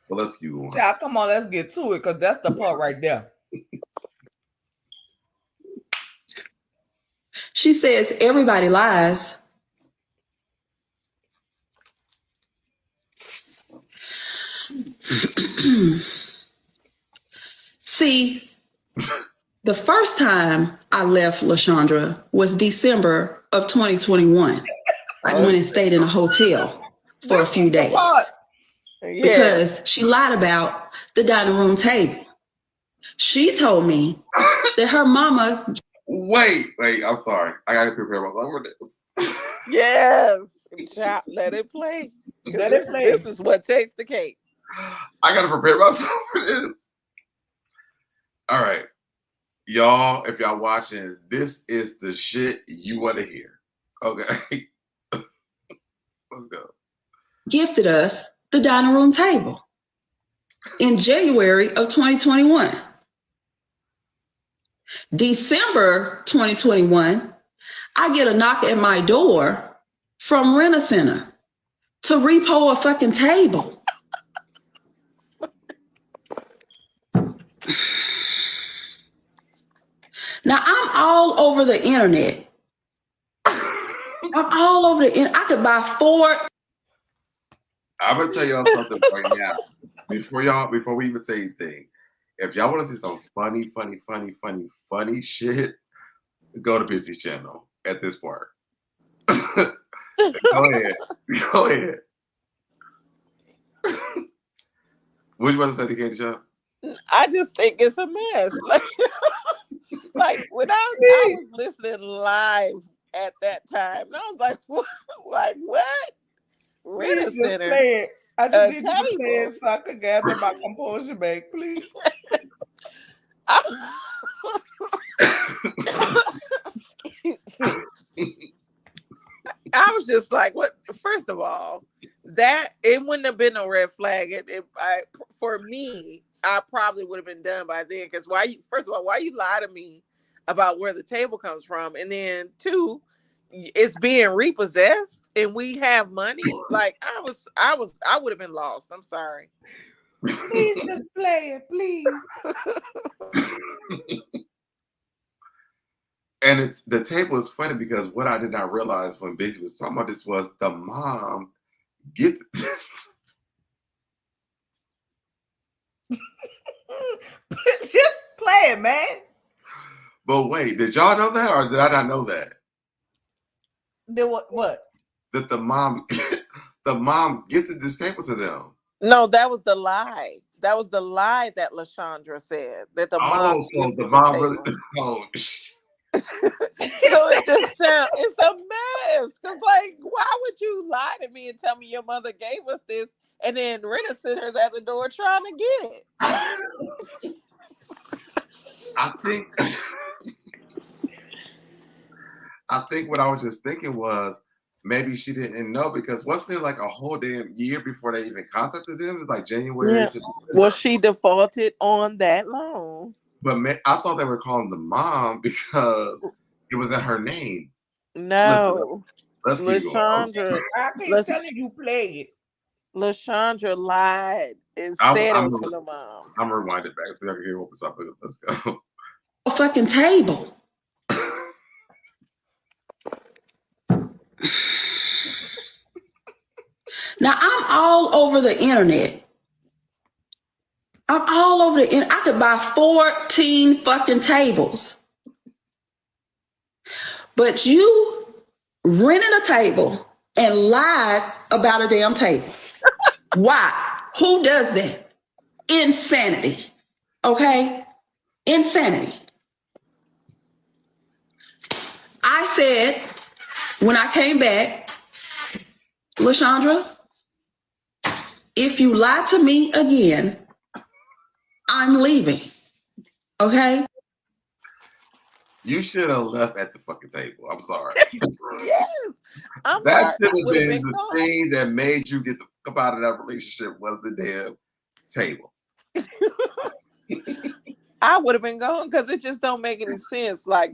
Speaker 2: well, let's get on.
Speaker 7: Yeah, come on, let's get to it because that's the part right there.
Speaker 5: She says everybody lies. See, the first time I left Raeshanda was December of 2021. I went and stayed in a hotel for a few days because she lied about the dining room table. She told me that her mama...
Speaker 2: Wait, I'm sorry. I got to prepare myself for this.
Speaker 3: Yes. Let it play. This is what takes the cake.
Speaker 2: I got to prepare myself for this. All right. Y'all, if y'all watching, this is the shit you want to hear. Okay. Let's go.
Speaker 5: Gifted us the dining room table in January of 2021. December 2021, I get a knock at my door from Rent-A-Center to repo a fucking table. Now, I'm all over the internet. I'm all over the internet. I could buy 4.
Speaker 2: I'm gonna tell y'all something right now. Before we even say anything, if y'all want to see some funny shit, go to Busy Channel at this part. Go ahead. What you want to say to Katie Shaw?
Speaker 3: I just think it's a mess. Like when I was listening live at that time, and I was like, what? Like what? Rent-A-Center.
Speaker 7: I just need you to say it so I can gather my composure back, please.
Speaker 3: I was just like, what? First of all, that it wouldn't have been no red flag. For me, I probably would have been done by then. Because first of all, why you lie to me about where the table comes from, and then 2, it's being repossessed, and we have money. Like I would have been lost. I'm sorry.
Speaker 7: Please just play it, please.
Speaker 2: And the table is funny because what I did not realize when Busy was talking about this was the mom get this.
Speaker 7: Just play it, man.
Speaker 2: But wait, did y'all know that or did I not know that?
Speaker 7: What?
Speaker 2: That the mom gifted this table to them.
Speaker 3: No, that was the lie. That was the lie that LaShondra said. That the mom.
Speaker 2: So the mom really. Oh.
Speaker 3: So it's a mess. Cause like, why would you lie to me and tell me your mother gave us this, and then Rent-A-Center's at the door trying to get it?
Speaker 2: I think what I was just thinking was maybe she didn't know because wasn't it like a whole damn year before they even contacted them? It was like January to December.
Speaker 3: Well, she defaulted on that loan.
Speaker 2: But I thought they were calling the mom because it was in her name.
Speaker 3: No.
Speaker 2: Let's
Speaker 3: LaShondra.
Speaker 7: I keep telling you, play it.
Speaker 3: LaShondra lied and said it was for the mom.
Speaker 2: I'm gonna rewind it back so I can hear what was up. Let's go.
Speaker 5: A fucking table. Now, I'm all over the internet. I could buy 14 fucking tables. But you rented a table and lied about a damn table. Why? Who does that? Insanity. Okay? Insanity. I said, when I came back, LaShondra, if you lie to me again, I'm leaving. Okay?
Speaker 2: You should have left at the fucking table. I'm sorry.
Speaker 3: Yes.
Speaker 2: That should have been the thing that made you get the fuck out of that relationship was the damn table.
Speaker 3: I would have been gone because it just don't make any sense. Like,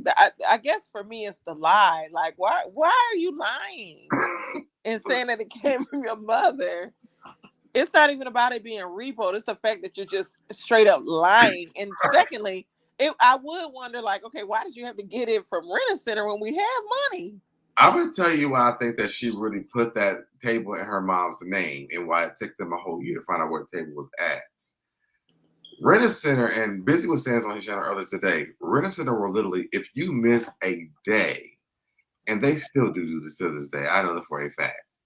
Speaker 3: I guess for me, it's the lie. Like, why are you lying and saying that it came from your mother? It's not even about it being repoed. It's the fact that you're just straight up lying. And secondly, I would wonder, like, okay, why did you have to get it from Rent-A-Center when we have money?
Speaker 2: I'm going to tell you why I think that she really put that table in her mom's name and why it took them a whole year to find out where the table was at. Rent-A-Center, and Busy was saying on his channel earlier today, Rent-A-Center will literally, if you miss a day, and they still do this to this day, I know that for a fact,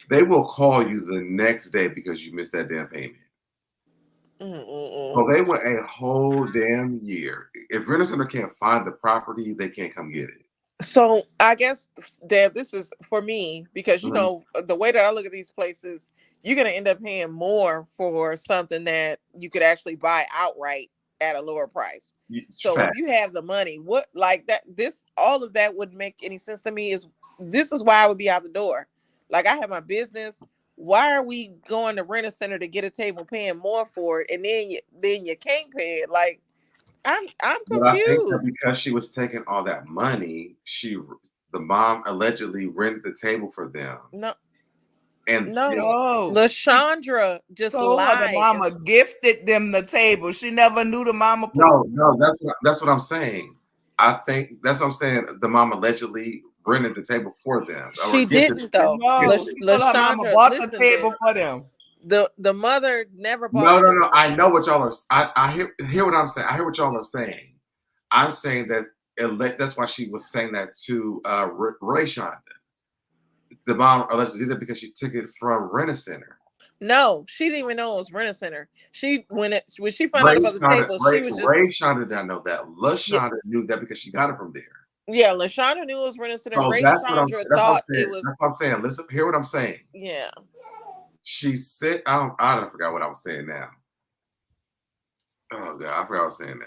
Speaker 2: they will call you the next day because you missed that damn payment. So they went a whole damn year. If Rent-A-Center can't find the property, they can't come get it.
Speaker 3: So I guess, Deb, this is for me because, you know, the way that I look at these places, you're going to end up paying more for something that you could actually buy outright at a lower price. So if you have the money, all of that wouldn't make any sense to me. This is why I would be out the door. Like, I have my business. why are we going to rent a center to get a table, paying more for it, and then you can't pay it? Like, I'm
Speaker 2: But I think that
Speaker 3: confused.
Speaker 2: because she was taking all that money, the mom allegedly rented the table for them.
Speaker 3: No,
Speaker 2: And
Speaker 7: No.
Speaker 3: LaShondra just
Speaker 7: Told her the
Speaker 3: lied.
Speaker 7: mama gifted them the table. She never knew the mama put
Speaker 2: no, that's what I'm saying. I think that's what I'm saying. The mom allegedly rented the table for them, or
Speaker 3: She
Speaker 2: gifted
Speaker 3: didn't though.
Speaker 7: No, she told her mama
Speaker 3: LaShondra,
Speaker 7: bought the
Speaker 3: listen,
Speaker 7: table
Speaker 3: babe.
Speaker 7: for them.
Speaker 3: The mother never bought
Speaker 2: No.
Speaker 3: tables.
Speaker 2: I know what y'all are. I hear what I'm saying. I hear what y'all are saying. I'm saying that that's why she was saying that to Raeshanda. The mom allegedly did it because she took it from Rent a Center.
Speaker 3: No, she didn't even know it was Rent a Center. When she found out about the table, she was just
Speaker 2: Raeshanda did not know that. LaShonda knew that because she got it from there.
Speaker 3: Yeah, LaShondra knew it was Rent a Center.
Speaker 2: So
Speaker 3: Raeshanda thought it was.
Speaker 2: That's what I'm saying. Listen, hear what I'm saying.
Speaker 3: Yeah.
Speaker 2: She said, I don't forgot what I was saying now. Oh God, I forgot what I was saying now.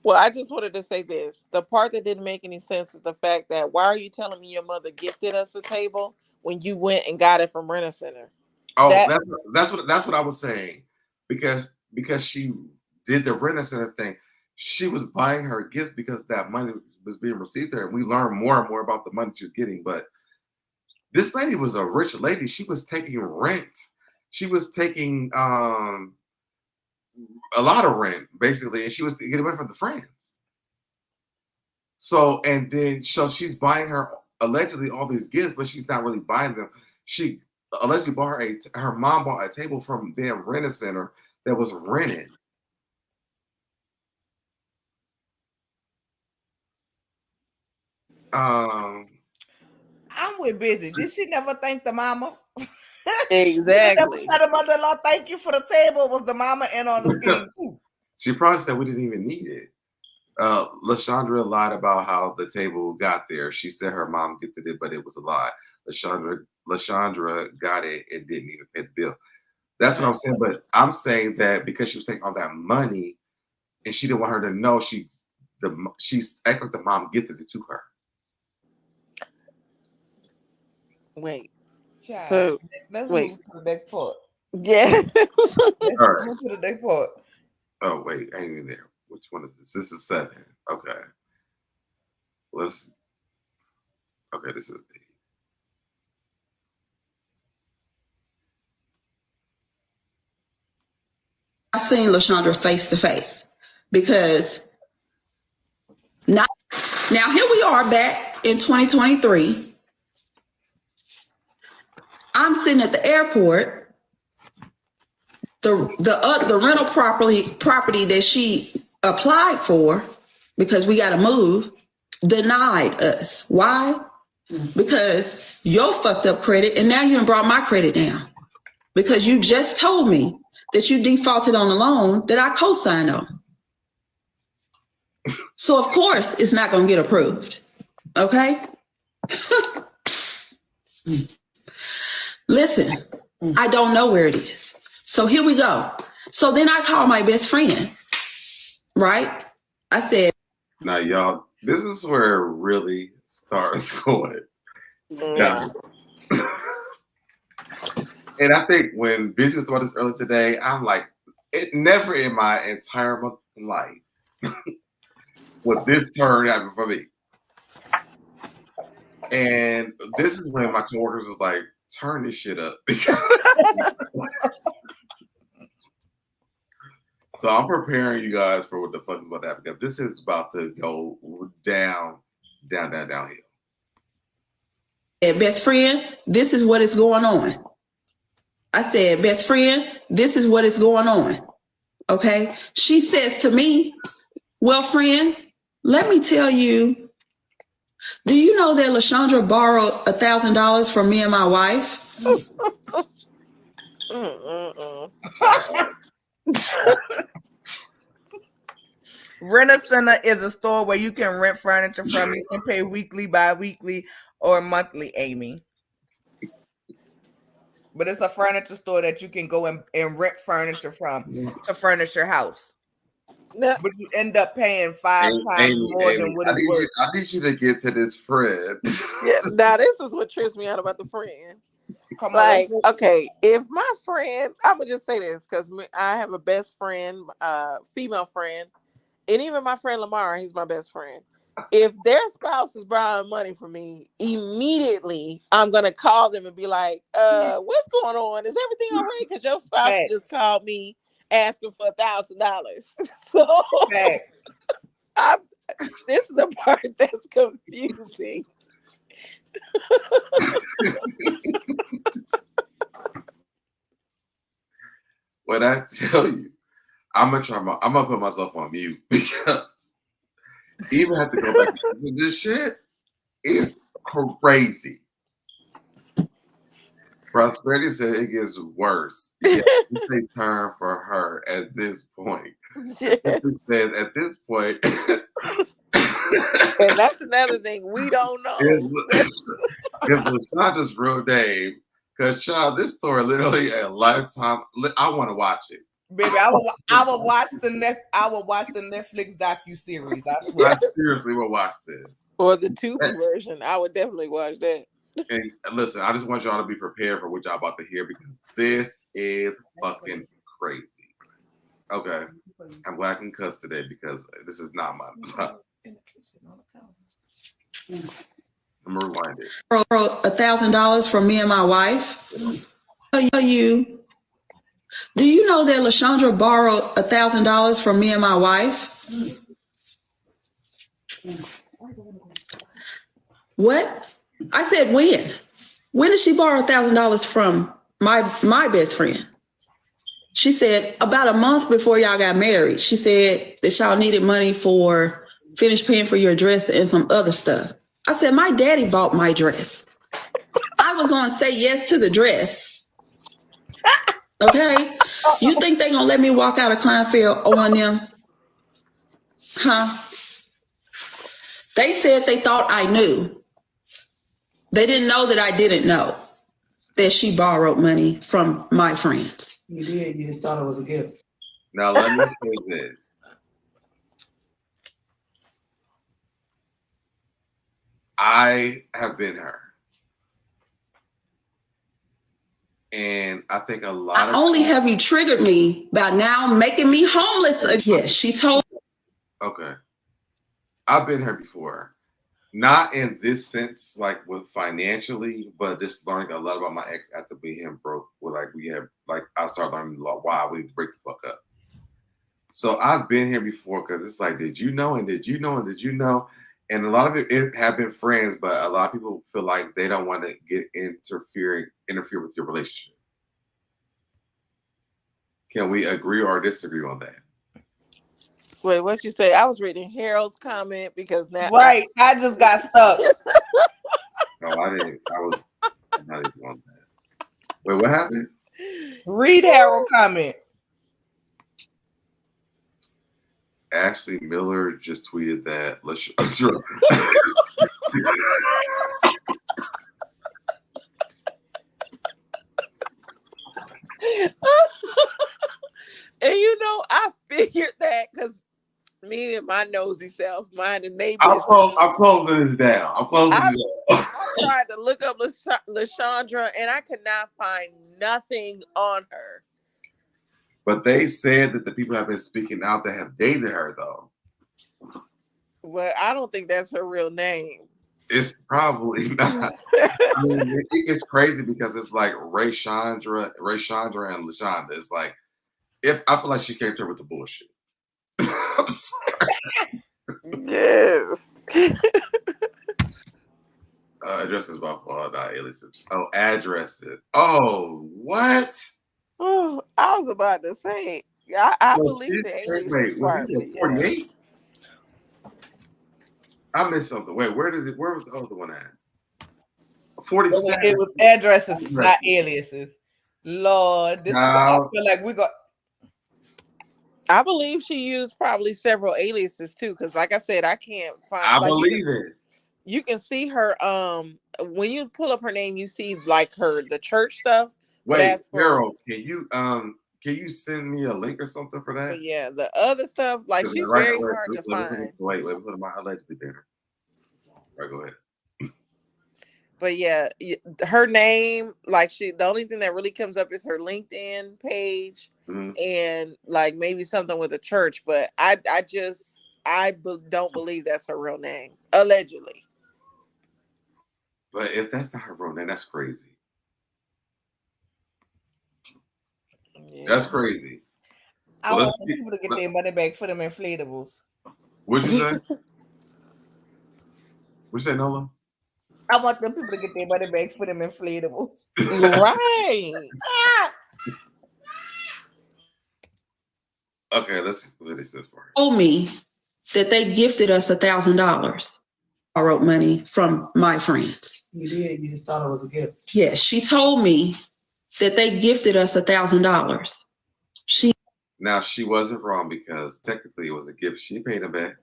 Speaker 3: Well, I just wanted to say this. The part that didn't make any sense is the fact that why are you telling me your mother gifted us a table when you went and got it from Rent a Center?
Speaker 2: Oh, that's what I was saying. Because she did the Rent a Center thing, she was buying her gifts because that money was being received there. And we learned more and more about the money she was getting. But this lady was a rich lady. She was taking rent. She was taking a lot of rent, basically, and she was getting money from the friends. So she's buying her allegedly all these gifts, but she's not really buying them. She allegedly bought her mom bought a table from damn Rent a Center that was rented.
Speaker 7: I'm with Busy. Did she never thank the mama?
Speaker 3: Exactly.
Speaker 7: Said the mother-in-law, thank you for the table. Was the mama in on the scheme too?
Speaker 2: She probably said we didn't even need it. LaShondra lied about how the table got there. She said her mom gifted it, but it was a lie. LaShondra got it and didn't even pay the bill. That's what I'm saying. But I'm saying that because she was taking all that money and she didn't want her to know, she's acting like the mom gifted it to her.
Speaker 3: Wait.
Speaker 7: Child,
Speaker 3: So
Speaker 7: let's
Speaker 3: wait.
Speaker 7: move to the next part.
Speaker 3: Yeah.
Speaker 7: Let's move to the next part.
Speaker 2: Oh wait, I ain't even there. Which one is this? This is 7. Okay. Okay, this is 8.
Speaker 5: I've seen LaShondra face to face because now here we are back in 2023. I'm sitting at the airport. The rental property that she applied for because we got to move denied us. Why? Because your fucked up credit, and now you done brought my credit down because you just told me that you defaulted on a loan that I co-signed on. So of course it's not going to get approved. Okay? Listen, I don't know where it is. So here we go. So then I call my best friend, right? I said,
Speaker 2: now y'all, this is where it really starts going down. And I think when Busy was about this earlier today, I'm like, it never in my entire life would this turn happen for me. And this is when my coworkers was like, turn this shit up. So I'm preparing you guys for what the fuck is about that because this is about to go downhill.
Speaker 5: Best friend, this is what is going on. I said, best friend, this is what is going on. Okay. She says to me, well, friend, let me tell you, do you know that LaShondra borrowed $1,000 from me and my wife?
Speaker 7: Rent a Center is a store where you can rent furniture from. You can pay weekly, bi-weekly, or monthly, Amy. But it's a furniture store that you can go and rent furniture from to furnish your house. No. But you end up paying 5 times more than what it's worth.
Speaker 2: I need you to get to this friend.
Speaker 3: Yeah, now this is what trips me out about the friend.
Speaker 7: Come on,
Speaker 3: like, okay, if my friend, I'm gonna just say this because I have a best friend, female friend, and even my friend Lamar, he's my best friend. If their spouse is borrowing money from me, immediately I'm gonna call them and be like, what's going on? Is everything all right? Because your spouse just called me asking for $1,000. So this is the part that's confusing.
Speaker 2: When I tell you, I'm gonna put myself on mute because even have to go back to this shit is crazy. Prosperity said it gets worse. Yeah, it's a turn for her at this point. Yes. Said at this point,
Speaker 3: and that's another thing we don't know.
Speaker 2: It's Lashanda's real name. Because, child, this story literally a lifetime. I want to watch it.
Speaker 7: Baby, I will watch the Netflix docu-series.
Speaker 2: I seriously will watch this.
Speaker 3: Or the Tubi version. I would definitely watch that.
Speaker 2: And listen, I just want y'all to be prepared for what y'all about to hear because this is fucking crazy. Okay. I'm glad I can cuss today because this is not my time. I'm gonna rewind it.
Speaker 5: $1,000 from me and my wife. Do you know that Raeshanda borrowed $1,000 from me and my wife? What? I said when? When did she borrow $1,000 from my best friend? She said about a month before y'all got married. She said that y'all needed money for finish paying for your dress and some other stuff. I said, my daddy bought my dress. I was gonna say yes to the dress. Okay? You think they gonna let me walk out of Kleinfeld on them? Huh? They said they thought I knew. They didn't know that I didn't know that she borrowed money from my friends.
Speaker 4: You did. You just thought it was a gift.
Speaker 2: Now let me say this. I have been her. And I think a lot of
Speaker 5: only have you triggered me by now making me homeless again. She told.
Speaker 2: Okay. I've been her before. Not in this sense, like with financially, but just learning a lot about my ex after being broke. I started learning a lot why we need to break the fuck up. So I've been here before because it's like, did you know? And did you know? And did you know? And a lot of it have been friends, but a lot of people feel like they don't want to interfere with your relationship. Can we agree or disagree on that?
Speaker 3: Wait, what you say? I was reading Harold's comment because now
Speaker 7: I just got stuck.
Speaker 2: No, I didn't. I'm not even on that. Wait, what happened?
Speaker 7: Read Harold comment.
Speaker 2: Ashley Miller just tweeted that.
Speaker 3: And I figured that because me and my nosy self, mine and they
Speaker 2: I'm closing this down. I
Speaker 3: tried to look up Raeshanda and I could not find nothing on her.
Speaker 2: But they said that the people have been speaking out that have dated her, though. Well,
Speaker 3: I don't think that's her real name.
Speaker 2: It's probably not. I mean, it's crazy because it's like Raeshanda and Raeshanda. It's like, I feel like she came to her with the bullshit. I'm sorry.
Speaker 3: Yes.
Speaker 2: Addresses by fault, not aliases. Oh, addresses. Oh, what?
Speaker 3: Oh, I was about to say, I believe the alias part.
Speaker 2: 48? I missed something. Wait, where was the other one at? 47.
Speaker 7: It was addresses, not aliases. Lord, I feel like we got.
Speaker 3: I believe she used probably several aliases too, because like I said, I can't find.
Speaker 2: I believe it.
Speaker 3: You can see her. When you pull up her name, you see like the church stuff.
Speaker 2: Wait, Harold, can you send me a link or something for that?
Speaker 3: But yeah, the other stuff, like she's very hard to find.
Speaker 2: Wait, put my allegedly banner. All right, go ahead.
Speaker 3: But yeah, her name, like the only thing that really comes up is her LinkedIn page, and like maybe something with a church. But I don't believe that's her real name, allegedly.
Speaker 2: But if that's not her real name, that's crazy. Yeah. That's crazy.
Speaker 7: I want people to get their money back for them inflatables.
Speaker 2: What'd you say? What'd you say, Nola?
Speaker 7: I want them people to get their money back for them inflatables.
Speaker 3: Right.
Speaker 2: Okay, let's finish this part.
Speaker 5: Told me that they gifted us $1,000. Borrowed money from my friends.
Speaker 8: You did. You just thought it was a gift.
Speaker 5: Yes, she told me that they gifted us $1,000.
Speaker 2: Now she wasn't wrong because technically it was a gift. She paid them back.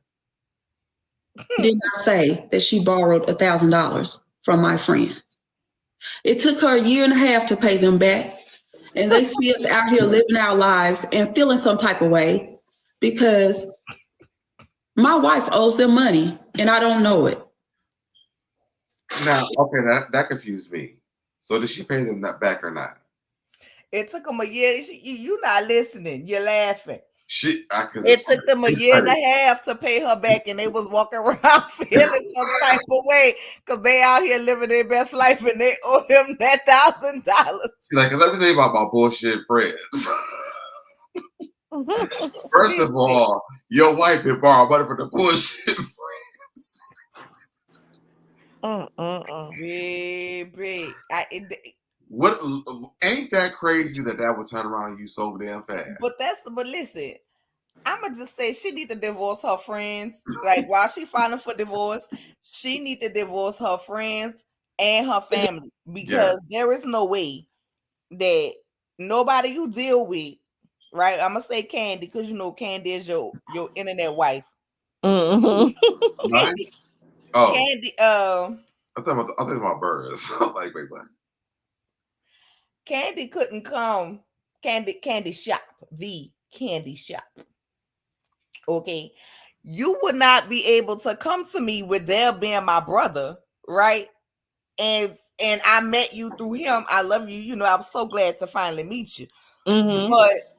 Speaker 5: Did not say that she borrowed $1,000 from my friends. It took her 1.5 years to pay them back, and they see us out here living our lives and feeling some type of way because my wife owes them money and I don't know it.
Speaker 2: Now, okay, that confused me. So did she pay them that back or not?
Speaker 7: It took them a year. You not listening. You're laughing.
Speaker 2: It
Speaker 7: took them a year and a half to pay her back, and they was walking around feeling some type of way because they out here living their best life and they owe them that $1,000.
Speaker 2: Like, let me tell you about my bullshit friends. First of all, your wife had borrowed money from the bullshit friends.
Speaker 7: Baby,
Speaker 2: what ain't that crazy that would turn around on you so damn fast?
Speaker 7: But listen, I'ma just say she need to divorce her friends. Like while she filing for divorce, she need to divorce her friends and her family because there is no way that nobody you deal with, right? I'm gonna say Candy because you know Candy is your internet wife.
Speaker 2: Nice. Oh,
Speaker 7: Candy.
Speaker 2: I thought about birds. Like, wait, what?
Speaker 7: Candy couldn't come. Candy shop, the candy shop. Okay, you would not be able to come to me with Dale being my brother, right? And I met you through him. I love you. You know, I was so glad to finally meet you. But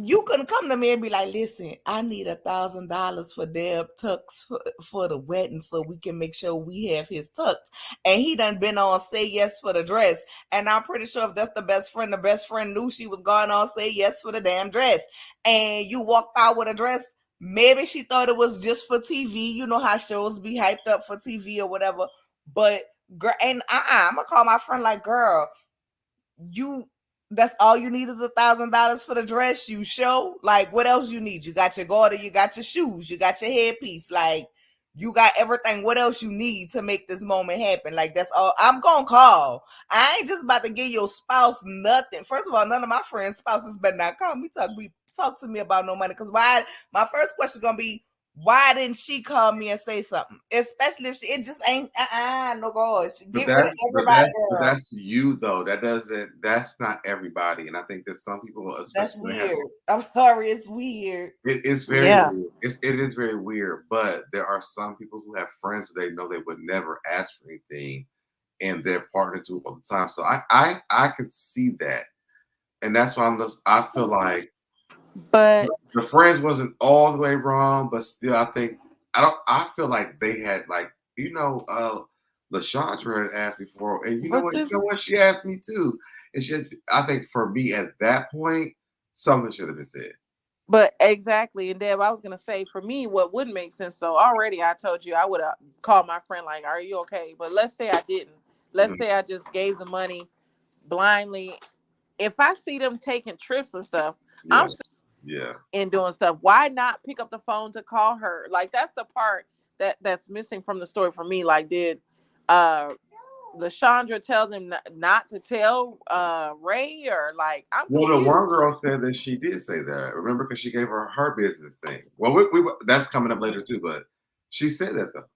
Speaker 7: you couldn't come to me and be like, listen, I need $1,000 for Deb tux for the wedding so we can make sure we have his tux. And he done been on Say Yes for the dress. And I'm pretty sure if that's the best friend knew she was going on Say Yes for the damn dress. And you walked out with a dress, maybe she thought it was just for TV. You know how shows be hyped up for TV or whatever. But girl, and I'm gonna call my friend like, girl, that's all you need is $1,000 for the dress you show. Like, what else you need? You got your garter, you got your shoes, you got your headpiece. Like, you got everything. What else you need to make this moment happen? Like, that's all I'm gonna call. I ain't just about to give your spouse nothing. First of all, none of my friends' spouses better not call me, talk to me about no money. Because my first question is gonna be, why didn't she call me and say something? Especially if it just ain't no God. Get rid of everybody.
Speaker 2: But that's you though. That's not everybody. And I think that some people, especially,
Speaker 7: that's weird. I'm sorry, it's weird.
Speaker 2: It's very weird. It is very weird. But there are some people who have friends they know they would never ask for anything, and their partner do all the time. So I could see that, and that's why I feel like.
Speaker 3: But
Speaker 2: the friends wasn't all the way wrong, but still, I feel like they had Raeshanda had asked before, and you know what? She asked me too. And I think for me at that point, something should have been said.
Speaker 3: But exactly, and Deb, I was gonna say for me, what would make sense. So already, I told you I would have called my friend like, "Are you okay?" But let's say I didn't. Let's say I just gave the money blindly. If I see them taking trips and stuff, I'm and doing stuff. Why not pick up the phone to call her? Like that's the part that's missing from the story for me. Like, did Raeshanda tell them not to tell Ray, or like I'm confused.
Speaker 2: The one girl said that she did say that. Remember, because she gave her business thing. Well, we that's coming up later too, but she said that though.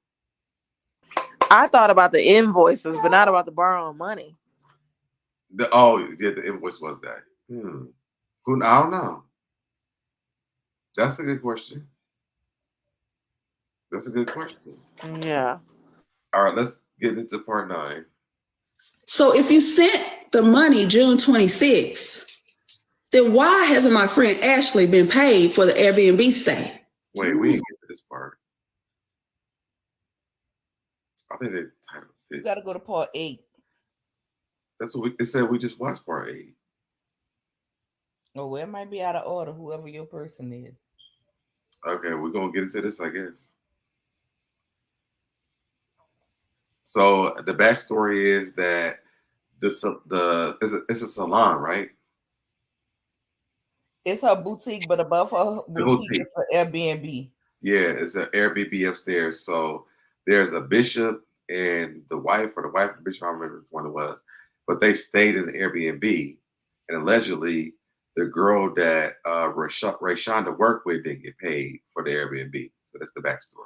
Speaker 3: I thought about the invoices, but not about the borrowing money.
Speaker 2: The invoice was that. I don't know. That's a good question.
Speaker 3: Yeah.
Speaker 2: All right, let's get into part 9.
Speaker 5: So if you sent the money June 26th, then why hasn't my friend Ashley been paid for the Airbnb stay?
Speaker 2: Wait, we didn't get to this part. I think the title.
Speaker 7: You got to go to part 8.
Speaker 2: That's what it said. We just watched part 8.
Speaker 7: Oh, well, it might be out of order, whoever your person is.
Speaker 2: Okay, we're gonna get into this, I guess. So the backstory is that it's a salon, right?
Speaker 7: It's her boutique, but above her boutique is an Airbnb.
Speaker 2: Yeah, it's an Airbnb upstairs. So there's a bishop and the wife, or the wife and bishop, I don't remember which one it was, but they stayed in the Airbnb, and allegedly the girl that Raeshanda worked with didn't get paid for the Airbnb. So that's the backstory.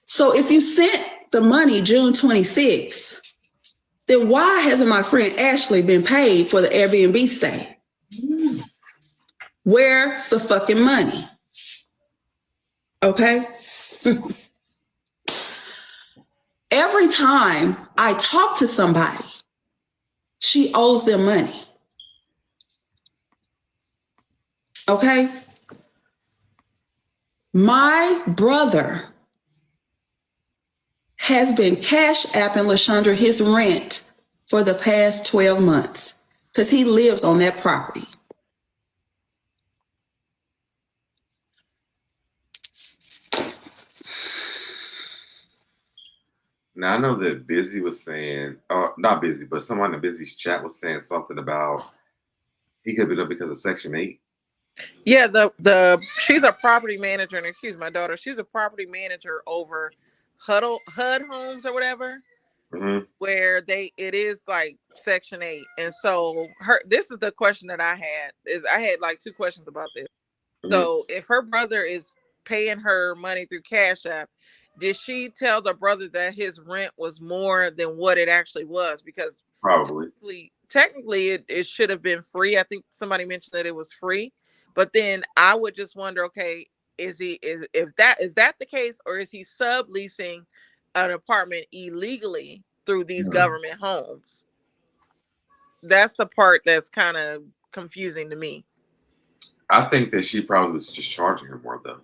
Speaker 5: So if you sent the money June 26th, then why hasn't my friend Ashley been paid for the Airbnb stay? Where's the fucking money? Okay? Every time I talk to somebody, she owes them money. Okay? My brother has been cash apping Raeshanda his rent for the past 12 months because he lives on that property.
Speaker 2: Now I know that Busy was saying, not Busy, but someone in Busy's chat was saying something about he could be done because of Section 8.
Speaker 3: Yeah, she's a property manager, and excuse my daughter, she's a property manager over HUD homes or whatever, where it is like Section 8. And so this is the question that I had like 2 questions about this. So if her brother is paying her money through Cash App, did she tell the brother that his rent was more than what it actually was? Because
Speaker 2: probably
Speaker 3: technically it should have been free. I think somebody mentioned that it was free. But then I would just wonder, okay, is that the case, or is he subleasing an apartment illegally through these government homes? That's the part that's kind of confusing to me.
Speaker 2: I think that she probably was just charging her more, though.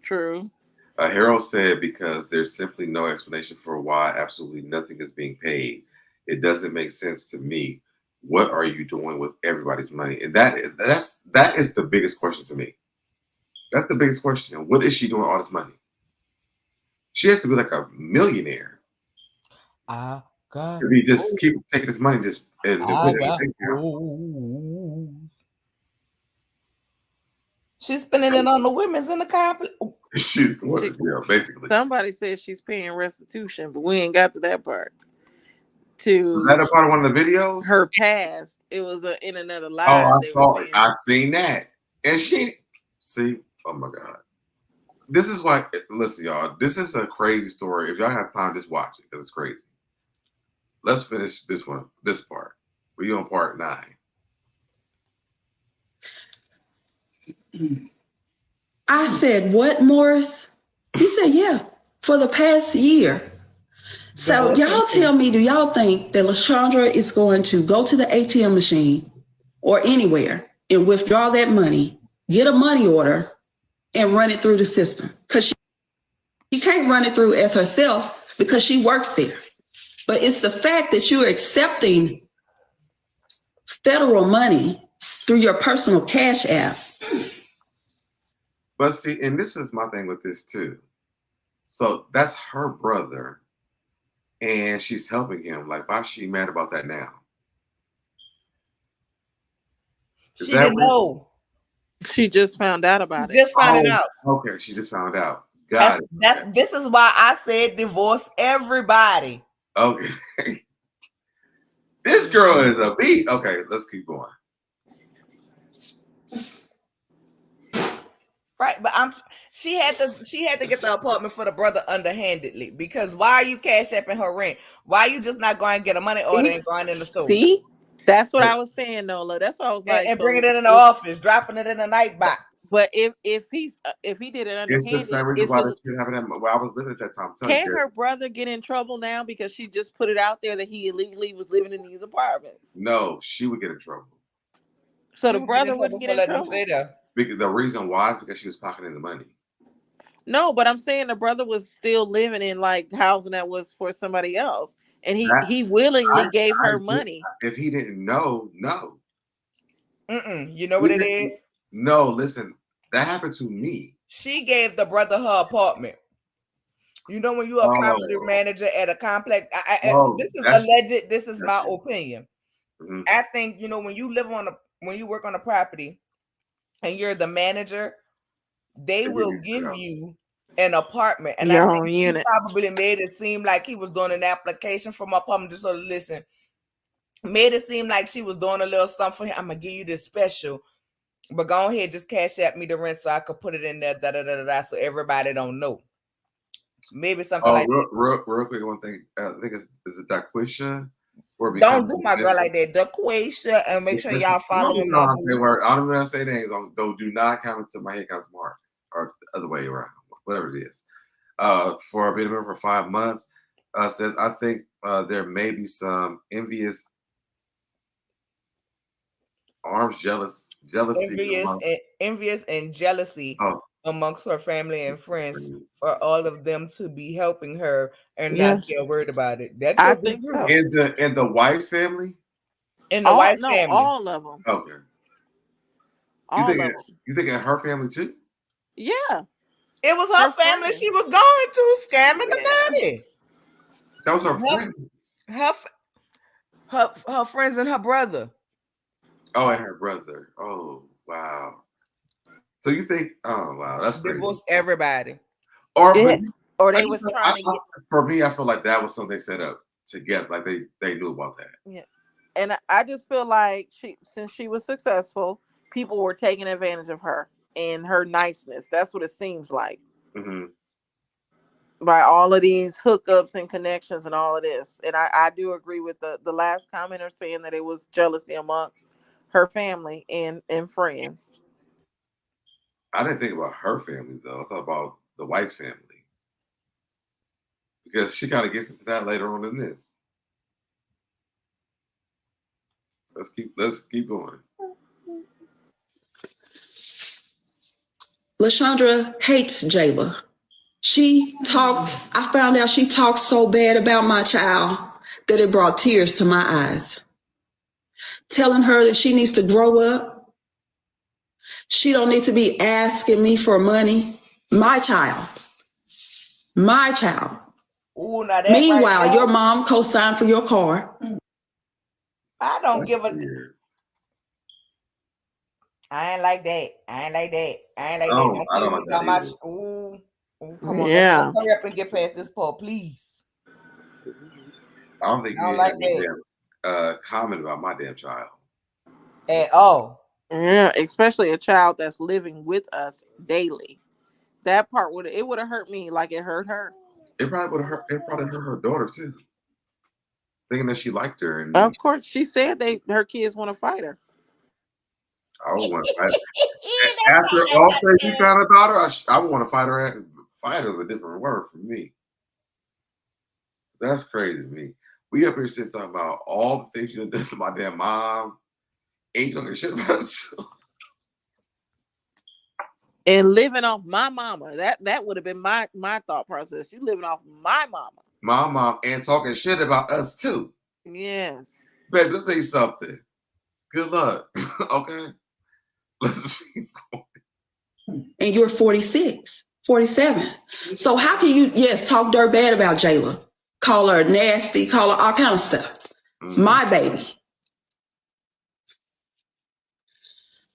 Speaker 3: True.
Speaker 2: Harold said, because there's simply no explanation for why absolutely nothing is being paid. It doesn't make sense to me. What are you doing with everybody's money? And that is the biggest question to me. That's the biggest question. What is she doing with all this money? She has to be like a millionaire. If you just keep taking this money,
Speaker 7: she's spending it on the women's in the complex.
Speaker 2: Basically.
Speaker 3: Somebody said she's paying restitution, but we ain't got to that part.
Speaker 2: Was that a part of one of the videos?
Speaker 3: Her past. It was in another live.
Speaker 2: I seen that. And oh my God. This is why, listen, y'all, this is a crazy story. If y'all have time, just watch it, because it's crazy. Let's finish this part. We're on part 9.
Speaker 5: I said, what, Morris? He said, yeah, for the past year. So y'all tell me, do y'all think that Raeshanda is going to go to the ATM machine or anywhere and withdraw that money, get a money order, and run it through the system? Because she can't run it through as herself because she works there. But it's the fact that you're accepting federal money through your personal Cash App.
Speaker 2: But see, and this is my thing with this too. So that's her brother, and she's helping him. Like, why is she mad about that now?
Speaker 7: She didn't know.
Speaker 3: She just found out about it.
Speaker 7: Just found it out.
Speaker 2: Okay, she just found out.
Speaker 7: This is why I said divorce everybody.
Speaker 2: Okay. This girl is a beat. Okay, let's keep going.
Speaker 7: Right, but she had to get the apartment for the brother underhandedly, because why are you cash apping her rent? Why are you just not going to get a money order and going in the store?
Speaker 3: See, that's what I was saying, Nola. That's what I was like.
Speaker 7: And bring it in the office, dropping it in the night box.
Speaker 3: But if he did it
Speaker 2: It's the
Speaker 3: underhanded,
Speaker 2: same reason why that shit happened where I was living at that time.
Speaker 3: Can her brother get in trouble now because she just put it out there that he illegally was living in these apartments?
Speaker 2: No, she would get in trouble.
Speaker 3: So the brother wouldn't get in trouble?
Speaker 2: Because the reason why is because she was pocketing the money.
Speaker 3: No, but I'm saying the brother was still living in like housing that was for somebody else, and he willingly gave her money.
Speaker 2: If he didn't know, no.
Speaker 7: You know what it is?
Speaker 2: No, listen, that happened to me.
Speaker 7: She gave the brother her apartment. You know, when you're a property manager at a complex, this is alleged. This is my opinion. Mm-hmm. I think, you know, when you work on a property and you're the manager, they will give you an apartment. And I think she probably made it seem like he was doing an application for my apartment. Just so listen, made it seem like she was doing a little something for him. I'm gonna give you this special, but go ahead, just cash app me the rent so I could put it in there, so everybody don't know. Maybe something like that.
Speaker 2: Real quick, one thing. I think is it Daquisha?
Speaker 7: Don't do my girl like that, Daquisha, and make sure y'all follow him.
Speaker 2: I don't even know say names. Do not comment to my head count tomorrow, or the other way around, whatever it is. For a minimum for 5 months, says I think there may be some envious arms, jealousy,
Speaker 7: envious and jealousy amongst her family and friends for all of them to be helping her and not get worried about it. That
Speaker 3: I think so.
Speaker 2: In the wife's family,
Speaker 7: family,
Speaker 3: all of them.
Speaker 2: Okay. You think in her family too?
Speaker 3: Yeah,
Speaker 7: it was her family. Friend. She was going to scamming the money.
Speaker 2: That was her friends.
Speaker 7: Her friends and her brother.
Speaker 2: Oh, and her brother. Oh, wow. So you think? Oh, wow, that's crazy.
Speaker 7: Divorce everybody.
Speaker 3: Or they was trying to get.
Speaker 2: For me, I feel like that was something they set up together. Like they knew about that.
Speaker 3: Yeah, and I just feel like since she was successful, people were taking advantage of her and her niceness. That's what it seems like. Mm-hmm. By all of these hookups and connections and all of this. And I do agree with the last commenter saying that it was jealousy amongst her family and friends.
Speaker 2: I didn't think about her family though. I thought about the wife's family. Because she kind of gets into that later on in this. Let's keep going.
Speaker 5: LaShondra hates Jayla. I found out she talked so bad about my child that it brought tears to my eyes. Telling her that she needs to grow up. She don't need to be asking me for money. My child.
Speaker 7: Ooh, now that
Speaker 5: Meanwhile, your mom co-signed for your car.
Speaker 7: I don't give a... I ain't like that. I don't like that.
Speaker 2: I don't like that either.
Speaker 7: Ooh, come on. Yeah. Let's hurry up and get past this part, please.
Speaker 2: I don't think you like that. Comment about my damn child.
Speaker 7: At all.
Speaker 3: Yeah, especially a child that's living with us daily. That part would have hurt me like it hurt her.
Speaker 2: It probably would have hurt. It probably hurt her daughter too. Thinking that she liked her, and
Speaker 3: of course she said her kids want to fight her.
Speaker 2: I would want to fight her. After all that you found about her, I would want to fight her. Fight her is a different word for me. That's crazy to me. We up here sitting talking about all the things you done to my damn mom. Ain't talking shit about us.
Speaker 3: And living off my mama. That would have been my thought process. You living off my mama.
Speaker 2: My mom and talking shit about us too.
Speaker 3: Yes.
Speaker 2: Babe, let me tell you something. Good luck. Okay. Let's keep going.
Speaker 5: And you're 46, 47. So how can you, talk dirt bad about Jayla? Call her nasty, call her all kind of stuff. Mm-hmm. My baby.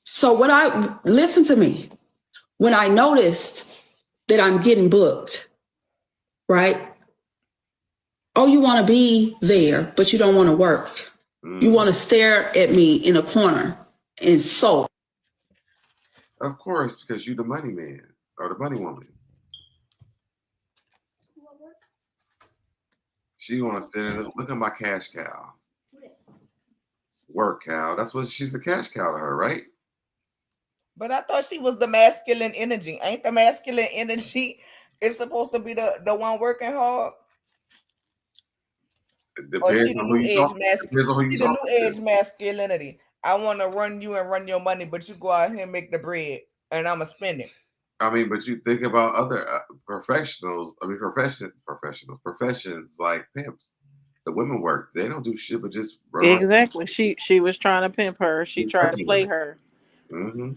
Speaker 5: So listen to me. When I noticed that I'm getting booked, right? Oh, you want to be there, but you don't want to work. Mm. You want to stare at me in a corner and sulk.
Speaker 2: Of course, because you're the money man or the money woman. She want to stand and look at my cash cow. Work cow. That's what she's a cash cow to her, right?
Speaker 7: But I thought she was the masculine energy. Ain't the masculine energy is supposed to be the one working hard?
Speaker 2: It depends on who you talk. Depends on who you
Speaker 7: She the
Speaker 2: talking
Speaker 7: new age
Speaker 2: to.
Speaker 7: masculinity. I want to run you and run your money, but you go out here and make the bread, and I'ma spend it.
Speaker 2: I mean, but you think about other professionals. I mean, professions like pimps. The women work. They don't do shit, but just run around.
Speaker 3: Exactly. She was trying to pimp her. She tried to play her.
Speaker 2: Mm-hmm.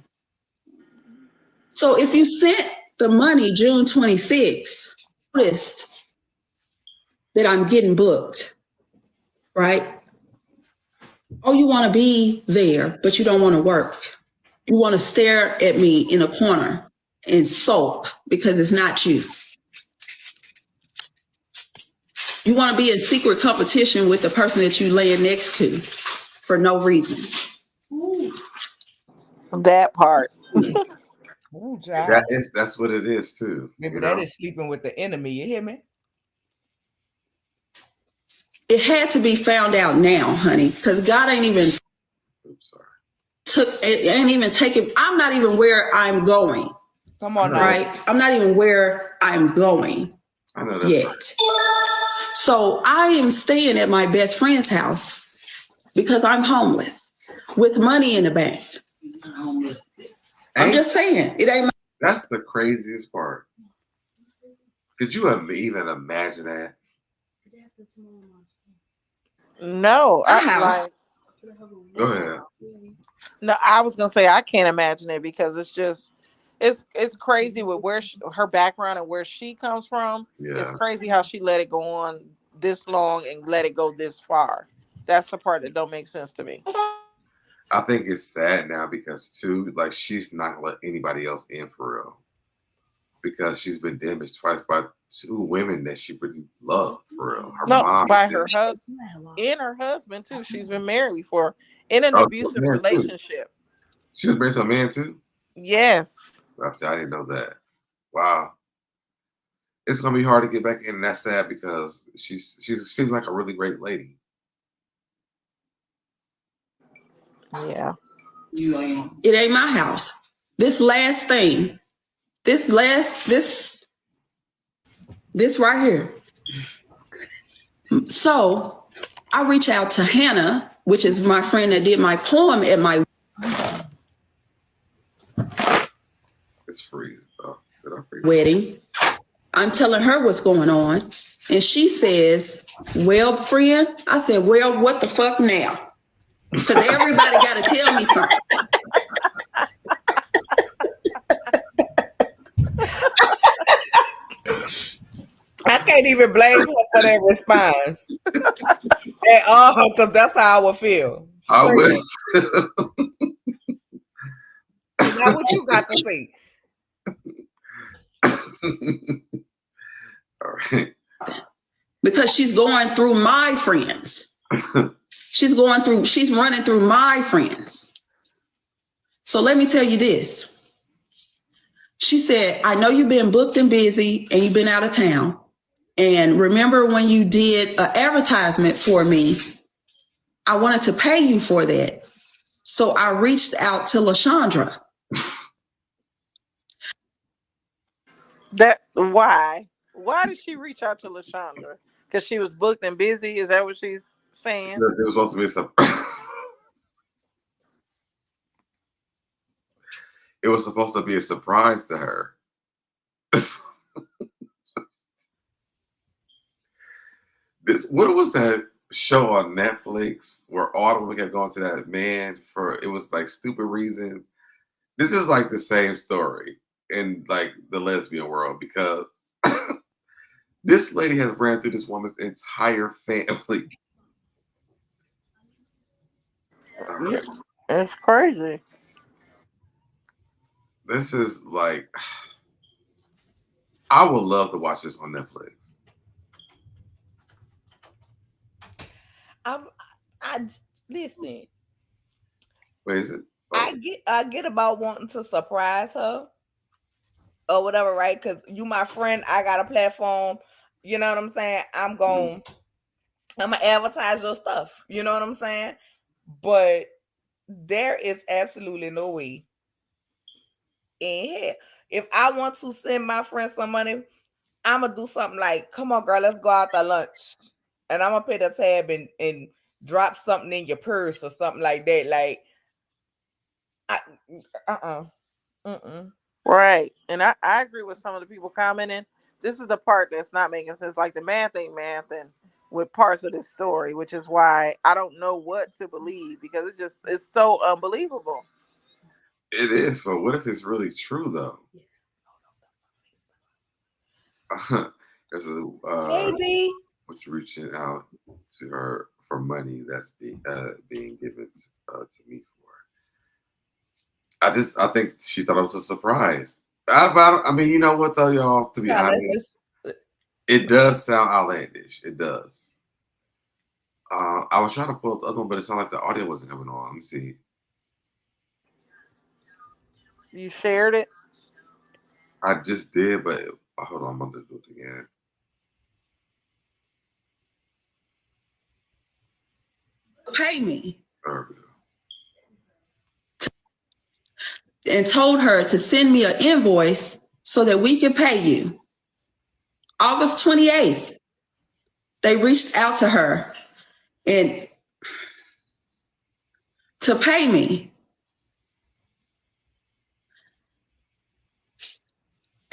Speaker 5: So if you sent the money June 26th, noticed that I'm getting booked, right? Oh, you want to be there, but you don't want to work. You want to stare at me in a corner and sulk because it's not you. You want to be in secret competition with the person that you laying next to for no reason.
Speaker 3: That part.
Speaker 7: Ooh,
Speaker 2: That's what it is too.
Speaker 7: Maybe that is sleeping with the enemy. You hear me?
Speaker 5: It had to be found out now, honey, because God ain't even ain't even taking. I'm not even where I'm going.
Speaker 7: Come on,
Speaker 5: right?
Speaker 7: now.
Speaker 5: I'm not even where I'm going
Speaker 2: I know that's
Speaker 5: yet.
Speaker 2: Right.
Speaker 5: So I am staying at my best friend's house because I'm homeless with money in the bank. I'm just saying, it ain't.
Speaker 2: That's the craziest part. Could you even imagine that?
Speaker 3: No,
Speaker 2: Go ahead.
Speaker 3: No, I was gonna say I can't imagine it because it's just it's crazy with where her background and where she comes from.
Speaker 2: Yeah.
Speaker 3: It's crazy how she let it go on this long and let it go this far. That's the part that don't make sense to me.
Speaker 2: I think it's sad now because too, like she's not gonna let anybody else in for real. Because she's been damaged twice by two women that she really loved for real. Her mom
Speaker 3: by her husband and her husband too. She's been married before in an abusive relationship.
Speaker 2: Too. She was married to a man too?
Speaker 3: Yes.
Speaker 2: I didn't know that. Wow. It's gonna be hard to get back in, and that's sad because she seems like a really great lady.
Speaker 3: Yeah.
Speaker 5: It ain't my house. This last thing, this right here. So I reach out to Hannah, which is my friend that did my poem at my wedding. I'm telling her what's going on. And she says, well, friend, I said, well, what the fuck now? Because everybody got to tell me something.
Speaker 7: I can't even blame her for that response at all, because that's how I would feel.
Speaker 2: I will.
Speaker 7: Now, what you got to say?
Speaker 2: All right.
Speaker 5: Because she's going through my friends. She's running through my friends. So let me tell you this. She said, I know you've been booked and busy and you've been out of town. And remember when you did an advertisement for me, I wanted to pay you for that. So I reached out to Raeshanda.
Speaker 3: Why did she reach out to Raeshanda? Because she was booked and busy? Is that what she's saying?
Speaker 2: It was supposed to be it was supposed to be a surprise to her. What was that show on Netflix where all the women kept going to that man for it was like stupid reasons? This is like the same story in like the lesbian world because this lady has ran through this woman's entire family.
Speaker 3: It's crazy.
Speaker 2: This is like I would love to watch this on Netflix.
Speaker 7: I listen.
Speaker 2: What is it?
Speaker 7: Oh. I get about wanting to surprise her or whatever, right? Because you my friend, I got a platform. You know what I'm saying? I'm gonna advertise your stuff. You know what I'm saying? But there is absolutely no way in here. If I want to send my friend some money, I'm gonna do something like, come on, girl, let's go out to lunch. And I'm gonna pay the tab and drop something in your purse or something like that. Like,
Speaker 3: Right. And I agree with some of the people commenting. This is the part that's not making sense. Like the math ain't mathing with parts of this story, which is why I don't know what to believe, because it's so unbelievable.
Speaker 2: It is, but what if it's really true though? There's a what's reaching out to her for money that's being given to me for. I think she thought it was a surprise. I mean, you know what though, y'all? To be honest, it does sound outlandish. It does. I was trying to pull up the other one, but it sounded like the audio wasn't coming on. Let me see.
Speaker 3: You shared it?
Speaker 2: I just did, but hold on, I'm going to do it again.
Speaker 5: Pay me.
Speaker 2: There we go.
Speaker 5: And told her to send me an invoice so that we can pay you. August 28th, they reached out to her and to pay me.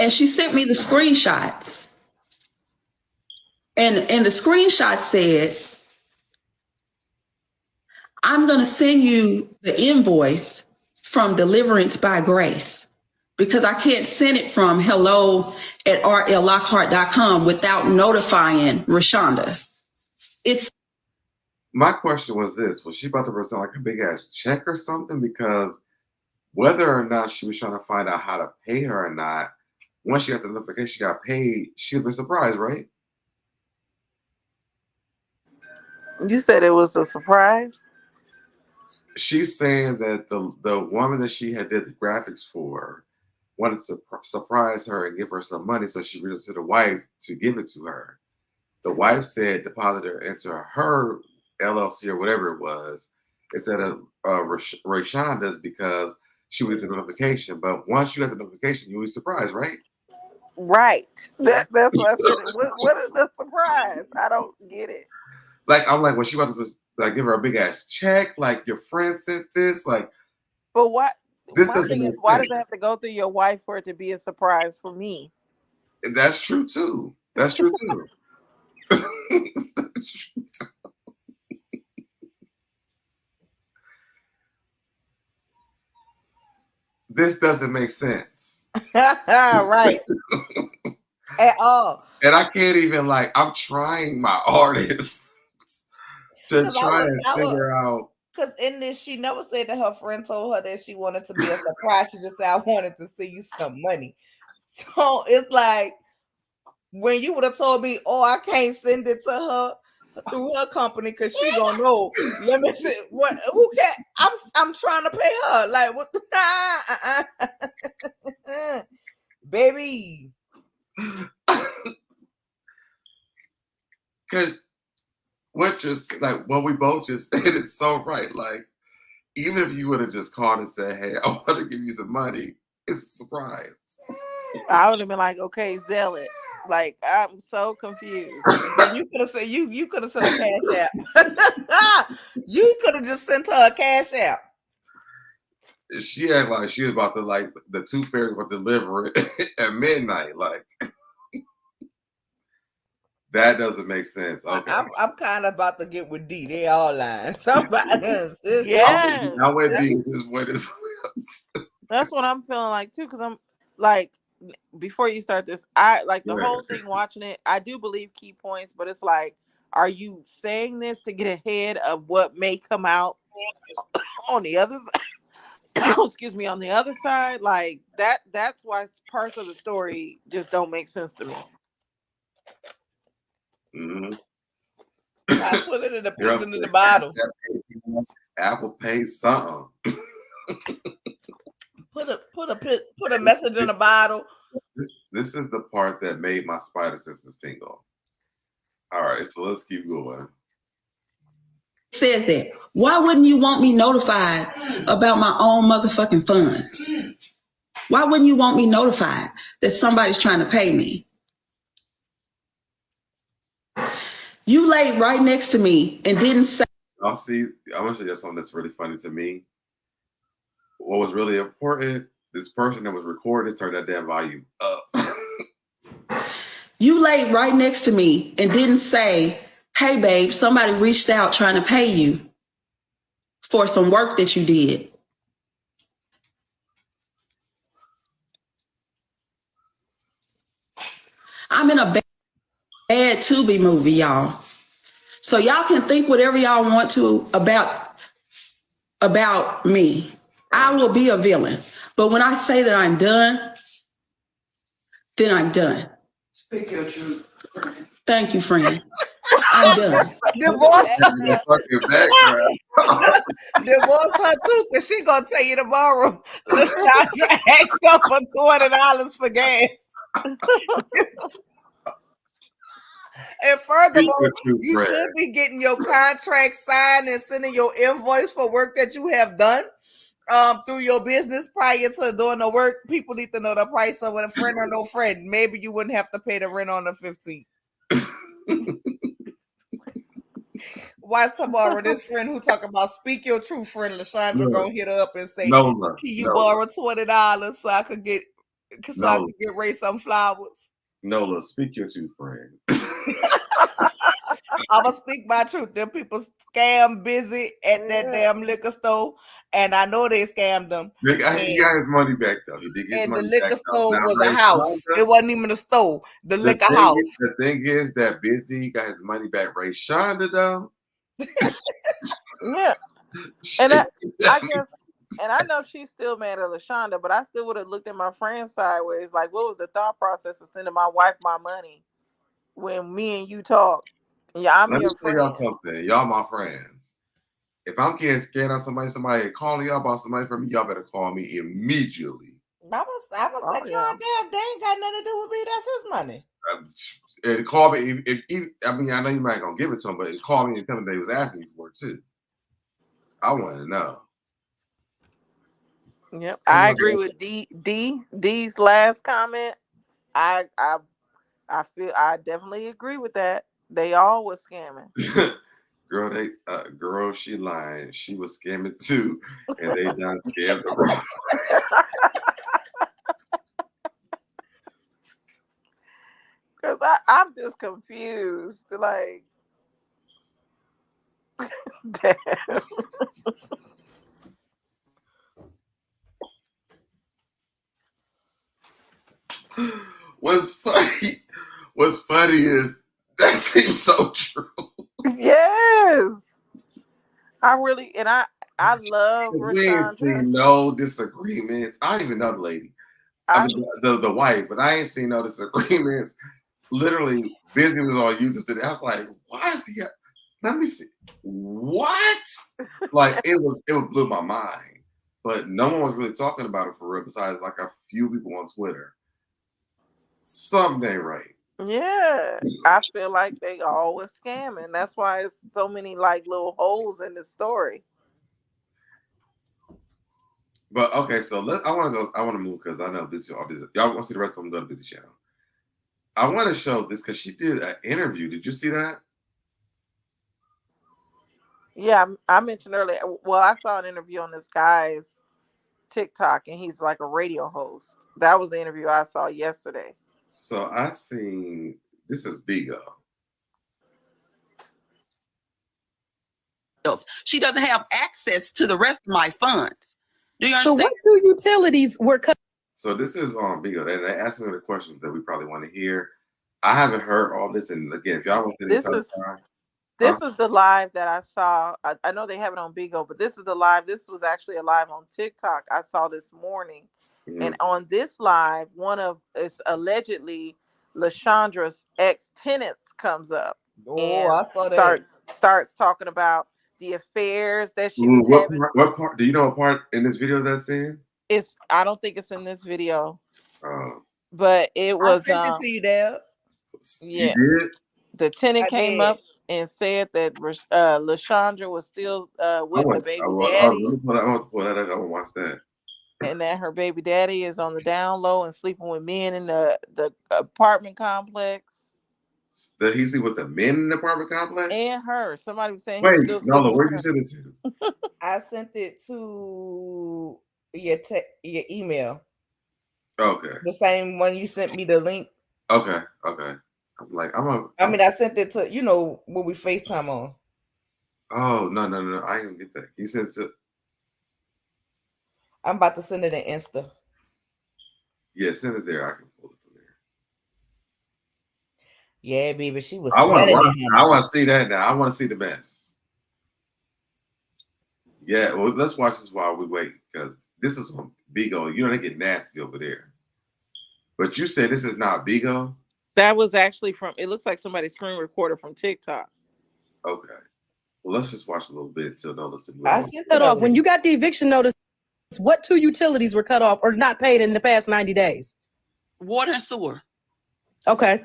Speaker 5: And she sent me the screenshots. And the screenshot said, I'm going to send you the invoice from Deliverance by Grace, because I can't send it from hello@rllockhart.com without notifying Raeshanda.
Speaker 2: My question was this: was she about to present like a big ass check or something? Because whether or not she was trying to find out how to pay her or not, once she got the notification she got paid, she'd been surprised, right?
Speaker 3: You said it was a surprise?
Speaker 2: She's saying that the woman that she had did the graphics for wanted to surprise her and give her some money, so she reached to the wife to give it to her. The wife said deposit her into her LLC or whatever it was instead of Raeshanda's, because she was the notification. But once you got the notification, you were surprised, right?
Speaker 3: Right. That's what I said. What is the surprise? I don't get it.
Speaker 2: Like, I'm like, when she about to like give her a big ass check, like your friend sent this, like.
Speaker 3: But what?
Speaker 2: This doesn't make sense.
Speaker 3: Why does it have to go through your wife for it to be a surprise for me?
Speaker 2: That's true too. That's true too. This doesn't make sense.
Speaker 7: Right. At all.
Speaker 2: And I can't even, like, I'm trying my hardest to try and figure out.
Speaker 7: Because in this, she never said that her friend told her that she wanted to be a surprise. She just said, I wanted to send you some money. So it's like, when you would have told me, oh, I can't send it to her through her company because she don't know. Let me see. What? Who can? I'm trying to pay her. Like, what? Baby.
Speaker 2: Because what just, like, what we both just said, it's so right. Like, even if you would have just called and said, hey, I want to give you some money, it's a surprise.
Speaker 3: I would have been like, okay, Zelle it. Like, I'm so confused.
Speaker 7: But you could have said you could have sent a Cash App. You could have just sent her a Cash App.
Speaker 2: She acted like she was about to, like, the two fairies would deliver it at midnight. Like, that doesn't make sense. Okay.
Speaker 7: I'm kind of about to get with D. They all lying. Somebody.
Speaker 3: Yes. That's what I'm feeling like too. Because I'm like, before you start this, I like the whole thing watching it. I do believe key points, but it's like, are you saying this to get ahead of what may come out on the other side? Excuse me, on the other side? Like that's why parts of the story just don't make sense to me.
Speaker 2: Mm-hmm.
Speaker 7: I put it in the bottle.
Speaker 2: Apple Pay something.
Speaker 7: Put a message in the bottle.
Speaker 2: This is the part that made my spider senses tingle. All right, so let's keep going.
Speaker 5: Says that. Why wouldn't you want me notified about my own motherfucking funds? Why wouldn't you want me notified that somebody's trying to pay me? You laid right next to me and didn't say.
Speaker 2: I'll see. I'm gonna show you something that's really funny to me. What was really important? This person that was recording turned that damn volume up.
Speaker 5: You laid right next to me and didn't say, "Hey, babe, somebody reached out trying to pay you for some work that you did." I'm in a bad Tubi movie, y'all. So y'all can think whatever y'all want to about me. I will be a villain. But when I say that I'm done, then I'm done.
Speaker 8: Speak your truth.
Speaker 5: Thank you, friend. I'm done.
Speaker 7: Divorce
Speaker 2: background.
Speaker 7: Divorce her too, because she gonna tell you tomorrow. LaShondra asked her for $20 for gas. And furthermore, you should be getting your contract signed and sending your invoice for work that you have done through your business prior to doing the work. People need to know the price of it, a friend or no friend. Maybe you wouldn't have to pay the rent on the 15th. Watch tomorrow. This friend who talk about speak your truth, friend LaShondra gonna hit her up and say, "Can you borrow $20 so I could get Ray some flowers?"
Speaker 2: Nola, speak your truth, friend.
Speaker 7: I'ma speak my truth. Them people scam busy at that damn liquor store, and I know they scammed them.
Speaker 2: He got his money back though. He did get his money back.
Speaker 7: And the liquor store was a house. It wasn't even a store. The liquor house.
Speaker 2: The thing is that Busy got his money back. Raeshanda though.
Speaker 3: Yeah, and I guess, and I know she's still mad at LaShonda, but I still would have looked at my friend sideways. Like, what was the thought process of sending my wife my money when me and you talk? Yeah, I'm your friend.
Speaker 2: Let me tell y'all something. Y'all my friends. If I'm getting scared of somebody calling y'all about somebody from me, y'all better call me immediately.
Speaker 7: I was like, God damn, they ain't got nothing to do with me. That's his money.
Speaker 2: And call me. I mean, I know you might gonna give it to him, but call me and tell me they was asking you for it too. I want to know.
Speaker 3: Yep, I agree with D's last comment. I feel I definitely agree with that. They all was scamming.
Speaker 2: Girl, she lying. She was scamming too, and they done scammed her.
Speaker 3: Cause I'm just confused. Like, damn.
Speaker 2: What's funny is that seems so true.
Speaker 3: Yes, I really and I love Raeshanda.
Speaker 2: We ain't seen no disagreements. I don't even know the lady. I mean, the wife, but I ain't seen no disagreements. Literally, Busy was on YouTube today. I was like, why is he? Let me see. What? Like it blew my mind. But no one was really talking about it for real, besides like a few people on Twitter. Something ain't right.
Speaker 3: Yeah, I feel like they always scamming. That's why it's so many like little holes in the story.
Speaker 2: But okay, so I want to move because I know this y'all want to see the rest of them go to Busy channel. I want to show this because she did an interview. Did you see that?
Speaker 3: Yeah, I mentioned earlier. Well, I saw an interview on this guy's TikTok, and he's like a radio host. That was the interview I saw yesterday.
Speaker 2: So I seen this is Bigo.
Speaker 5: She doesn't have access to the rest of my funds. Do you understand?
Speaker 9: So what two utilities were cut?
Speaker 2: So this is on Bigo. They asked me the questions that we probably want to hear. I haven't heard all this, and again, if y'all want to
Speaker 3: this is the live that I saw. I know they have it on Bigo, but this is the live. This was actually a live on TikTok I saw this morning. Mm-hmm. And on this live, one of it's allegedly LaShondra's ex-tenants comes up and starts talking about the affairs that she was having.
Speaker 2: What part? Do you know what part in this video that's in?
Speaker 3: I don't think it's in this video. But it was.
Speaker 7: I sent it to you, Deb.
Speaker 2: Yeah. You did?
Speaker 3: The tenant came up and said that LaShondra was still with the baby daddy.
Speaker 2: I want to watch that.
Speaker 3: and that her baby daddy is on the down low and sleeping with men in the apartment complex.
Speaker 2: Did he sleep with the men in the apartment complex?
Speaker 3: And her. Somebody was saying he
Speaker 2: Wait,
Speaker 3: was still sleeping
Speaker 2: where'd
Speaker 3: with
Speaker 2: you
Speaker 3: her.
Speaker 2: send it to?
Speaker 7: I sent it to your email.
Speaker 2: Okay.
Speaker 7: The same one you sent me the link.
Speaker 2: Okay. I'm like,
Speaker 7: I sent it to, when we FaceTime on.
Speaker 2: Oh, no. I didn't get that. You sent it to.
Speaker 7: I'm about to send it in Insta.
Speaker 2: Yeah, send it there. I can pull it from there.
Speaker 7: Yeah, baby, she was.
Speaker 2: I want to see that now. I want to see the mess. Yeah, well, let's watch this while we wait, because this is on Bigo. They get nasty over there. But you said this is not Bigo?
Speaker 3: That was actually it looks like somebody screen recorded from TikTok.
Speaker 2: Okay. Well, let's just watch a little bit until notice.
Speaker 9: I cut off. When you got the eviction notice, what 2 utilities were cut off or not paid in the past 90 days?
Speaker 5: Water and sewer.
Speaker 9: Okay.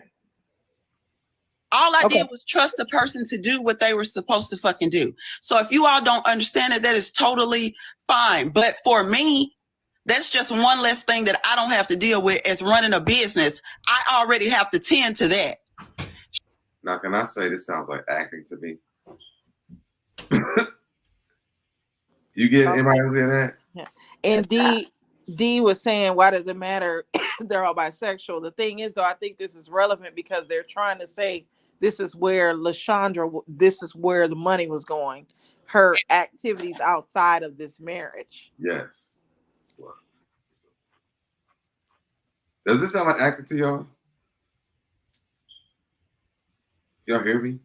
Speaker 5: All I did was trust the person to do what they were supposed to fucking do. So if you all don't understand it, that is totally fine. But for me, that's just one less thing that I don't have to deal with as running a business. I already have to tend to that.
Speaker 2: Now, can I say this sounds like acting to me? You get anybody else get that?
Speaker 3: Yeah. And D was saying, why does it matter? They're all bisexual. The thing is, though, I think this is relevant because they're trying to say this is where this is where the money was going. Her activities outside of this marriage.
Speaker 2: Yes. Does this sound like acting to y'all? Y'all hear me?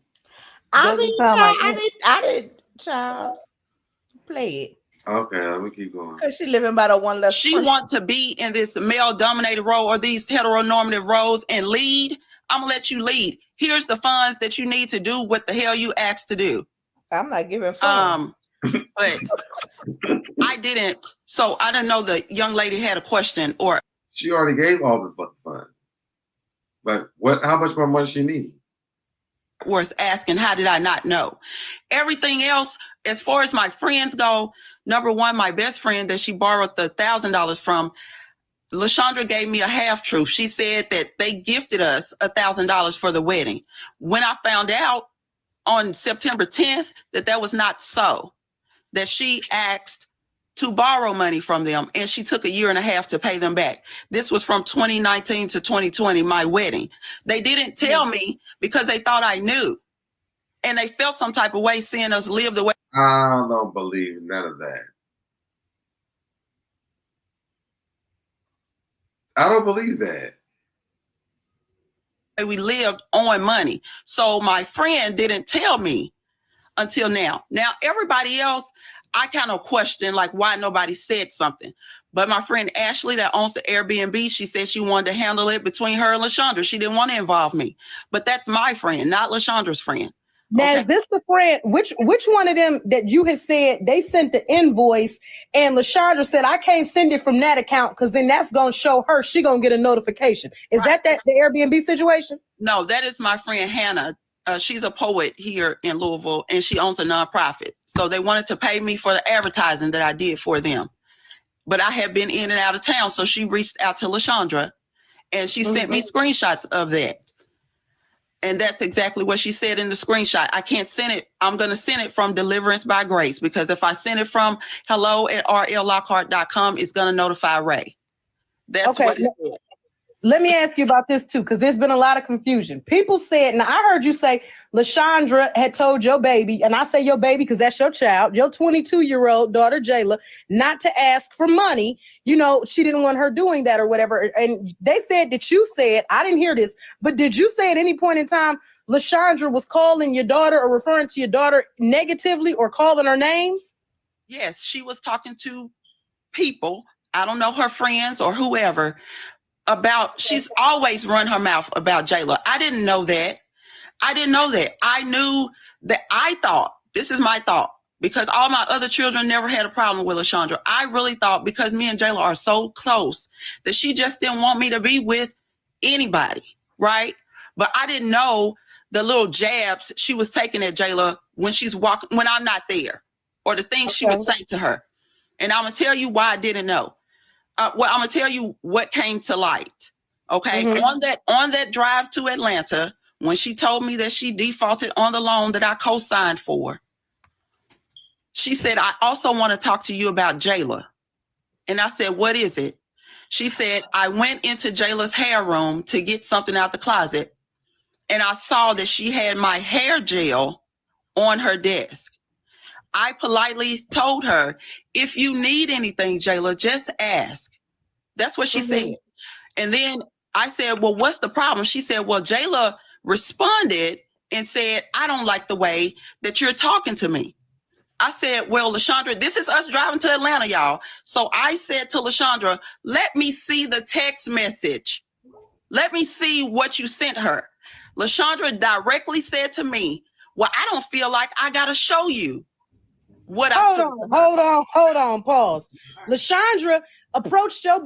Speaker 7: I did, child. Play it.
Speaker 2: Okay, let me keep going.
Speaker 7: Because she living by the one less.
Speaker 5: She want to be in this male-dominated role or these heteronormative roles and lead. I'm going to let you lead. Here's the funds that you need to do what the hell you asked to do.
Speaker 7: I'm not giving funds.
Speaker 5: But I didn't. So I didn't know the young lady had a question or.
Speaker 2: She already gave all the fucking funds. Like, how much more money she need?
Speaker 5: Was asking, how did I not know? Everything else, as far as my friends go, number one, my best friend that she borrowed the $1,000 from, LaShondra gave me a half truth. She said that they gifted us $1,000 for the wedding. When I found out on September 10th that was not so, that she asked to borrow money from them and she took 1.5 years to pay them back. This was from 2019 to 2020, my wedding. They didn't tell me because they thought I knew. And they felt some type of way seeing us live the way.
Speaker 2: I don't believe none of that. I don't believe that.
Speaker 5: We lived on money. So my friend didn't tell me until now. Now, everybody else, I kind of question like why nobody said something. But my friend Ashley that owns the Airbnb, she said she wanted to handle it between her and LaShondra. She didn't want to involve me. But that's my friend, not LaShondra's friend.
Speaker 9: Now, is this the friend? Which one of them that you had said they sent the invoice and LaShondra said, I can't send it from that account because then that's going to show her she going to get a notification. Is that the Airbnb situation?
Speaker 5: No, that is my friend Hannah. She's a poet here in Louisville and she owns a nonprofit. So they wanted to pay me for the advertising that I did for them. But I had been in and out of town. So she reached out to LaShondra and she sent me screenshots of that. And that's exactly what she said in the screenshot. I can't send it. I'm going to send it from Deliverance by Grace because if I send it from hello@rllockhart.com, it's going to notify Ray. That's what it is.
Speaker 9: Let me ask you about this too, because there's been a lot of confusion. People said, now I heard you say LaShondra had told your baby, and I say your baby because that's your child, your 22-year-old daughter, Jayla, not to ask for money. You know, she didn't want her doing that or whatever. And they said that you said, I didn't hear this, but did you say at any point in time, LaShondra was calling your daughter or referring to your daughter negatively or calling her names?
Speaker 5: Yes, she was talking to people. I don't know, her friends or whoever. She's always run her mouth about Jayla. I didn't know that. I knew that I thought, this is my thought, because all my other children never had a problem with LaShondra. I really thought because me and Jayla are so close that she just didn't want me to be with anybody, right? But I didn't know the little jabs she was taking at Jayla when I'm not there, or the things she would say to her. And I'm going to tell you why I didn't know.
Speaker 10: well, I'm gonna tell you what came to light. Okay, on that drive to Atlanta, when she told me that she defaulted on the loan that I co-signed for, she said, I also want to talk to you about Jayla. And I said, what is it? She said, I went into Jayla's hair room to get something out the closet, and I saw that she had my hair gel on her desk. I politely told her, if you need anything, Jayla, just ask. That's what she said. And then I said, well, what's the problem? She said, well, Jayla responded and said, I don't like the way that you're talking to me. I said, well, LaShondra, this is us driving to Atlanta, y'all. So I said to LaShondra, let me see the text message. Let me see what you sent her. LaShondra directly said to me, well, I don't feel like I got to show you what
Speaker 9: Hold on, pause. LaShondra approached your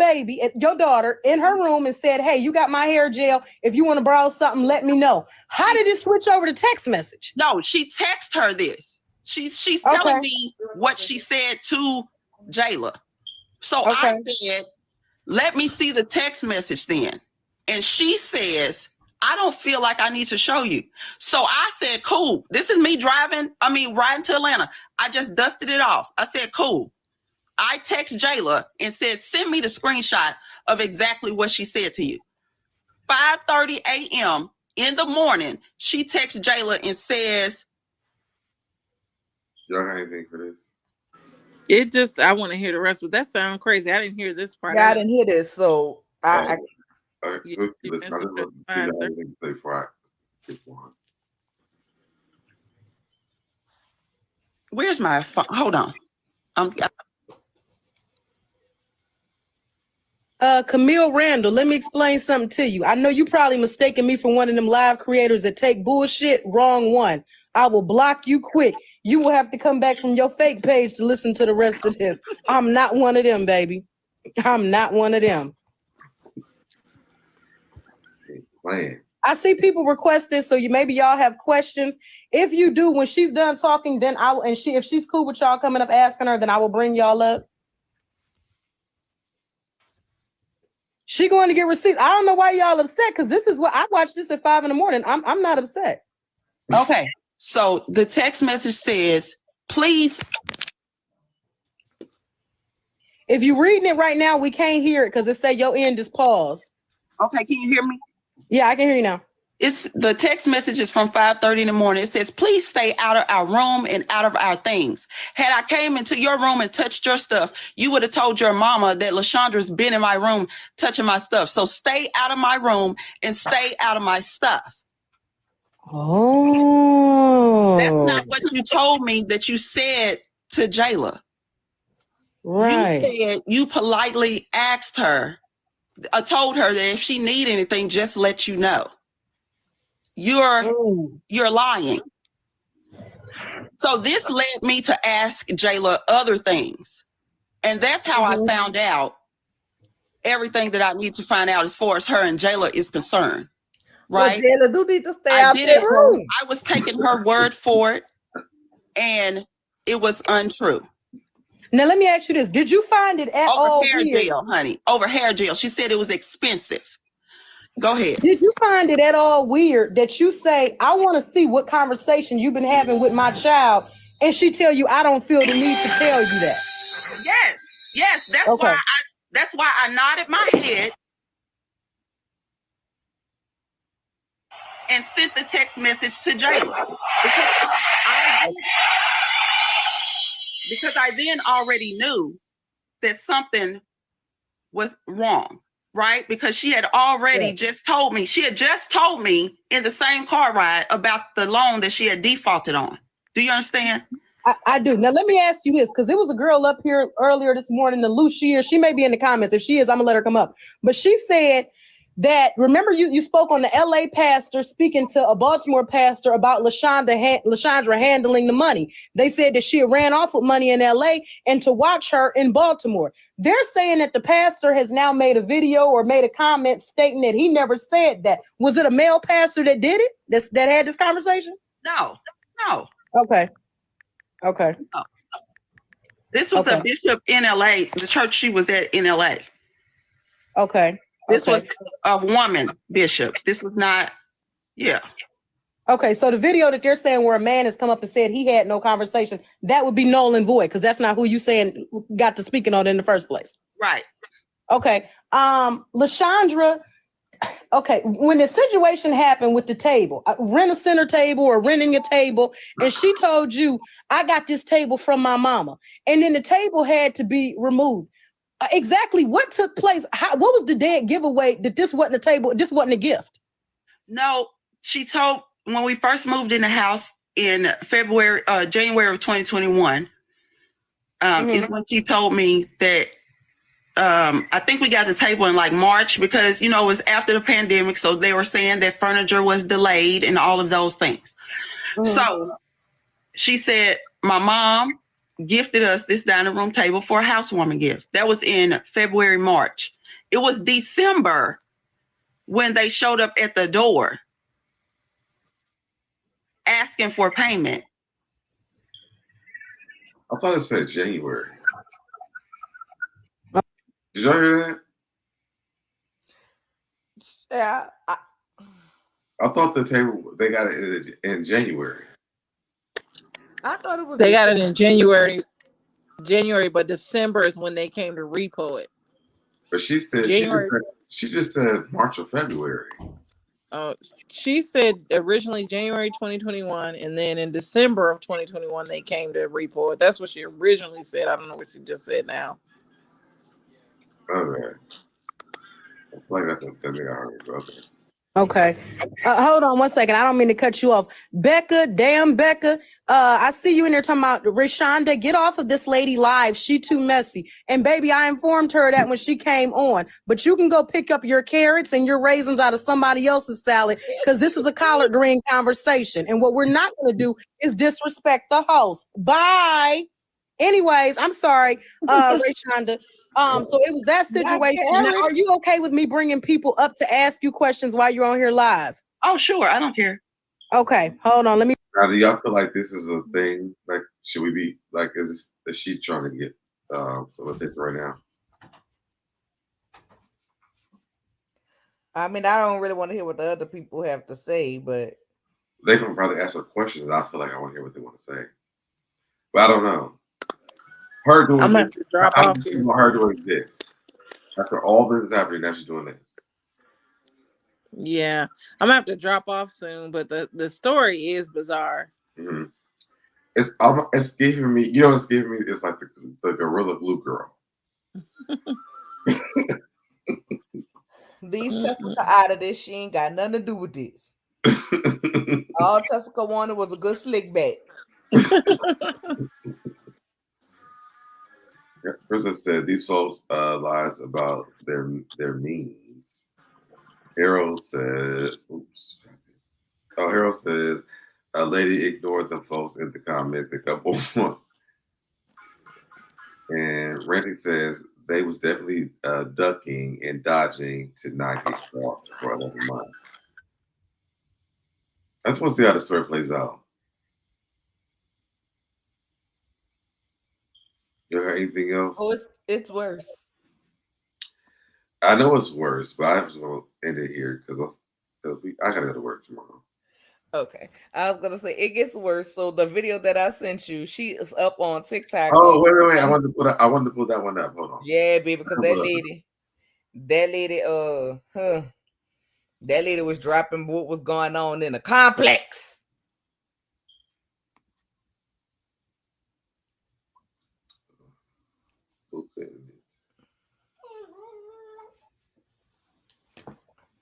Speaker 9: daughter in her room and said, hey, you got my hair gel. If you want to borrow something, let me know. How did it switch over to text message?
Speaker 10: No, she texted her this. She's telling me what she said to Jayla. So I said, let me see the text message then. And she says, I don't feel like I need to show you. So I said, cool. This is me riding to Atlanta. I just dusted it off. I said, cool. I text Jayla and said, send me the screenshot of exactly what she said to you. 5:30 a.m. in the morning, she texts Jayla and says,
Speaker 2: y'all got anything for this?
Speaker 3: I want to hear the rest, but that sounds crazy. I didn't hear this part.
Speaker 7: Yeah, I didn't hear this, so I
Speaker 2: all right, so listen, I just want to have anything to say before I get on.
Speaker 10: where's my phone? Hold on.
Speaker 9: Camille Randall, let me explain something to you. I know you probably mistaken me for one of them live creators that take bullshit. Wrong one. I will block you quick. You will have to come back from your fake page to listen to the rest of this. I'm not one of them, baby. I'm not one of them. I see people request this, so maybe y'all have questions. If you do, when she's done talking, then I will, if she's cool with y'all coming up asking her, then I will bring y'all up. She going to get receipts. I don't know why y'all upset, because this is what I watched this at 5 a.m. I'm not upset.
Speaker 10: Okay. So the text message says, please.
Speaker 9: If you're reading it right now, we can't hear it because it say your end is paused.
Speaker 10: Okay, can you hear me?
Speaker 9: Yeah, I can hear you now.
Speaker 10: It's the text message is from 5:30 in the morning. It says, please stay out of our room and out of our things. Had I came into your room and touched your stuff, you would have told your mama that LaShondra's been in my room touching my stuff. So stay out of my room and stay out of my stuff.
Speaker 9: Oh.
Speaker 10: That's not what you told me that you said to Jayla.
Speaker 9: Right.
Speaker 10: You said you politely asked her, told her that if she need anything, just let you know. You're lying. So this led me to ask Jayla other things. And that's how I found out everything that I need to find out as far as her and Jayla is concerned. Right?
Speaker 7: Well, Jayla do need to stay out there room.
Speaker 10: I was taking her word for it, and it was untrue.
Speaker 9: Now let me ask you this: did you find it at all
Speaker 10: hair
Speaker 9: weird?
Speaker 10: Gel, honey? Over hair gel. She said it was expensive. Go ahead.
Speaker 9: Did you find it at all weird that you say, I want to see what conversation you've been having with my child, and she tell you, I don't feel the need to tell you that?
Speaker 10: Yes. That's why I nodded my head and sent the text message to Jayla. Because I then already knew that something was wrong, right? Because she had already just told me. She had just told me in the same car ride about the loan that she had defaulted on. Do you understand?
Speaker 9: I do. Now, let me ask you this, because there was a girl up here earlier this morning, the Lucia. She may be in the comments. If she is, I'm going to let her come up. But she said that, remember you spoke on the LA pastor speaking to a Baltimore pastor about LaShondra handling the money. They said that she ran off with money in LA and to watch her in Baltimore. They're saying that the pastor has now made a video or made a comment stating that he never said that. Was it a male pastor that did it? That had this conversation?
Speaker 10: No.
Speaker 9: Okay.
Speaker 10: No. This was a bishop in LA, the church she was at in LA.
Speaker 9: Okay.
Speaker 10: This was a woman, Bishop. This was not, yeah.
Speaker 9: Okay, so the video that they're saying where a man has come up and said he had no conversation, that would be null and void because that's not who you saying got to speaking on it in the first place.
Speaker 10: Right.
Speaker 9: Okay. Raeshanda, okay, when the situation happened with the table, rent a center table or renting a table, and she told you, I got this table from my mama, and then the table had to be removed. Exactly what took place? What was the dead giveaway that this wasn't a table, this wasn't a gift?
Speaker 10: No, she told when we first moved in the house in January of 2021, is when she told me that I think we got the table in like March because, you know, it was after the pandemic. So they were saying that furniture was delayed and all of those things. So she said, my mom gifted us this dining room table for a housewarming gift. That was in February, March. It was December when they showed up at the door asking for payment.
Speaker 2: I thought it said January. Did y'all hear that?
Speaker 7: Yeah.
Speaker 2: I thought the table, they got it in January.
Speaker 7: I thought it was
Speaker 3: They got it in January, but December is when they came to repo it.
Speaker 2: But she said she just said March or February.
Speaker 3: She said originally January 2021, and then in December of 2021 they came to repo it. That's what she originally said. I don't know what she just said now.
Speaker 2: Okay. I feel like that's something I heard. Okay.
Speaker 9: Okay. Hold on one second. I don't mean to cut you off. Becca, I see you in there talking about Raeshanda. Get off of this lady live. She too messy. And baby, I informed her that when she came on. But you can go pick up your carrots and your raisins out of somebody else's salad because this is a collard green conversation. And what we're not going to do is disrespect the host. Bye. Anyways, I'm sorry, Raeshanda. So it was that situation. Now, are you okay with me bringing people up to ask you questions while you're on here live?
Speaker 10: Oh, sure. I don't care.
Speaker 9: Okay, hold on. Let me.
Speaker 2: Now, do y'all feel like this is a thing? Like, should we be like, is she trying to get some attention right now?
Speaker 7: I mean, I don't really want to hear what the other people have to say, but
Speaker 2: they can probably ask her questions. And I feel like I want to hear what they want to say, but I don't know. Her doing
Speaker 3: I'm
Speaker 2: this,
Speaker 3: gonna have to drop off here.
Speaker 2: Her doing this after all this is happening. Now she's doing this.
Speaker 3: Yeah, I'm gonna have to drop off soon. But the story is bizarre.
Speaker 2: Mm-hmm. It's giving me, you know, it's giving me. It's like the Gorilla Glue girl.
Speaker 7: leave Tessica out of this. She ain't got nothing to do with this. All Tessica wanted was a good slick back.
Speaker 2: Person said these folks lies about their means. Harold says, oops. Oh, Harold says a lady ignored the folks in the comments a couple months. And Randy says they was definitely ducking and dodging to not get caught for 11 months. I just want to see how the story plays out. You got anything else?
Speaker 7: Oh, it's worse.
Speaker 2: I know it's worse, but I just want to end it here because I gotta go to work tomorrow.
Speaker 7: Okay, I was gonna say it gets worse. So the video that I sent you, she is up on TikTok.
Speaker 2: Oh, wait! I wanted to pull that one up. Hold on.
Speaker 7: Yeah, baby, because that lady was dropping what was going on in the complex.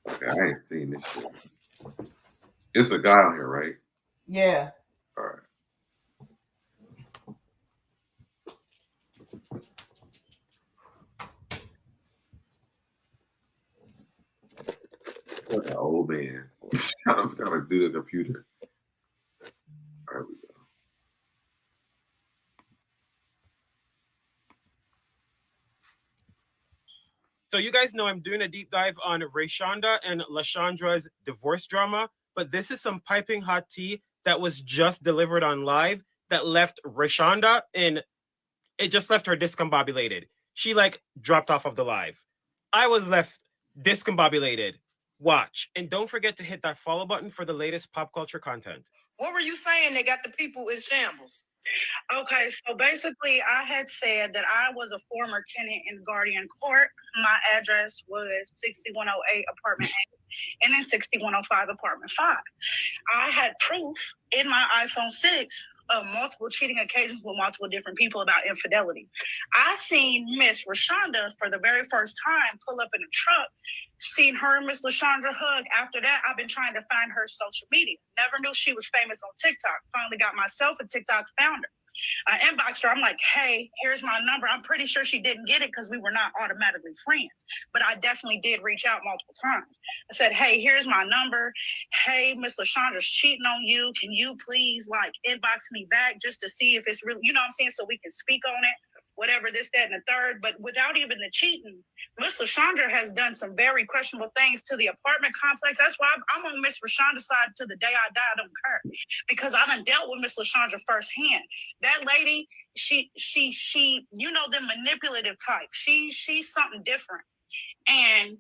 Speaker 2: Okay, I ain't seen this shit. It's a guy on here, right?
Speaker 7: Yeah.
Speaker 2: All right. Like an old man. I'm gotta do the computer. All right, we go.
Speaker 11: So you guys know I'm doing a deep dive on Raeshanda and Lashandra's divorce drama, but this is some piping hot tea that was just delivered on live that left Raeshanda it just left her discombobulated. She like dropped off of the live. I was left discombobulated. Watch. And don't forget to hit that follow button for the latest pop culture content.
Speaker 9: What were you saying? They got the people in shambles. Okay, so basically, I had said that I was a former tenant in Guardian Court. My address was 6108 Apartment 8 and then 6105 Apartment 5. I had proof in my iPhone 6 of multiple cheating occasions with multiple different people about infidelity. I seen Miss Raeshanda for the very first time pull up in a truck, seen her and Miss LaShondra hug. After that, I've been trying to find her social media. Never knew she was famous on TikTok. Finally got myself a TikTok founder. I inboxed her. I'm like, hey, here's my number. I'm pretty sure she didn't get it because we were not automatically friends. But I definitely did reach out multiple times. I said, hey, here's my number. Hey, Miss LaShondra's cheating on you. Can you please like inbox me back just to see if it's really, you know what I'm saying, so we can speak on it, whatever, this, that, and the third. But without even the cheating, Miss LaShondra has done some very questionable things to the apartment complex. That's why I'm on Miss LaShondra's side to the day I die. I don't care, because I done dealt with Miss LaShondra firsthand. That lady, she, you know, the manipulative type. She's something different. And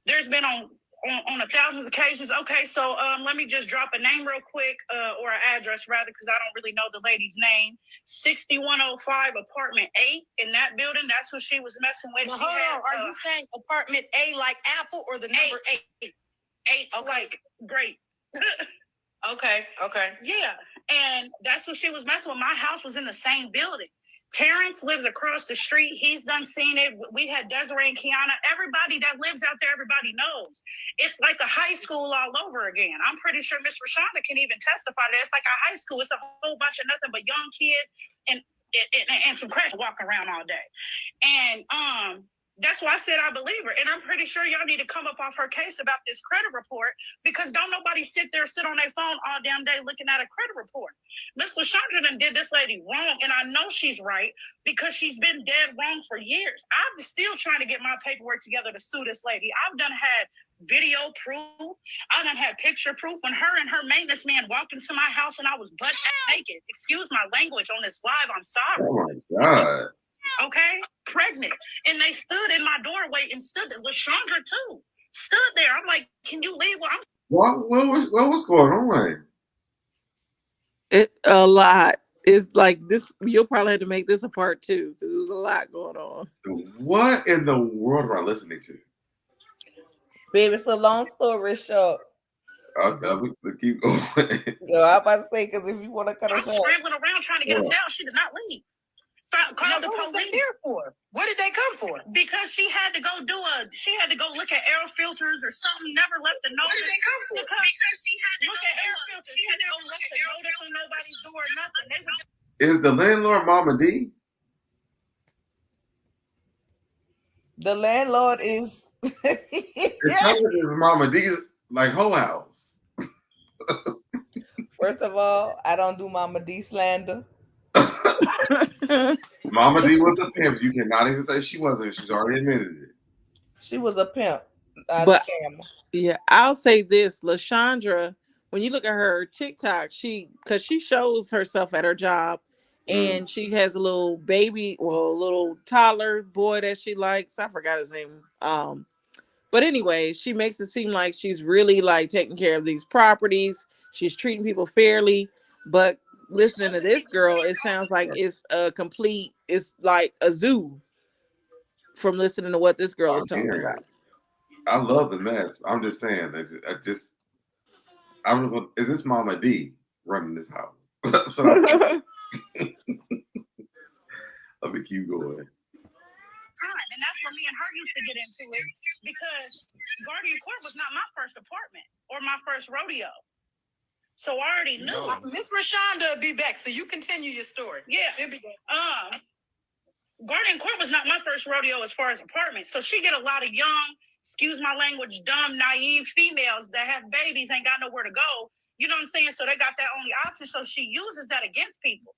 Speaker 9: there's been on 1,000 occasions. Okay, so let me just drop a name real quick, or an address rather, because I don't really know the lady's name. 6105 Apartment 8 in that building. That's who she was messing with.
Speaker 12: Well, hold on. Are you saying Apartment A like Apple or the number 8?
Speaker 9: 8, okay. Like great.
Speaker 12: Okay.
Speaker 9: Yeah, and that's who she was messing with. My house was in the same building. Terrence lives across the street. He's done seen it. We had Desiree and Kiana. Everybody that lives out there, everybody knows. It's like a high school all over again. I'm pretty sure Miss Raeshanda can even testify that it's like a high school. It's a whole bunch of nothing but young kids and some crack walking around all day. And that's why I said I believe her. And I'm pretty sure y'all need to come up off her case about this credit report, because don't nobody sit on their phone all damn day looking at a credit report. Miss LaShondra done did this lady wrong, and I know she's right because she's been dead wrong for years. I'm still trying to get my paperwork together to sue this lady. I've done had video proof. I done had picture proof when her and her maintenance man walked into my house and I was butt naked. Excuse my language on this live. I'm sorry.
Speaker 2: Oh my God.
Speaker 9: Okay, pregnant, and they stood in my doorway and stood there. LaShondra too stood there. I'm like, can you leave?
Speaker 2: What was going on?
Speaker 3: It a lot. It's like this. You'll probably have to make this a part 2 because there was a lot going on.
Speaker 2: What in the world am I listening to?
Speaker 7: Baby, it's a long story short.
Speaker 2: We keep going.
Speaker 7: Yo, I'm about to say, because if you want to cut us off,
Speaker 9: scrambling around trying to get a towel. She did not leave. Called the police.
Speaker 12: What was they there for? What did they come for?
Speaker 9: Because she had to go look at air filters or something. Never left a notice.
Speaker 12: What did they come for?
Speaker 9: Because she had to look at air filters. She had to go left a notice on nobody's door or nothing.
Speaker 2: Is the landlord Mama D?
Speaker 7: the landlord is.
Speaker 2: It's Mama D's like whole house.
Speaker 7: First of all, I don't do Mama D slander.
Speaker 2: Mama D was a pimp. You cannot even say she wasn't. She's already admitted it.
Speaker 7: She was a pimp.
Speaker 3: But yeah, I'll say this, LaShondra, when you look at her TikTok, because she shows herself at her job, and she has a little baby, well, a little toddler boy that she likes. I forgot his name. But anyway, she makes it seem like she's really like taking care of these properties. She's treating people fairly. But listening to this girl, it sounds like it's like a zoo from listening to what this girl is talking about.
Speaker 2: I love the mess. I'm just saying, is this Mama D running this house? So let me keep going.
Speaker 9: And that's where me and her used to get into it, because Guardian Court was not my first apartment or my first rodeo. So I already knew.
Speaker 12: Miss Raeshanda will be back, so you continue your story.
Speaker 9: Yeah.
Speaker 12: She'll be back.
Speaker 9: Guardian Court was not my first rodeo as far as apartments. So she get a lot of young, excuse my language, dumb, naive females that have babies, ain't got nowhere to go. You know what I'm saying? So they got that only option. So she uses that against people.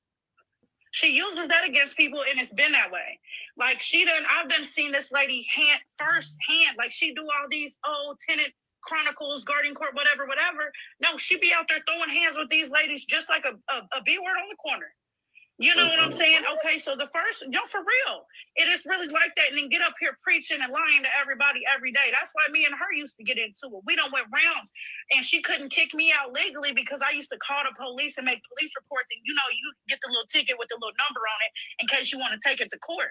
Speaker 9: And it's been that way. Like I've done seen this lady firsthand. Like she do all these old tenant chronicles, Guardian Court, whatever. No, she be out there throwing hands with these ladies just like a B word on the corner.
Speaker 12: You know what I'm saying? Okay, so the first, for real, it is really like that. And then get up here preaching and lying to everybody every day. That's why me and her used to get into it. We don't went rounds, and she couldn't kick me out legally because I used to call the police and make police reports. And you get the little ticket with the little number on it in case you want to take it to court.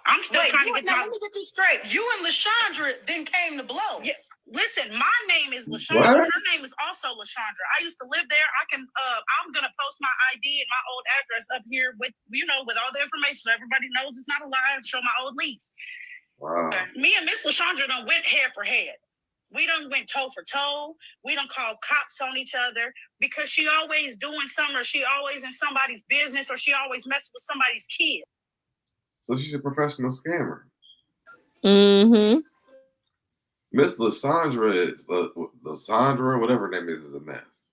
Speaker 12: I'm still trying to get
Speaker 9: let me get this straight. You and Lashandra then came to blows.
Speaker 12: Yes. Listen, my name is Lashandra. Her name is also Lashandra. I used to live there. I'm gonna post my ID and my old address up here with all the information so everybody knows it's not a lie. Show my old lease.
Speaker 2: Wow.
Speaker 12: Me and Miss Lashandra done went head for head. We done went toe for toe. We done called cops on each other because she always doing something, or she always in somebody's business, or she always messing with somebody's kid.
Speaker 2: So she's a professional scammer.
Speaker 3: Mm-hmm.
Speaker 2: Miss Lysandra, whatever her name is a mess.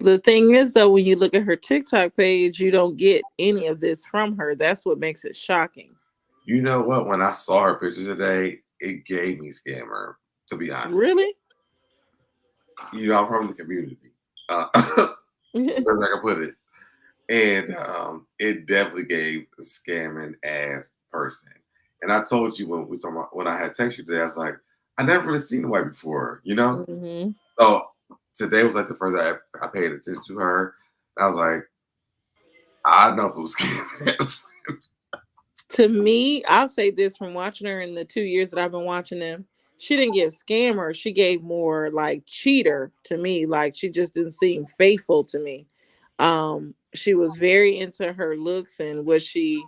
Speaker 3: The thing is, though, when you look at her TikTok page, you don't get any of this from her. That's what makes it shocking.
Speaker 2: You know what? When I saw her picture today, it gave me scammer, to be honest.
Speaker 3: Really?
Speaker 2: I'm from the community. Wherever I can put it. And it definitely gave a scamming ass person. And I told you when I had texted you today, I was like, I never really seen the white before,
Speaker 3: Mm-hmm.
Speaker 2: So today was like the first time I paid attention to her. I was like, I know some scamming ass.
Speaker 3: To me, I'll say this from watching her in the 2 years that I've been watching them. She didn't give scammer. She gave more like cheater to me. Like she just didn't seem faithful to me. She was very into her looks and what she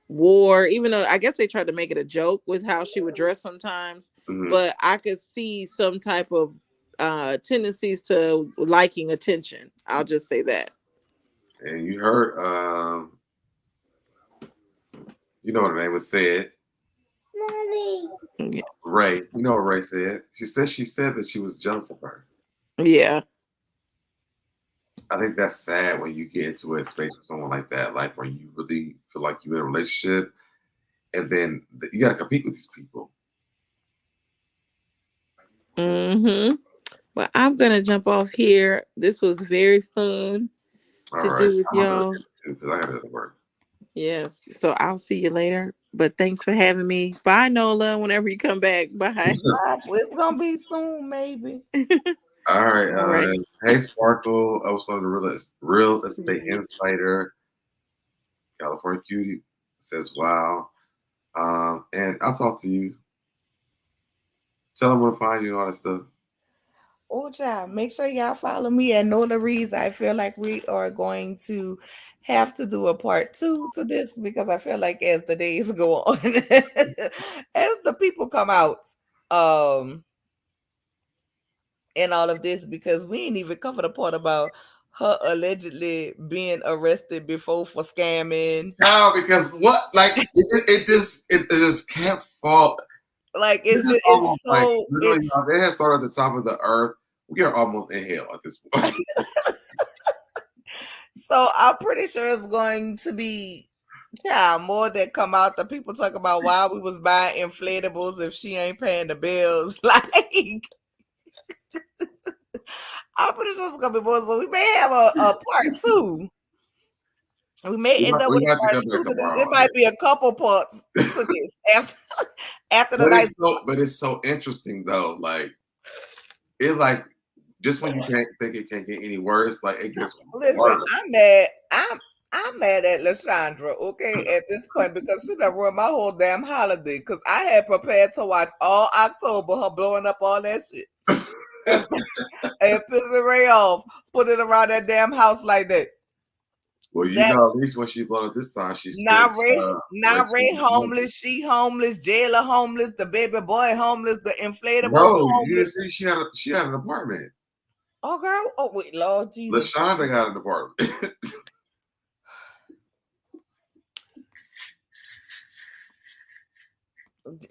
Speaker 3: wore, even though I guess they tried to make it a joke with how she would dress sometimes.
Speaker 2: Mm-hmm.
Speaker 3: But I could see some type of tendencies to liking attention. I'll just say that.
Speaker 2: And you heard, you know what her name was said.
Speaker 3: Yeah.
Speaker 2: Ray. You know what Ray said? She said that she was jealous of her.
Speaker 3: Yeah.
Speaker 2: I think that's sad when you get into a space with someone like that, like where you really feel like you're in a relationship, and then you got to compete with these people.
Speaker 3: Mm-hmm. Well, I'm gonna jump off here. This was very fun to do with y'all.
Speaker 2: Because I got to go to work.
Speaker 3: Yes. So I'll see you later. But thanks for having me. Bye, Nola. Whenever you come back. Bye.
Speaker 7: It's gonna be soon, maybe.
Speaker 2: All right.
Speaker 3: All right.
Speaker 2: Hey, Sparkle. I was one of the real estate insider. California Cutie says, "Wow." And I'll talk to you. Tell them where to find you and all that stuff.
Speaker 7: Oh, child, make sure y'all follow me at Nola Reads. I feel like we are going to have to do a part 2 to this because I feel like as the days go on, as the people come out, and all of this, because we ain't even covered the part about her allegedly being arrested before for scamming.
Speaker 2: No, because what? Like it just can't fall.
Speaker 7: Like it's so
Speaker 2: like, literally, they had started at the top of the earth. We are almost in hell at this point.
Speaker 7: So I'm pretty sure it's going to be more that come out. The people talk about why we was buying inflatables if she ain't paying the bills. Like I'm pretty sure it's gonna be more. So we may have a part 2. We may end up with a part 2 to this. It might be a couple parts to this after the night.
Speaker 2: But it's so interesting though. Like it like just when you can't think it can't get any worse, like it gets worse.
Speaker 7: I'm mad. I'm mad at Lashandra, okay, at this point because she done ruined my whole damn holiday. Because I had prepared to watch all October, her blowing up all that shit. and pissing Ray off, put it around that damn house like that.
Speaker 2: Well, at least when she blown up this time, she's
Speaker 7: not Ray homeless, she homeless, jailer homeless, the baby boy homeless, the inflatable homeless.
Speaker 2: You didn't see she had an apartment.
Speaker 7: Oh girl, oh wait, Lord Jesus.
Speaker 2: Raeshanda got an apartment.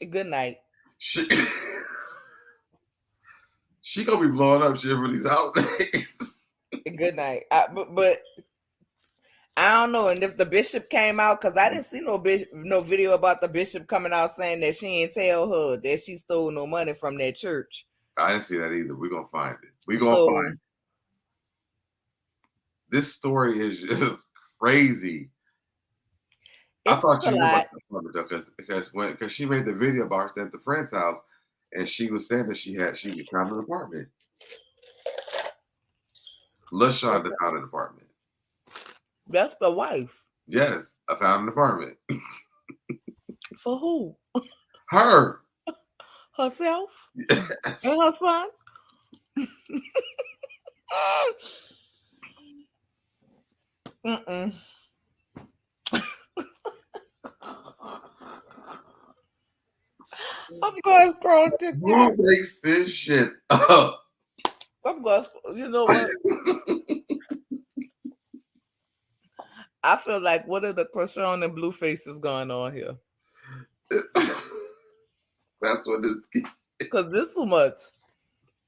Speaker 7: Good night.
Speaker 2: She gonna be blowing up shit for these holidays.
Speaker 7: Good night. But I don't know. And if the bishop came out, because I didn't see no video about the bishop coming out saying that she ain't tell her that she stole no money from that church.
Speaker 2: I didn't see that either. We're gonna find it. We're gonna find it. This story is just crazy.
Speaker 7: It's
Speaker 2: I thought you
Speaker 7: a
Speaker 2: knew
Speaker 7: lot.
Speaker 2: about the apartment though, because she made the video about her staying at the friend's house, and she was saying that she found an apartment. LaShonda found an apartment.
Speaker 7: That's the wife.
Speaker 2: Yes, I found an apartment.
Speaker 7: For who?
Speaker 2: Her.
Speaker 7: Herself?
Speaker 2: Yes.
Speaker 7: And her son? Mm-mm. I'm going to scroll TikTok.
Speaker 2: Who makes this shit up?
Speaker 7: I'm going to, you know what? I feel like what are the Krishan and Blueface is going on here?
Speaker 2: That's what this.
Speaker 7: Because this too much.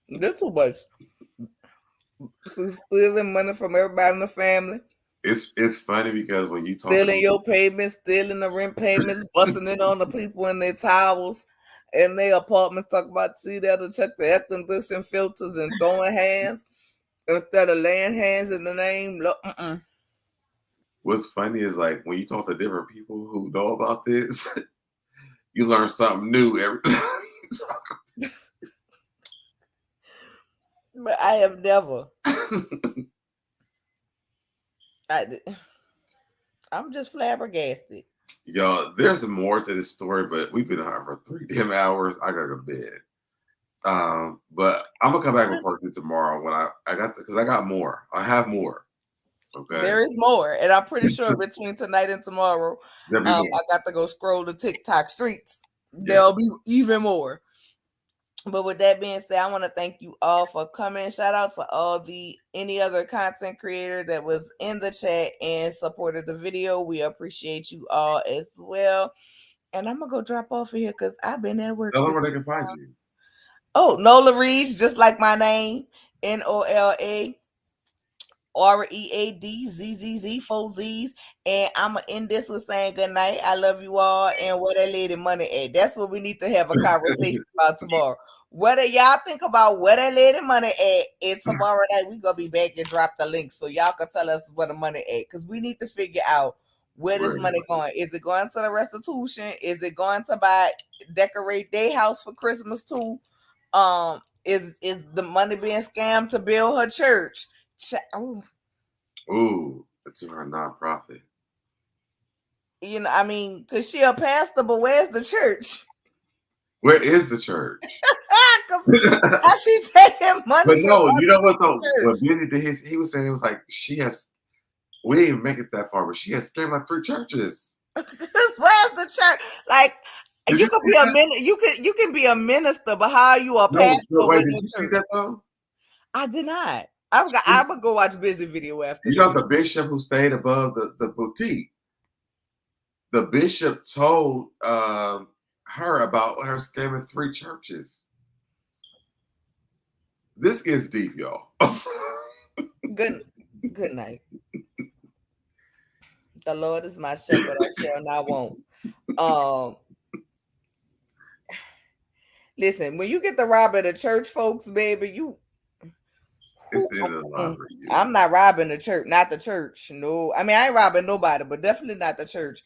Speaker 7: This too much. She's stealing money from everybody in the family.
Speaker 2: It's funny because when you talk
Speaker 7: stealing your payments, stealing the rent payments, busting it on the people in their towels and their apartments, talk about see there to check the air conditioning filters and throwing hands instead of laying hands in the name.
Speaker 2: What's funny is like when you talk to different people who know about this, you learn something new every time.
Speaker 7: But I have never. I'm just flabbergasted.
Speaker 2: Y'all, there's more to this story, but we've been on for 3 damn hours. I gotta go to bed. But I'm gonna come back and report it tomorrow when I got because I got more. I have more. Okay.
Speaker 7: There is more, and I'm pretty sure between tonight and tomorrow, I got to go scroll the TikTok streets. There'll be even more. But with that being said, I want to thank you all for coming. Shout out to any other content creator that was in the chat and supported the video. We appreciate you all as well. And I'm gonna go drop off of here because I've been at work.
Speaker 2: Tell them where they can find you.
Speaker 7: Oh, Nola Reeds, just like my name, NOLA. READZZZ 4 Z's, and I'ma end this with saying good night. I love you all, and where that lady money at? That's what we need to have a conversation about tomorrow. What do y'all think about where that lady money at? And tomorrow night we gonna be back and drop the link so y'all can tell us where the money at, because we need to figure out where this money going. Is it going to the restitution? Is it going to decorate their house for Christmas too? Is the money being scammed to build her church?
Speaker 2: Ooh, to her nonprofit.
Speaker 7: You know, I mean, because she a pastor, but where's the church?
Speaker 2: Where is the church?
Speaker 7: How she taking money?
Speaker 2: But no, you know what though? What Benny did, he was saying it was like we didn't even make it that far, but she has scammed like 3 churches.
Speaker 7: Where's the church? Like you can be a minister. You can be a minister, but how are you a pastor?
Speaker 2: Wait, did you see that though?
Speaker 7: I did not. I would go watch busy video after.
Speaker 2: You know the bishop who stayed above the boutique. The bishop told her about her scamming 3 churches. This gets deep, y'all.
Speaker 7: Good night. The Lord is my shepherd; I shall not want. Listen, when you get the robbing the church, folks, baby, I'm not robbing the church, not the church. No, I mean I ain't robbing nobody, but definitely not the church.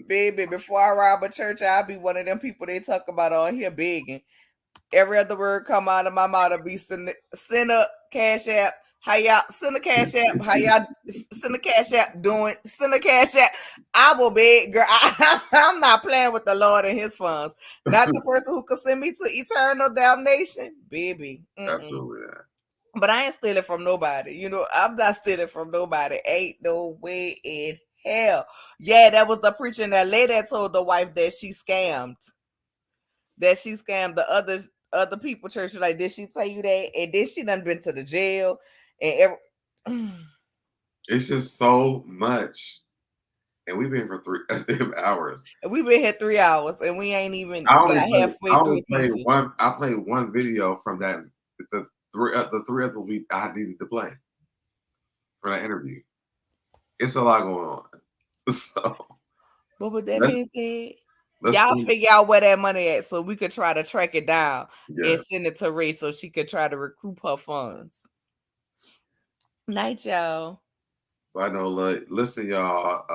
Speaker 7: Baby, before I rob a church, I'll be one of them people they talk about on here begging. Every other word come out of my mouth will be send a cash app. How y'all send a cash app? How y'all send a cash app doing? Send a cash app. I will beg, girl. I'm not playing with the Lord and his funds. Not the person who could send me to eternal damnation, baby.
Speaker 2: Absolutely not.
Speaker 7: But I ain't stealing from nobody. You know, I'm not stealing from nobody. Ain't no way in hell. Yeah, that was the preacher in LA that told the wife that she scammed. That she scammed the other people church. Like, did she tell you that? And then she done been to the jail. And
Speaker 2: it's just so much. And we've been for 3 hours.
Speaker 7: We've been here 3 hours and we ain't even got halfway through.
Speaker 2: I played one video from that the 3 other week I needed to play for that interview. It's a lot going on. So,
Speaker 7: but with that being said, y'all figure out where that money at so we could try to track it down and send it to Ray so she could try to recoup her funds. Night, y'all.
Speaker 2: Bye, Nola. Listen, y'all.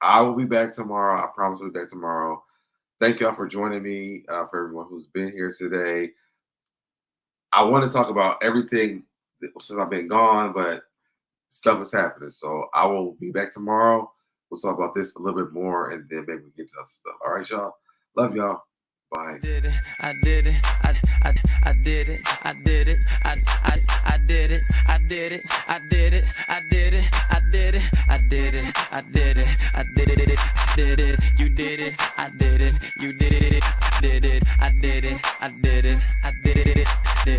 Speaker 2: I will be back tomorrow. I promise I'll be back tomorrow. Thank y'all for joining me. For everyone who's been here today. I want to talk about everything since I've been gone, but stuff is happening. So I will be back tomorrow. We'll talk about this a little bit more, and then maybe we get to other stuff. All right, y'all. Love y'all. Bye.
Speaker 1: I did it. I did it. I did it. I did it. I did it. I did it. I did it. I did it. I did it. I did it. I did it. I did it. Did it. You did it. I did it.